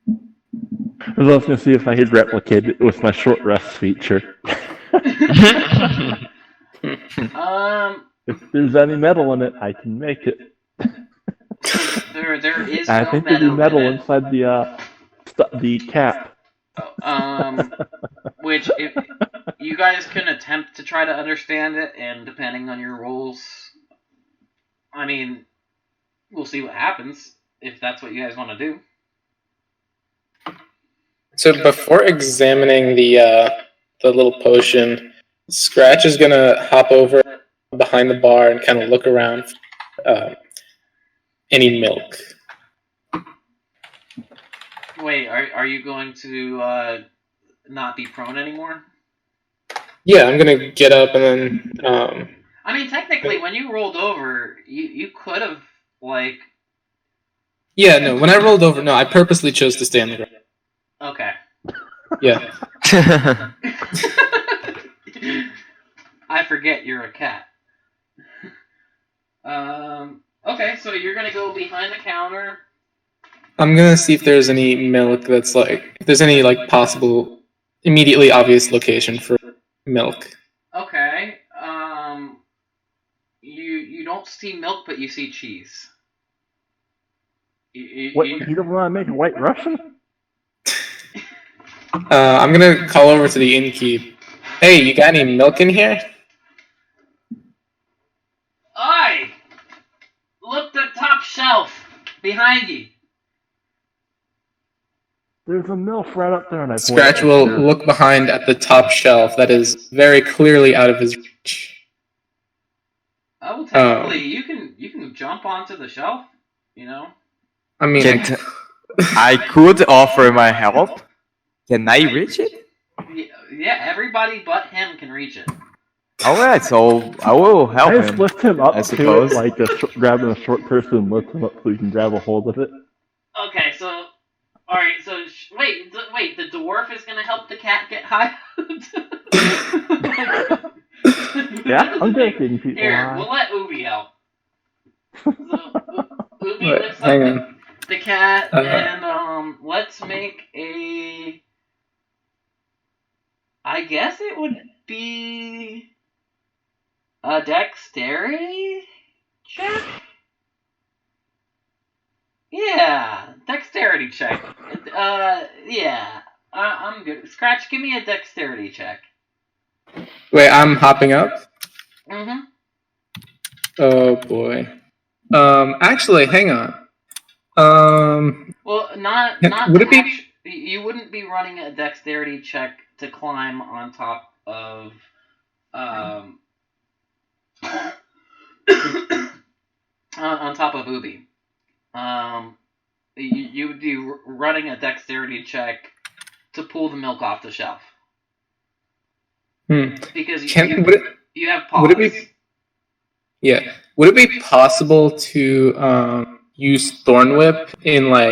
I was going to see if I could replicate it with my short rest feature. If there's any metal in it, I can make it. There is I no think there's metal in it. inside the cap. Which if you guys can attempt to try to understand it, and depending on your rolls, I mean, we'll see what happens if that's what you guys want to do. So before examining the little potion, Scratch is gonna hop over behind the bar and kind of look around. Any milk? Wait, are you going to not be prone anymore? Yeah, I'm gonna get up and then. I mean, technically, when you rolled over, you could have like. Yeah, no. When I rolled over, no, I purposely chose to stay on the ground. Okay. Yeah. I forget you're a cat. Okay, so you're gonna go behind the counter. I'm gonna see if there's any milk that's like, if there's any like possible, immediately obvious location for milk. Okay. You don't see milk, but you see cheese. What? You don't want to make a White Russian? I'm gonna call over to the innkeep. Hey, you got any milk in here? Oi! Look the top shelf behind you. There's a MILF right up there, and I Scratch will look behind at the top shelf that is very clearly out of his reach. Oh, technically, you can jump onto the shelf. You know. I mean, I could offer my help. Can I reach it? Yeah, everybody but him can reach it. Alright, so I will help I just him. lift him up I to suppose. it, like grabbing a short person and lift him up so you can grab a hold of it. Okay, so alright, so wait, the dwarf is gonna help the cat get high. Yeah, I'm taking people Here, high. we'll let Ubi help. So, Ubi Wait, lifts hang up on. the cat, and let's make a. I guess it would be a dexterity check. Yeah, dexterity check. Yeah, I'm good. Scratch, give me a dexterity check. wait, I'm hopping up. Mm-hmm. Oh boy. Actually, hang on. Well, not would it be? You wouldn't be running a dexterity check to climb on top of on top of Ubi. You would be running a dexterity check to pull the milk off the shelf. Because you have paws. Would it be? Yeah. Would it be possible to use Thorn Whip to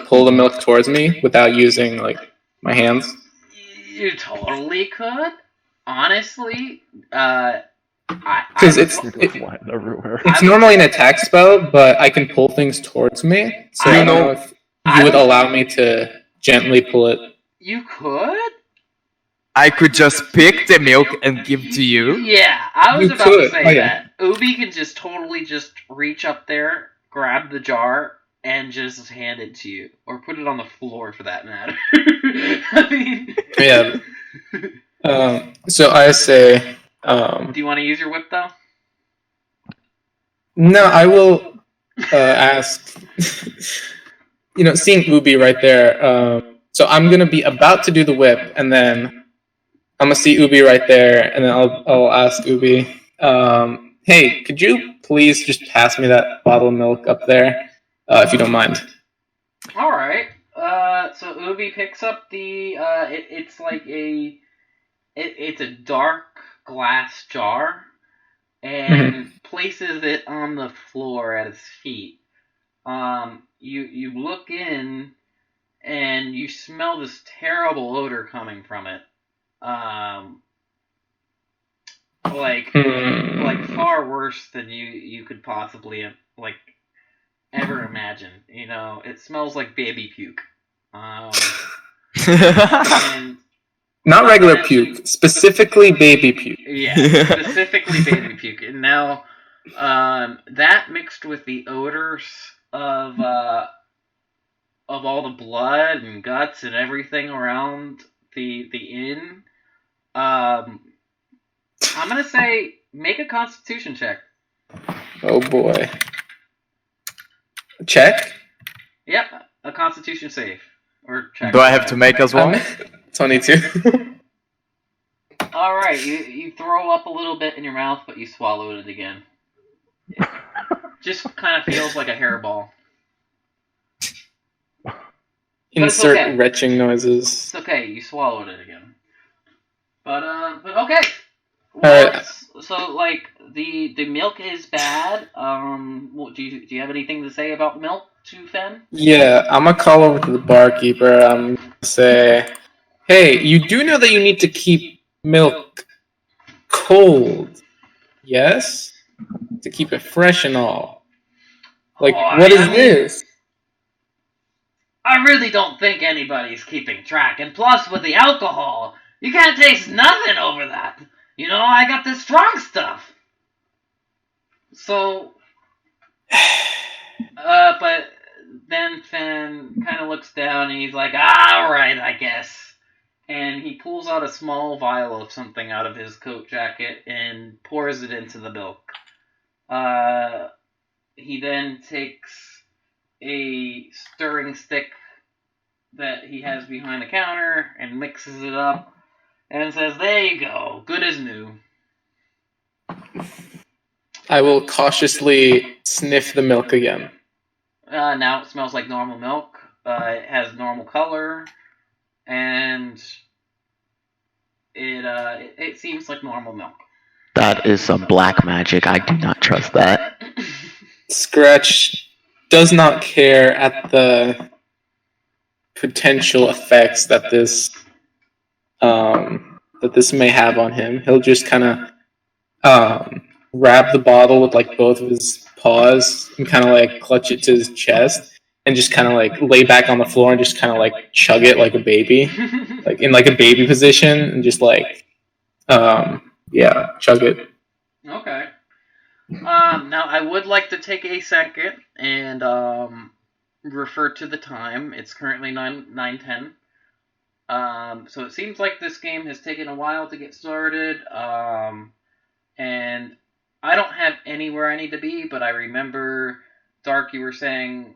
pull the milk towards me without using like my hands? You totally could. Honestly, Because You're just flying everywhere. it's normally an attack spell, but I can pull things towards me. So I don't know if you would allow me to gently pull it. You could? I could just pick the milk and give to you. Yeah, I was You about to could. say Oh, yeah. that. Ubi can just totally just reach up there, grab the jar, and just hand it to you. Or put it on the floor, for that matter. I mean... Yeah. So I say... Do you want to use your whip, though? No, I will ask... seeing Ubi right there... so I'm going to be about to do the whip, and then... I'm gonna see Ubi right there, and then I'll ask Ubi, hey, could you please just pass me that bottle of milk up there, if you don't mind? All right. So Ubi picks up the. It's like it's a dark glass jar, and places it on the floor at his feet. You look in, and you smell this terrible odor coming from it. Like far worse than you could possibly ever imagine. It smells like baby puke. And not regular puke, specifically baby puke. Yeah, specifically baby puke. And now, that mixed with the odors of all the blood and guts and everything around the inn. I'm gonna say make a Constitution check. Oh boy. Check? Yep, a Constitution save or check. Do I have to make as well? 22. All right, you throw up a little bit in your mouth, but you swallowed it again. It just kind of feels like a hairball. Insert okay. retching noises. It's okay, you swallowed it again. But okay. Well, Alright. So like the milk is bad. Do you have anything to say about the milk to Fen? Yeah, I'm gonna call over to the barkeeper. I'm gonna say, hey, you do know that you need to keep milk cold, yes? To keep it fresh and all. Like, what is this? I really don't think anybody's keeping track. And plus, with the alcohol, you can't taste nothing over that. I got this strong stuff. So, but then Fen kind of looks down and he's like, alright, I guess. And he pulls out a small vial of something out of his coat jacket and pours it into the milk. He then takes a stirring stick that he has behind the counter and mixes it up and says, there you go, good as new. I will cautiously sniff the milk again. Now it smells like normal milk. It has normal color, and it seems like normal milk. That is some black magic. I do not trust that. Scratch does not care at the potential effects that this may have on him. He'll just kind of grab the bottle with like both of his paws and kind of like clutch it to his chest and just kind of like lay back on the floor and just kind of like chug it like a baby, like in like a baby position, and just like chug it. Okay. Now I would like to take a second and refer to the time. It's currently 9:10. So it seems like this game has taken a while to get started. And I don't have anywhere I need to be, but I remember, Dark, you were saying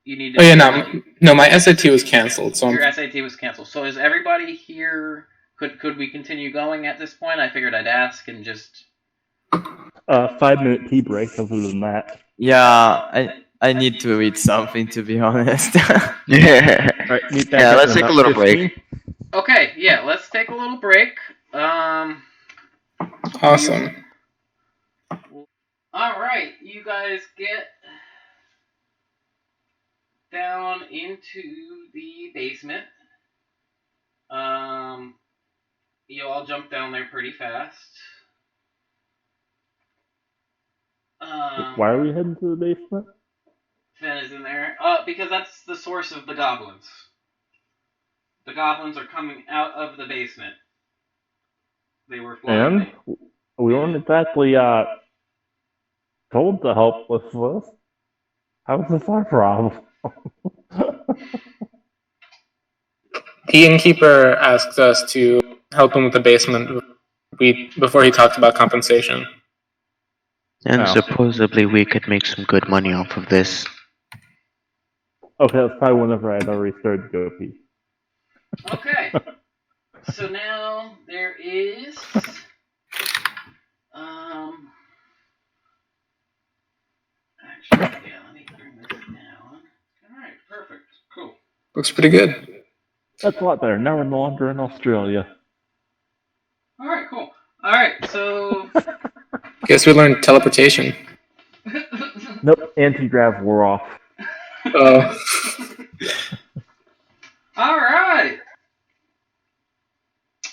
you need to... Oh yeah, no, my SAT was canceled. So your SAT was canceled. So is everybody here... Could we continue going at this point? I figured I'd ask and just... 5-minute tea break, other than that. Yeah, I need to eat something, to be honest. Yeah. Right, Let's take a little break. Okay, yeah, let's take a little break. Awesome. Alright, you guys get down into the basement. You all jump down there pretty fast. Why are we heading to the basement? Finn is in there. Because that's the source of the goblins. The goblins are coming out of the basement. They were flying. And we weren't exactly told to help with this. How is this our problem? The innkeeper asked us to help him with the basement before he talked about compensation. And No. supposedly we could make some good money off of this. Okay, that's probably whenever I'd already started to go pee. Okay. So now there is actually, yeah, let me bring this down. Alright, perfect. Cool. Looks pretty good. That's a lot better. Now we're no longer in Australia. Alright, cool. Alright, so Guess we learned teleportation. Nope, anti-grav wore off. Oh. Alright.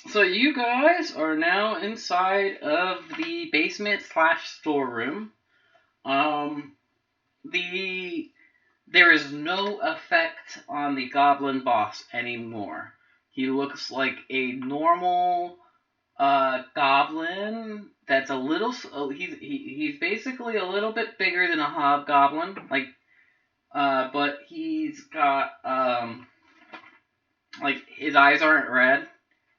So you guys are now inside of the basement / storeroom. There is no effect on the goblin boss anymore. He looks like a normal goblin that's a little. He's basically a little bit bigger than a hobgoblin, but he's got his eyes aren't red.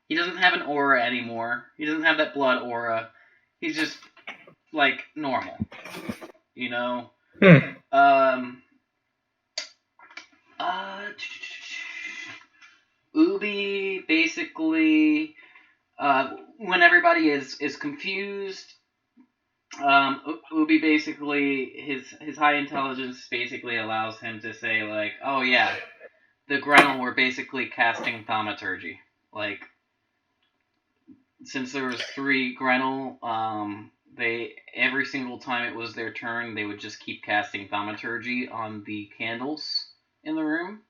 He doesn't have an aura anymore. He doesn't have that blood aura. He's just like normal, you know. Ubi basically, when everybody is confused, Ubi basically his high intelligence basically allows him to say like, oh yeah, the Grenell were basically casting thaumaturgy. Like, since there was 3 Grenell, they every single time it was their turn, they would just keep casting thaumaturgy on the candles in the room,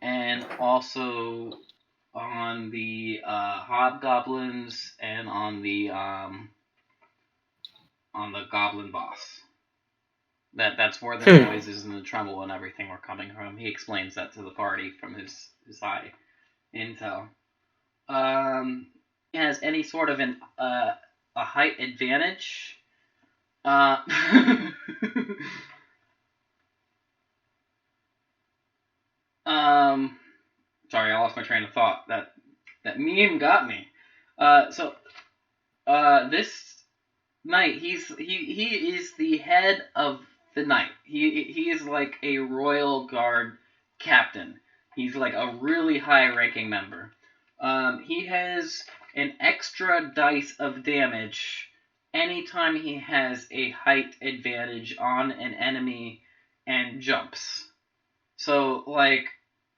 and also on the hobgoblins and on the goblin boss. That's where the noises and the tremble and everything were coming from. He explains that to the party from his high intel. Has any sort of a height advantage. Sorry, I lost my train of thought. That meme got me. This knight, he is the head of the knight. He is like a royal guard captain. He's like a really high-ranking member. He has an extra dice of damage anytime he has a height advantage on an enemy and jumps. So, like,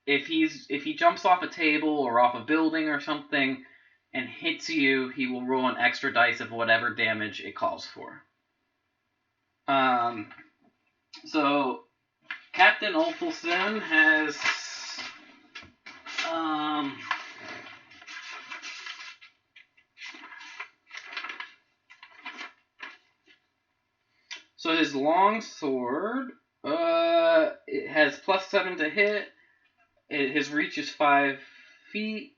if he jumps off a table or off a building or something and hits you, he will roll an extra dice of whatever damage it calls for. So Captain Olfilson has so his long sword, it has +7 to hit. His reach is 5 feet,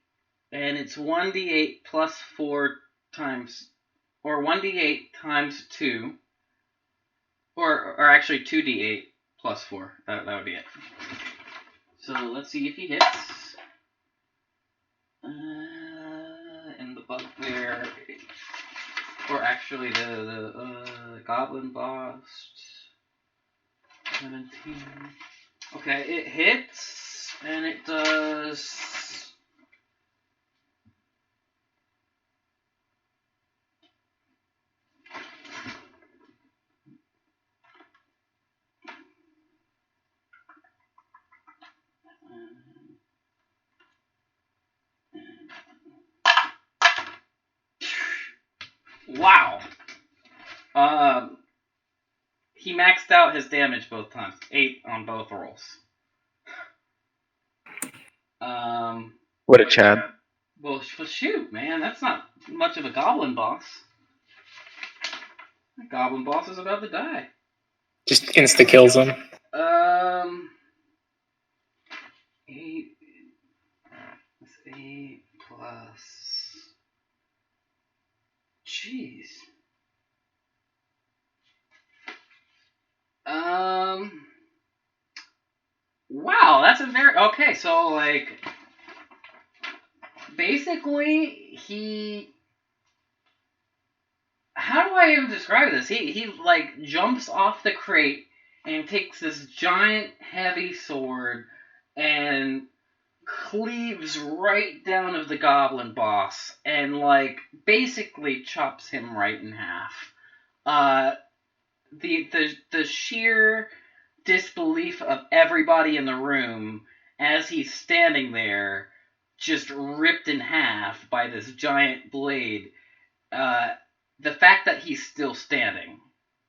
and it's 1d8 plus 4 times, or 1d8 times 2, or actually 2d8 plus 4. That would be it. So let's see if he hits. And the bugbear, or actually the goblin boss, 17. Okay, it hits, and it does. Wow. he maxed out his damage both times. 8 on both rolls. What a Chad. Well, shoot, man, that's not much of a goblin boss. The goblin boss is about to die. Just insta kills him. 8 plus. Jeez. Wow, that's a very okay. So like, basically, he. How do I even describe this? He like jumps off the crate and takes this giant heavy sword and cleaves right down of the goblin boss and like basically chops him right in half. The sheer disbelief of everybody in the room as he's standing there, just ripped in half by this giant blade. The fact that he's still standing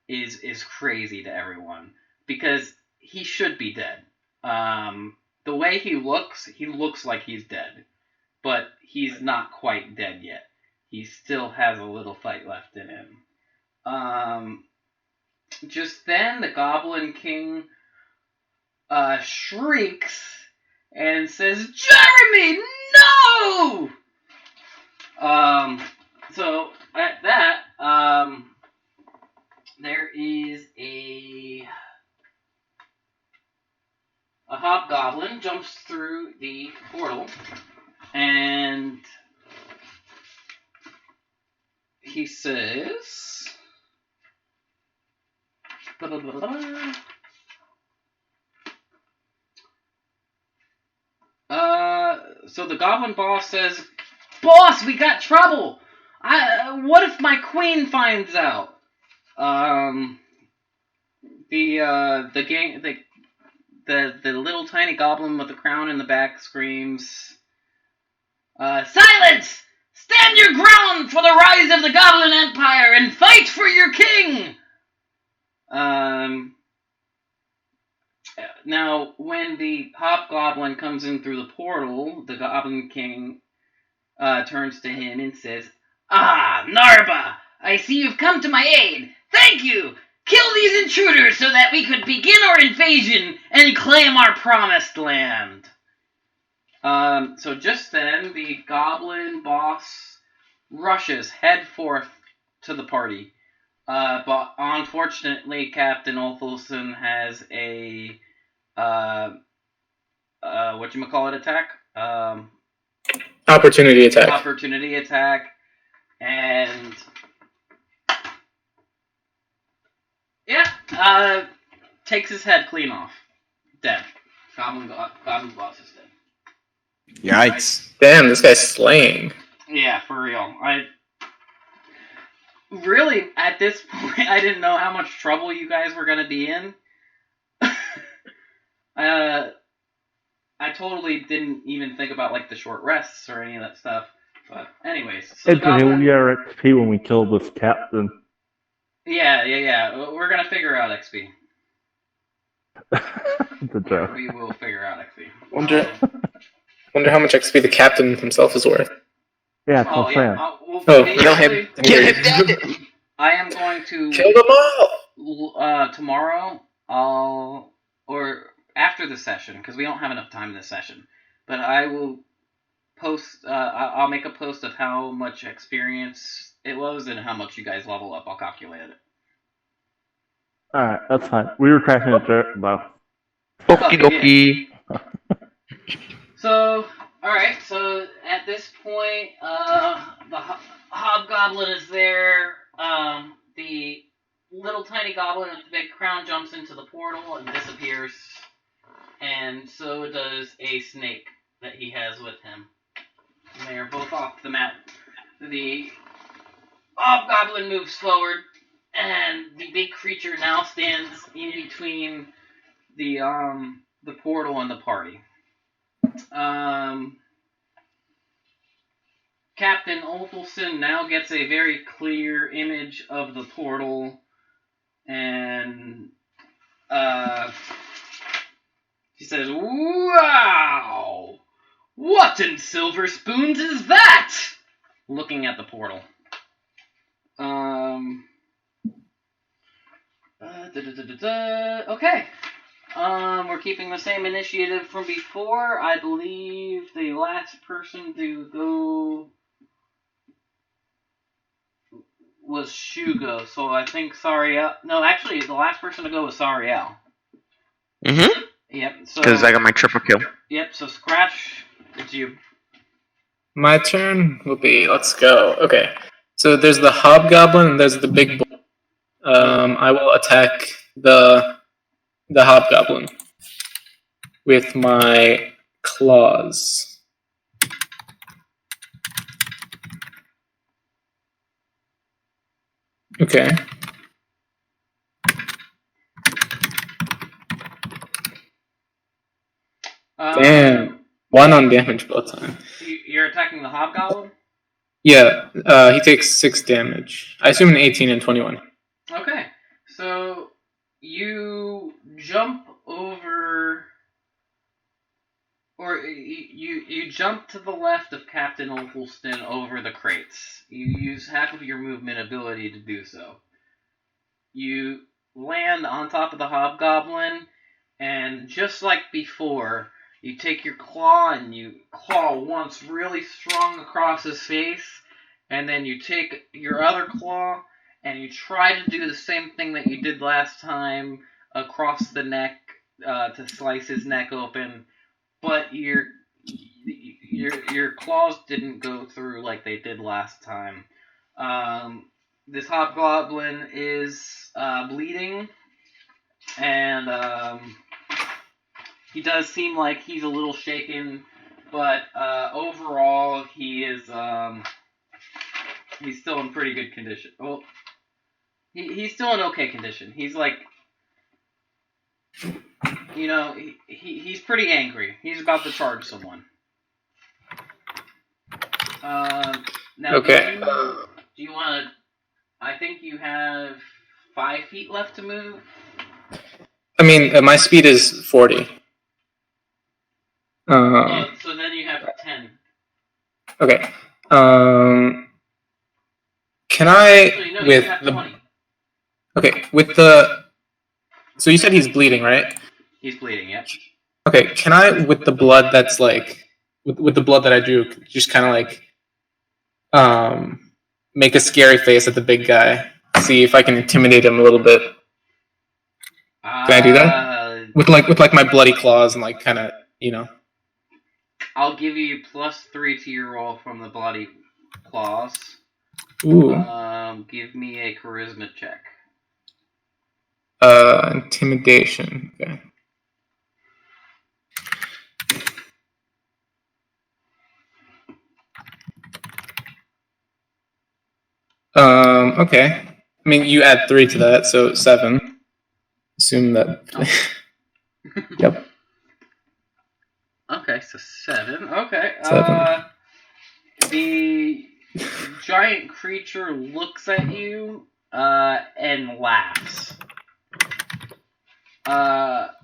is crazy to everyone because he should be dead. The way he looks like he's dead, but he's not quite dead yet. He still has a little fight left in him. Just then, the Goblin King shrieks and says, "Jeremy, no!" So at that, there is a hobgoblin jumps through the portal, and he says, blah, blah, blah, blah. So the goblin boss says, "Boss, we got trouble. What if my queen finds out?" The little tiny goblin with the crown in the back screams, "Silence! Stand your ground for the rise of the Goblin Empire and fight for your king!" Now, when the hobgoblin comes in through the portal, the Goblin King turns to him and says, "Ah, Narba, I see you've come to my aid. Thank you! Kill these intruders so that we could begin our invasion and claim our promised land." So just then, the goblin boss rushes headforth to the party. But unfortunately, Captain Olthelson has a whatchamacallit attack? Opportunity attack. Opportunity attack. And yeah, takes his head clean off. Dead. Goblin boss is dead. Yikes. Damn, this guy's slaying. Yeah, for real. Really, at this point, I didn't know how much trouble you guys were going to be in. I totally didn't even think about like the short rests or any of that stuff. But anyways, so It's okay, we got our XP when we killed this captain. Yeah. We're going to figure out XP. It's a joke. We will figure out XP. Wonder how much XP the captain himself is worth. Yeah, that's what I'm saying. Kill him. Kill him dead. I am going to Kill them all. Tomorrow. Or after the session, because we don't have enough time in this session. But I will post. I'll make a post of how much experience it was and how much you guys level up. I'll calculate it. Alright, that's fine. We were cracking a joke though. Okie dokie. So, alright, so at this point, the hobgoblin is there. The little tiny goblin with the big crown jumps into the portal and disappears. And so does a snake that he has with him. And they are both off the map. The hobgoblin moves forward, and the big creature now stands in between the portal and the party. Captain Olthelson now gets a very clear image of the portal and she says, "Wow! What in silver spoons is that?" Looking at the portal. Okay. We're keeping the same initiative from before. I believe the last person to go was Shugo, so I think Sariel. No, actually, the last person to go was Sariel. Mm-hmm. Yep. So. Because I got my triple kill. Yep. So Scratch, it's you. My turn will be. Let's go. Okay. So there's the hobgoblin and there's the big bull. I will attack the hobgoblin with my claws. Okay. Damn. 1 on damage both times. You're attacking the hobgoblin? Yeah, he takes 6 damage. I assume an 18 and 21. Okay, so you jump over, or you jump to the left of Captain Opalston over the crates. You use half of your movement ability to do so. You land on top of the hobgoblin, and just like before, you take your claw and you claw once really strong across his face, and then you take your other claw and you try to do the same thing that you did last time across the neck to slice his neck open, but your claws didn't go through like they did last time. This hobgoblin is bleeding, and he does seem like he's a little shaken, but overall he is he's still in pretty good condition. Well, he's still in okay condition. He's like, you know, he's pretty angry. He's about to charge someone. Now, okay. Do you want to? I think you have 5 feet left to move. I mean, my speed is 40. So then you have 10. Okay. Can I Actually, no, with you have the 20. Okay, with the so you said he's bleeding, right? He's bleeding, yep. Okay, can I with the blood that's like with the blood that I drew, just kind of like make a scary face at the big guy, see if I can intimidate him a little bit. Can I do that? With like my bloody claws and like kind of, you know. I'll give you +3 to your roll from the bloody claws. Ooh. Give me a charisma check. Intimidation. Okay. Okay. I mean, you add 3 to that, so 7. Assume that. Oh. Yep. Okay, so 7. Okay. 7. The giant creature looks at you and laughs. But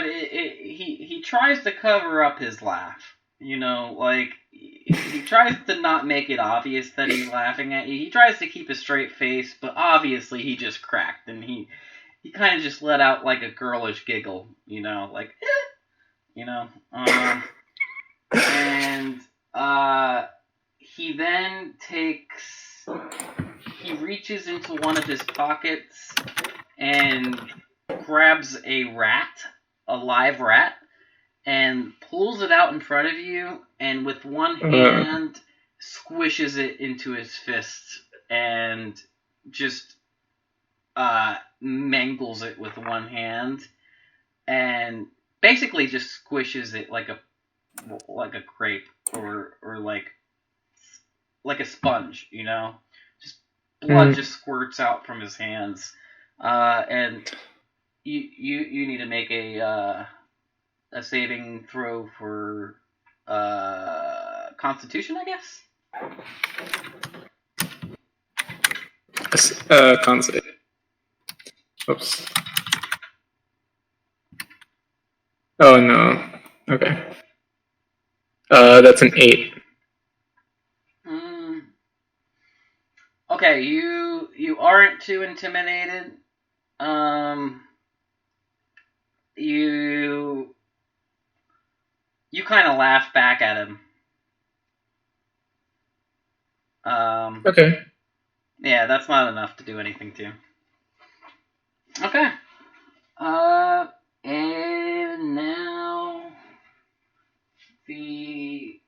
he tries to cover up his laugh. You know, like, he tries to not make it obvious that he's laughing at you. He tries to keep a straight face, but obviously he just cracked, and he kind of just let out, like, a girlish giggle, you know, like, eh, you know. And he then he reaches into one of his pockets and grabs a live rat, and pulls it out in front of you, and with one hand squishes it into his fist and just mangles it with one hand, and basically just squishes it like a grape or like a sponge, you know. Just blood just squirts out from his hands, and you need to make a saving throw for Constitution, I guess. Con save. Oops. Oh no. Okay. That's an 8. Okay, you aren't too intimidated. You kind of laugh back at him. Okay. Yeah, that's not enough to do anything to. Okay. And now the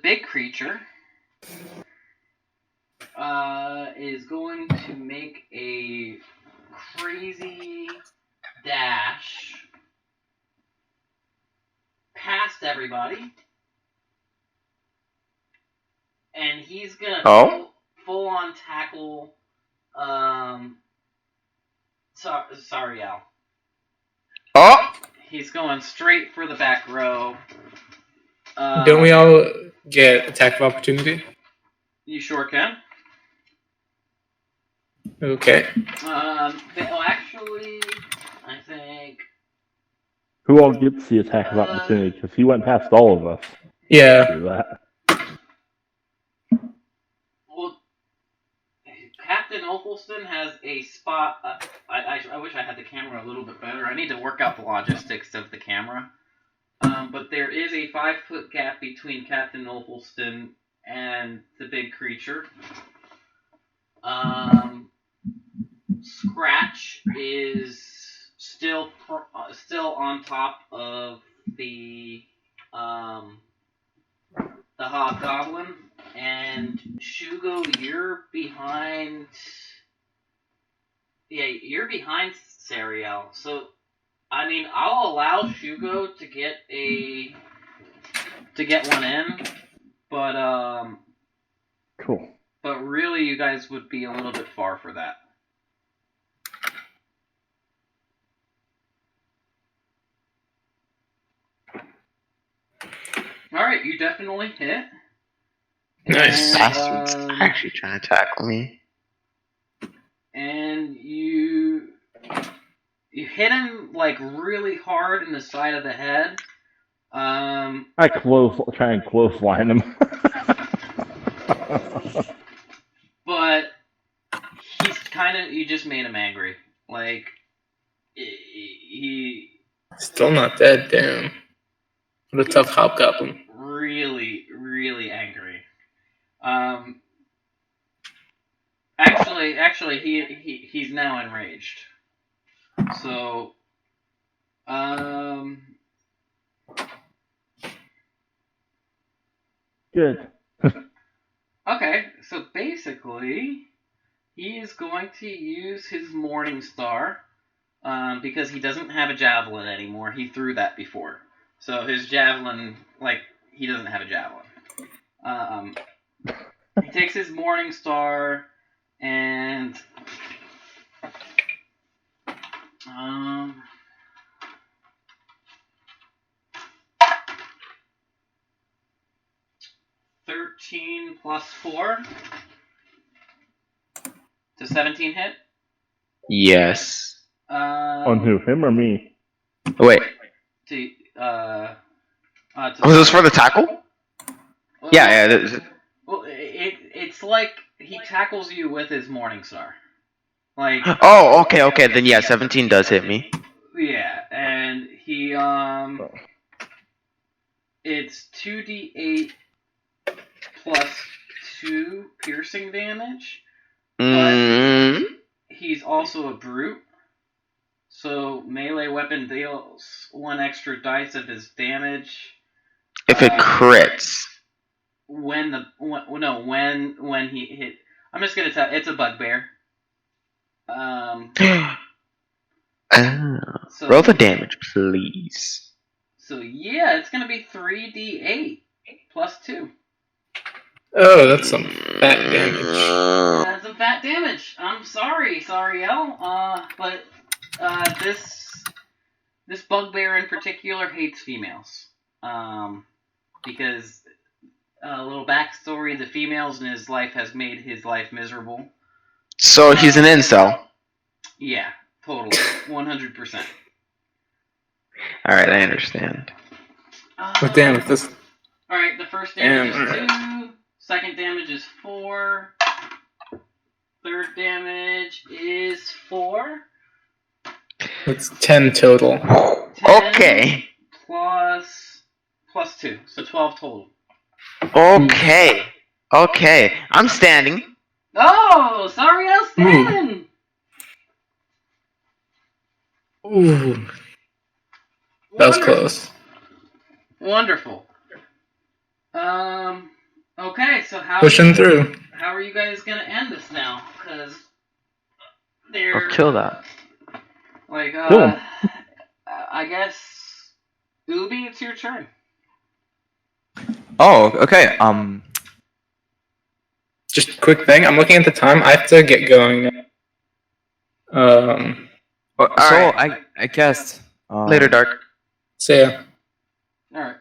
big creature is going to make a crazy dash past everybody, and he's gonna full on tackle Sariel. Oh! He's going straight for the back row. Don't we all get attack of opportunity? You sure can. Okay. Actually, I think. Who all gets the attack of opportunity? Because he went past all of us. Yeah. Do that. Well, Captain Opalston has a spot. I wish I had the camera a little bit better. I need to work out the logistics of the camera. But there is a 5-foot gap between Captain Opalston and the big creature. Scratch is still on top of the Hobgoblin, and Shugo, you're behind. Yeah, you're behind Sariel. So, I mean, I'll allow Shugo to get one in, but Cool. But really, you guys would be a little bit far for that. Alright, you definitely hit. Nice. Bastards actually trying to tackle me. And you hit him like really hard in the side of the head. I try and clothesline him. But he's you just made him angry. Like, he... Still not dead, damn. What a tough hobgoblin. Really, really angry. Actually, he's now enraged. So, Good. okay, so basically, he is going to use his Morning Star, because he doesn't have a javelin anymore. He threw that before. So his javelin, he doesn't have a javelin. He takes his Morning Star and 13 plus 4 to 17 hit. Yes. On who? Him or me? Wait. Was this for the tackle? Well, Yeah. Well, it's like he tackles you with his Morning Star. Like. Oh, okay. Then yeah, 17 does hit me. Yeah, and he it's 2d8 plus 2 piercing damage. But he's also a brute, so melee weapon deals 1 extra dice of his damage. If it crits. When he hit, I'm just gonna tell. It's a bugbear. So, roll the damage, please. So yeah, it's gonna be 3d8 plus 2. Oh, that's some fat damage. That's some fat damage. I'm sorry, Sariel. But this bugbear in particular hates females. Because a little backstory: the females in his life has made his life miserable. So he's an incel. Yeah, totally, 100%. All right, I understand. But damn, if this. All right, the first damage Damn, is 2. Second damage is 4. Third damage is 4. It's 10 total. 10 Okay. plus 2, so 12 total. Okay. Okay. I'm standing. Oh, Sariel standing. Ooh. That was close. Wonderful. Okay, so Pushing through. How are you guys gonna end this now? Because they're I'll kill that. like, Kill him. I guess Ubi, it's your turn. Oh, okay. Just a quick thing. I'm looking at the time. I have to get going. So Alright. I guess. Later, Dark. See ya. All right.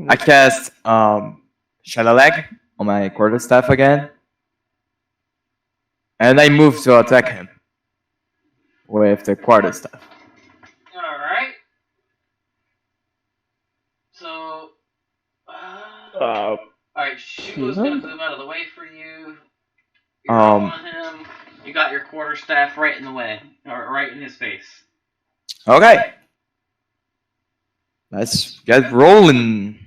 I cast Shadowleg on my quarterstaff again, and I move to attack him with the quarterstaff. All right. So, all right. Shugo's gonna move out of the way for you. You're up on him. You got your quarterstaff right in the way, or right in his face. Okay. Let's get rolling.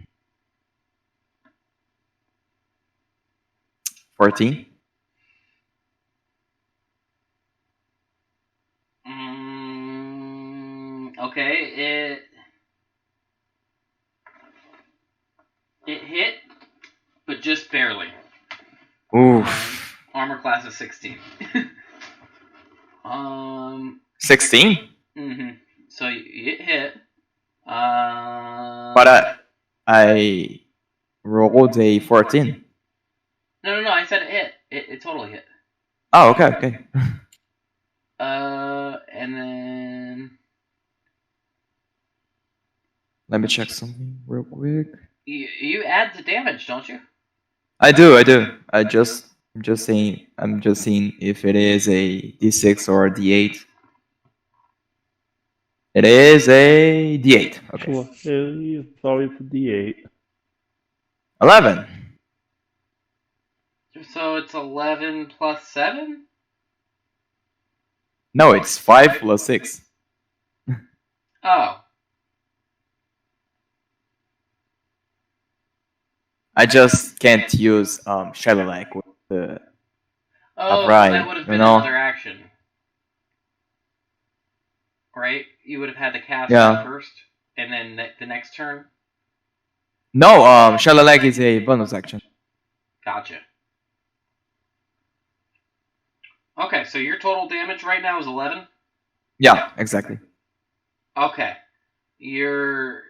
14. Okay, it hit, but just barely. Oof. Armor class is 16. 16? So it hit. But I rolled a 14. No. I said it hit. It totally hit. Oh, okay. And then Let me check something real quick. you add the damage, don't you? I do. I'm just seeing if it is a D6 or a D8. It is a D8. Okay. Well, it's always a D8. 11. So it's 11 plus 7? No, it's 5 plus 6. Oh. I just can't use Shadowleg with the upright, that would have been you know? another action. Right? You would have had to cast Yeah. it first, and then the next turn? No, Shadowleg is a bonus action. Gotcha. Okay, so your total damage right now is 11? Yeah, exactly. Okay. You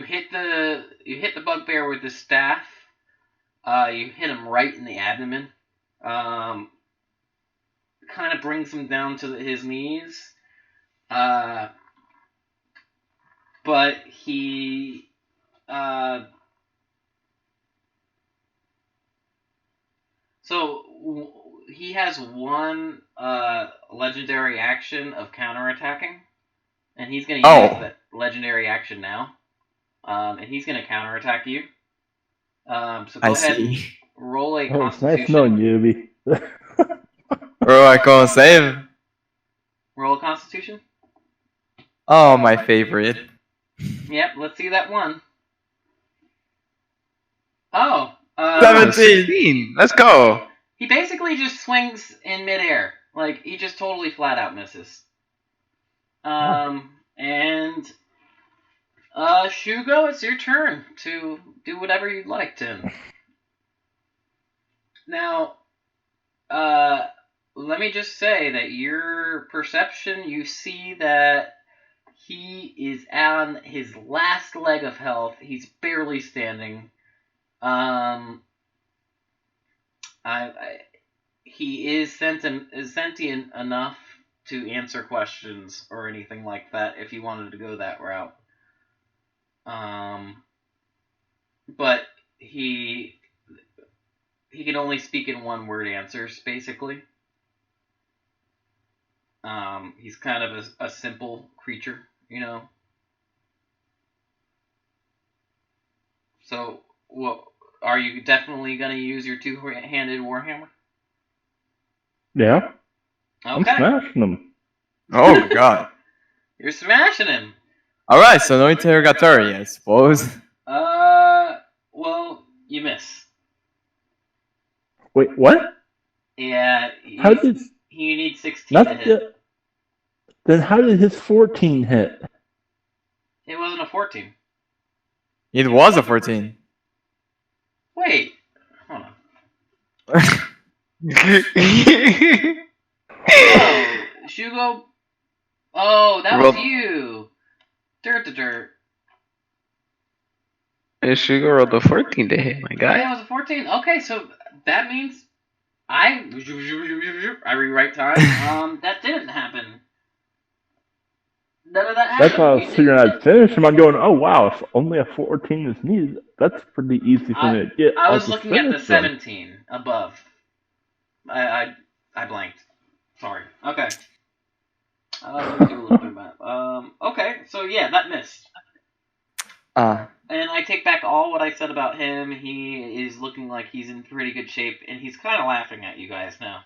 hit the bugbear with the staff. You hit him right in the abdomen. Kind of brings him down to his knees. But he he has one legendary action of counterattacking, and he's going to use that legendary action now. And he's going to counterattack you. So go ahead and roll a Oh, it's Constitution. nice knowing you, Ubi. Bro, I can't save. Roll a Constitution. Oh, my favorite. Yep, let's see that one. Oh. 17. Let's go. He basically just swings in midair. Like, he just totally flat out misses. And Shugo, it's your turn to do whatever you'd like, Tim. Now, let me just say that your perception, you see that he is on his last leg of health. He's barely standing. He is sentient enough to answer questions or anything like that if you wanted to go that route. But he can only speak in one-word answers, basically. He's kind of a simple creature, you know. So, what are you definitely gonna use your two-handed warhammer? Yeah, I'm Okay, smashing them. Oh god. you're smashing him. Alright, so no interrogatory, I suppose. Well, you miss. Wait, what? Yeah, How did you need 16 not to hit. the, then how did his 14 hit? It wasn't a 14. It was a 14. Wait, hold on. Oh, Shugo. Oh, that was Roll- you. Dirt. Sugar rolled a 14 to hit, my Yeah, guy. it was a 14. Okay, so that means I rewrite time. That didn't happen. None of that happened. That's why I was You figuring didn't- I'd finish him. I'm going, oh wow, if only a 14 is needed, that's pretty easy for me to get. I I'll was just looking at the finish them. 17 above. I blanked. Sorry. Okay. Let me do a little bit of math. Okay, so yeah, that missed. And I take back all what I said about him. He is looking like he's in pretty good shape, and he's kind of laughing at you guys now.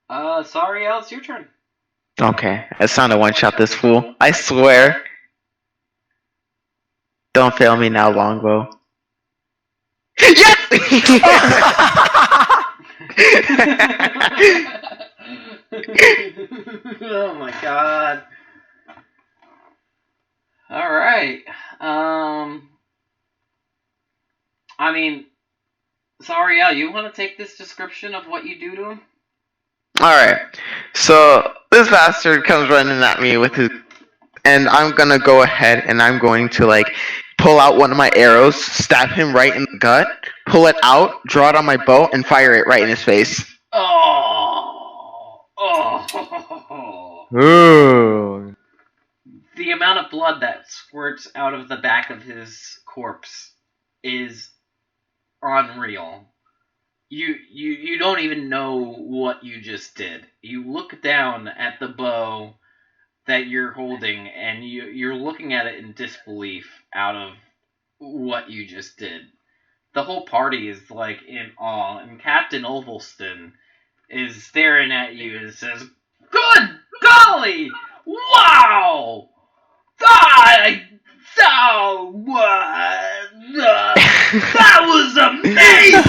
Sariel, it's your turn. Okay, it's time to one-shot this fool. I swear. Don't fail me now, Longbow. Yes! Oh my god. Alright. I mean, Sariel, you want to take this description of what you do to him? Alright, so this bastard comes running at me with his... And I'm gonna go ahead and I'm going to, like, pull out one of my arrows, stab him right in the gut, pull it out, draw it on my bow, and fire it right in his face. Oh. Ooh. The amount of blood that squirts out of the back of his corpse is unreal. You don't even know what you just did. You look down at the bow that you're holding, and you're looking at it in disbelief out of what you just did. The whole party is like in awe, and Captain Ovelston is staring at you and says, "Good golly! Wow! That was amazing!"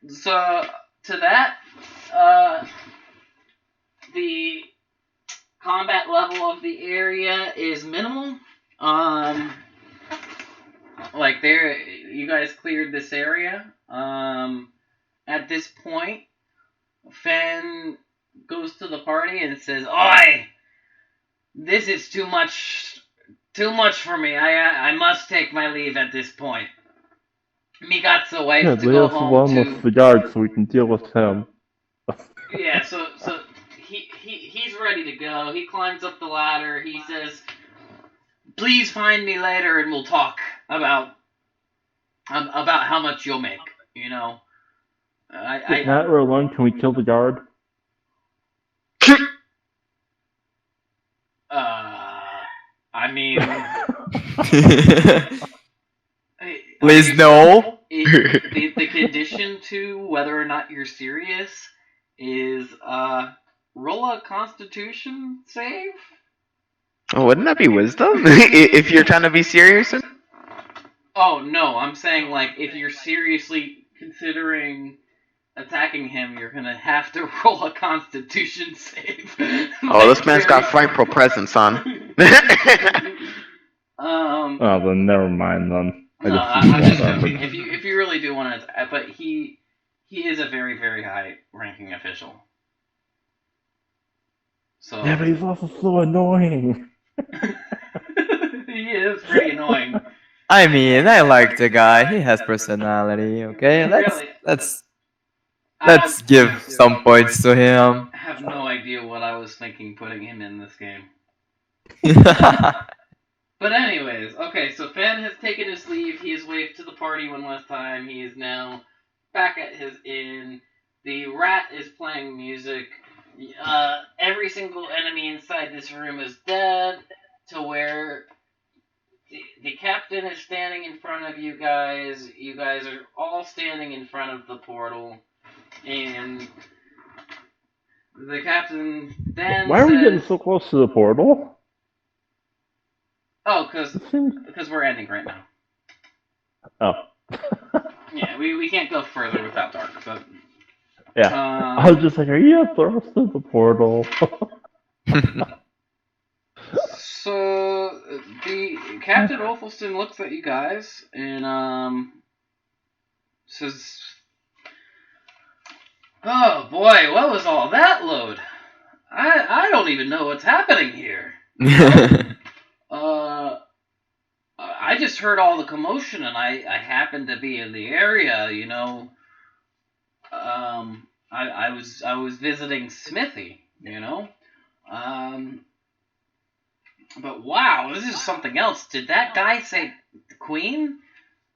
So to that, the combat level of the area is minimal. Like you guys cleared this area. At this point, Fen goes to the party and says, "Oi! This is too much for me. I must take my leave at this point. Me got the wife Yeah, to leave go us home alone to." with the guard so we can deal with him. Yeah, so he's ready to go. He climbs up the ladder. He says, "Please find me later, and we'll talk about how much you'll make." You know, Now that we're alone, can we kill the guard? I mean, Please no. the condition to whether or not you're serious is roll a Constitution save. Oh, wouldn't that be wisdom? If you're trying to be serious? Oh no, I'm saying like if you're seriously considering attacking him, you're gonna have to roll a Constitution save. Oh, this man's got frightful presence on. Oh, then never mind then. No, I'm just joking. If you really do want to, but he is a very, very high ranking official. So Yeah, but he's also so annoying. he is pretty annoying. I mean, I like the guy. He has personality. Okay, let's give some points to him. Have have no idea what I was thinking putting him in this game. But anyways, okay, so Fan has taken his leave. He has waved to the party one last time. He is now back at his inn. The rat is playing music. Every single enemy inside this room is dead, to where the captain is standing in front of you guys. You guys are all standing in front of the portal. And the captain then Why are we says, getting so close to the portal? oh, because It seems... we're ending right now. Oh. Yeah, we can't go further without Dark, but... Yeah. I was just like, are you throw us to the portal? So, the Captain Wolfelston looks at you guys, and, says... Oh boy, what was all that load? I don't even know what's happening here. I just heard all the commotion, and I happened to be in the area, you know. I was visiting Smithy, you know. But wow, this is something else. Did that guy say the Queen?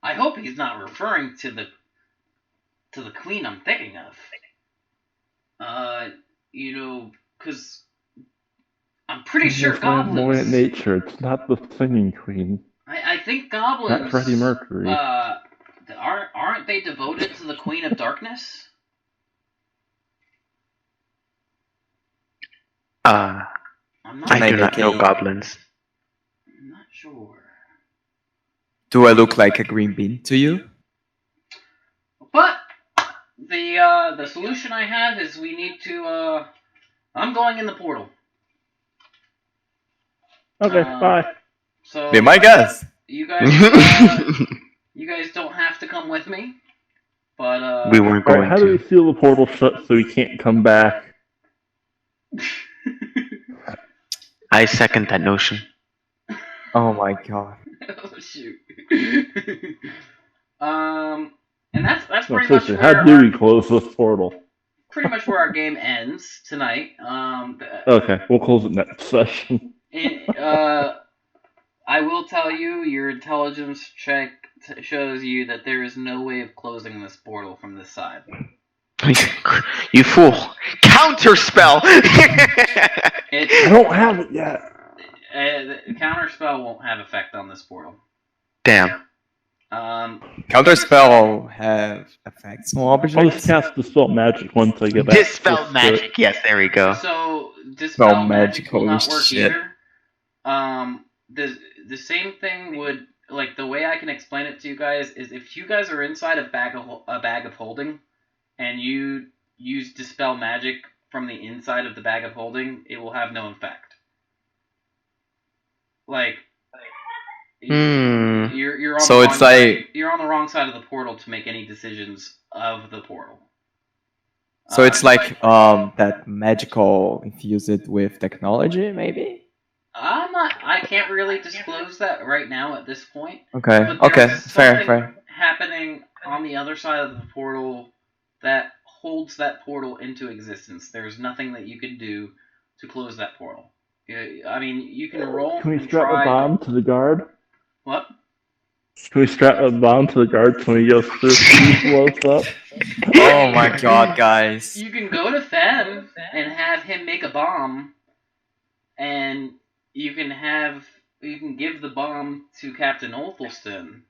I hope he's not referring to the Queen I'm thinking of. You know, because I'm pretty sure goblins... flamboyant nature. It's not the singing queen. I think goblins... Not Freddie Mercury. Aren't they devoted to the Queen of Darkness? I do not know goblins. I'm not sure. Do I look like a green bean to you? But the solution I have is we need to... I'm going in the portal. Okay, bye. So Be my guest. you guys don't have to come with me, but we weren't Alright, going how do we seal the portal shut so we can't come back? I second that notion. Oh my god. Oh shoot. And that's No, pretty much seriously, where how do we close this portal? pretty much where our game ends tonight. Okay, we'll close it next session. I will tell you, your intelligence check shows you that there is no way of closing this portal from this side. You fool! Counterspell! I don't have it yet. The counterspell won't have effect on this portal. Damn. Counterspell have effects on I'll just objects? cast Dispel Magic once I get back. Dispel magic. Yes, there we go. So dispel magic will not magical work shit. either. The same thing would, like, the way I can explain it to you guys is if you guys are inside a bag of holding, and you use dispel magic from the inside of the bag of holding, it will have no effect. Like, you're on So the it's wrong like- side, you're on the wrong side of the portal to make any decisions of the portal. So it's like that magical infused with technology, maybe? I can't really disclose that right now at this point. Okay. But Okay. there's Fair. something Fair. happening on the other side of the portal that holds that portal into existence. There's nothing that you can do to close that portal. I mean, you can roll. Can we and strap try... a bomb to the guard? What? Can we strap a bomb to the guard so when he goes through, he blows up? Oh my god, guys. You can go to Fen and have him make a bomb, and you can give the bomb to Captain Olthelston.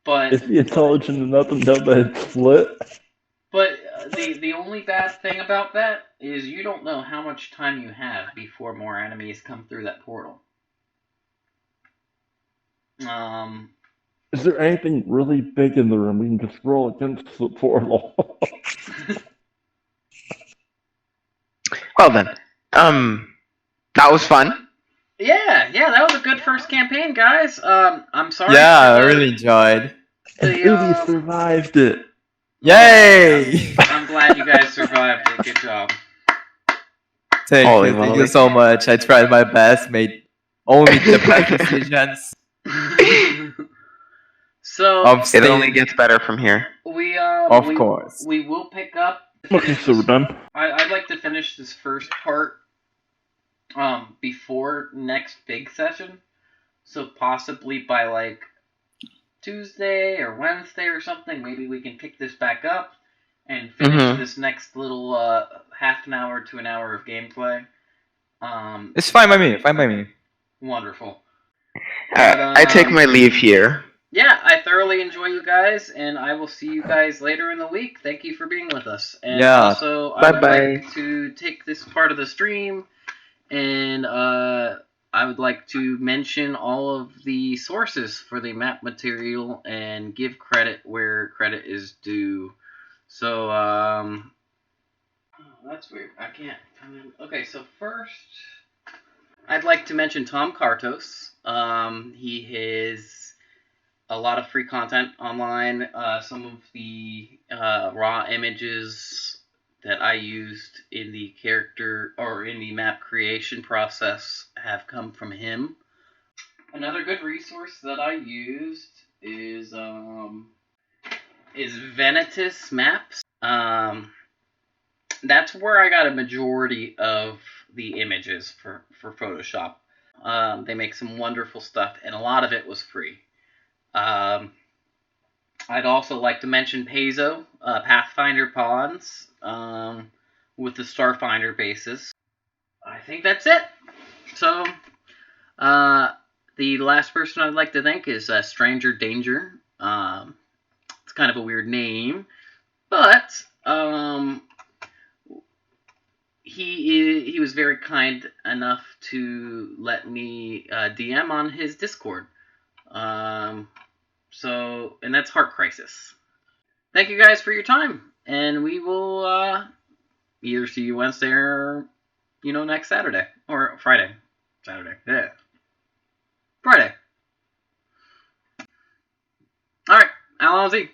But Is he intelligent enough to know that it's lit? But the only bad thing about that is you don't know how much time you have before more enemies come through that portal. Is there anything really big in the room we can just roll against the portal? Well then, that was fun. Yeah, that was a good first campaign, guys. I'm sorry. Yeah, I really enjoyed. We survived it. Yay! I'm glad you guys survived it. Good job. Thank Holy you moly. so much. I tried my best, made only the best decisions. So I'm It still only gets better from here. we Of course. we will pick up. Okay, so we're done. I'd like to finish this first part before next big session. So possibly by like Tuesday or Wednesday or something, maybe we can pick this back up and finish this next little half an hour to an hour of gameplay. It's fine by me. Fine by me. Wonderful. I take my leave here. Yeah, I thoroughly enjoy you guys, and I will see you guys later in the week. Thank you for being with us. And Yeah. also, I would Bye-bye. like to take this part of the stream, and I would like to mention all of the sources for the map material and give credit where credit is due. So, that's weird. I can't. Okay, so first, I'd like to mention Tom Kartos. He has a lot of free content online. Some of the raw images that I used in the character or in the map creation process have come from him. Another good resource that I used is Venitus Maps. That's where I got a majority of the images for Photoshop. They make some wonderful stuff, and a lot of it was free. I'd also like to mention Paizo, Pathfinder Pods, with the Starfinder bases. I think that's it. So, the last person I'd like to thank is Stranger Danger. It's kind of a weird name, but he was very kind enough to let me DM on his Discord. So, and that's Heart Crisis. Thank you guys for your time, and we will either see you Wednesday or, next Saturday. Or Friday. Saturday. Yeah. Friday. Alright, Alonzi.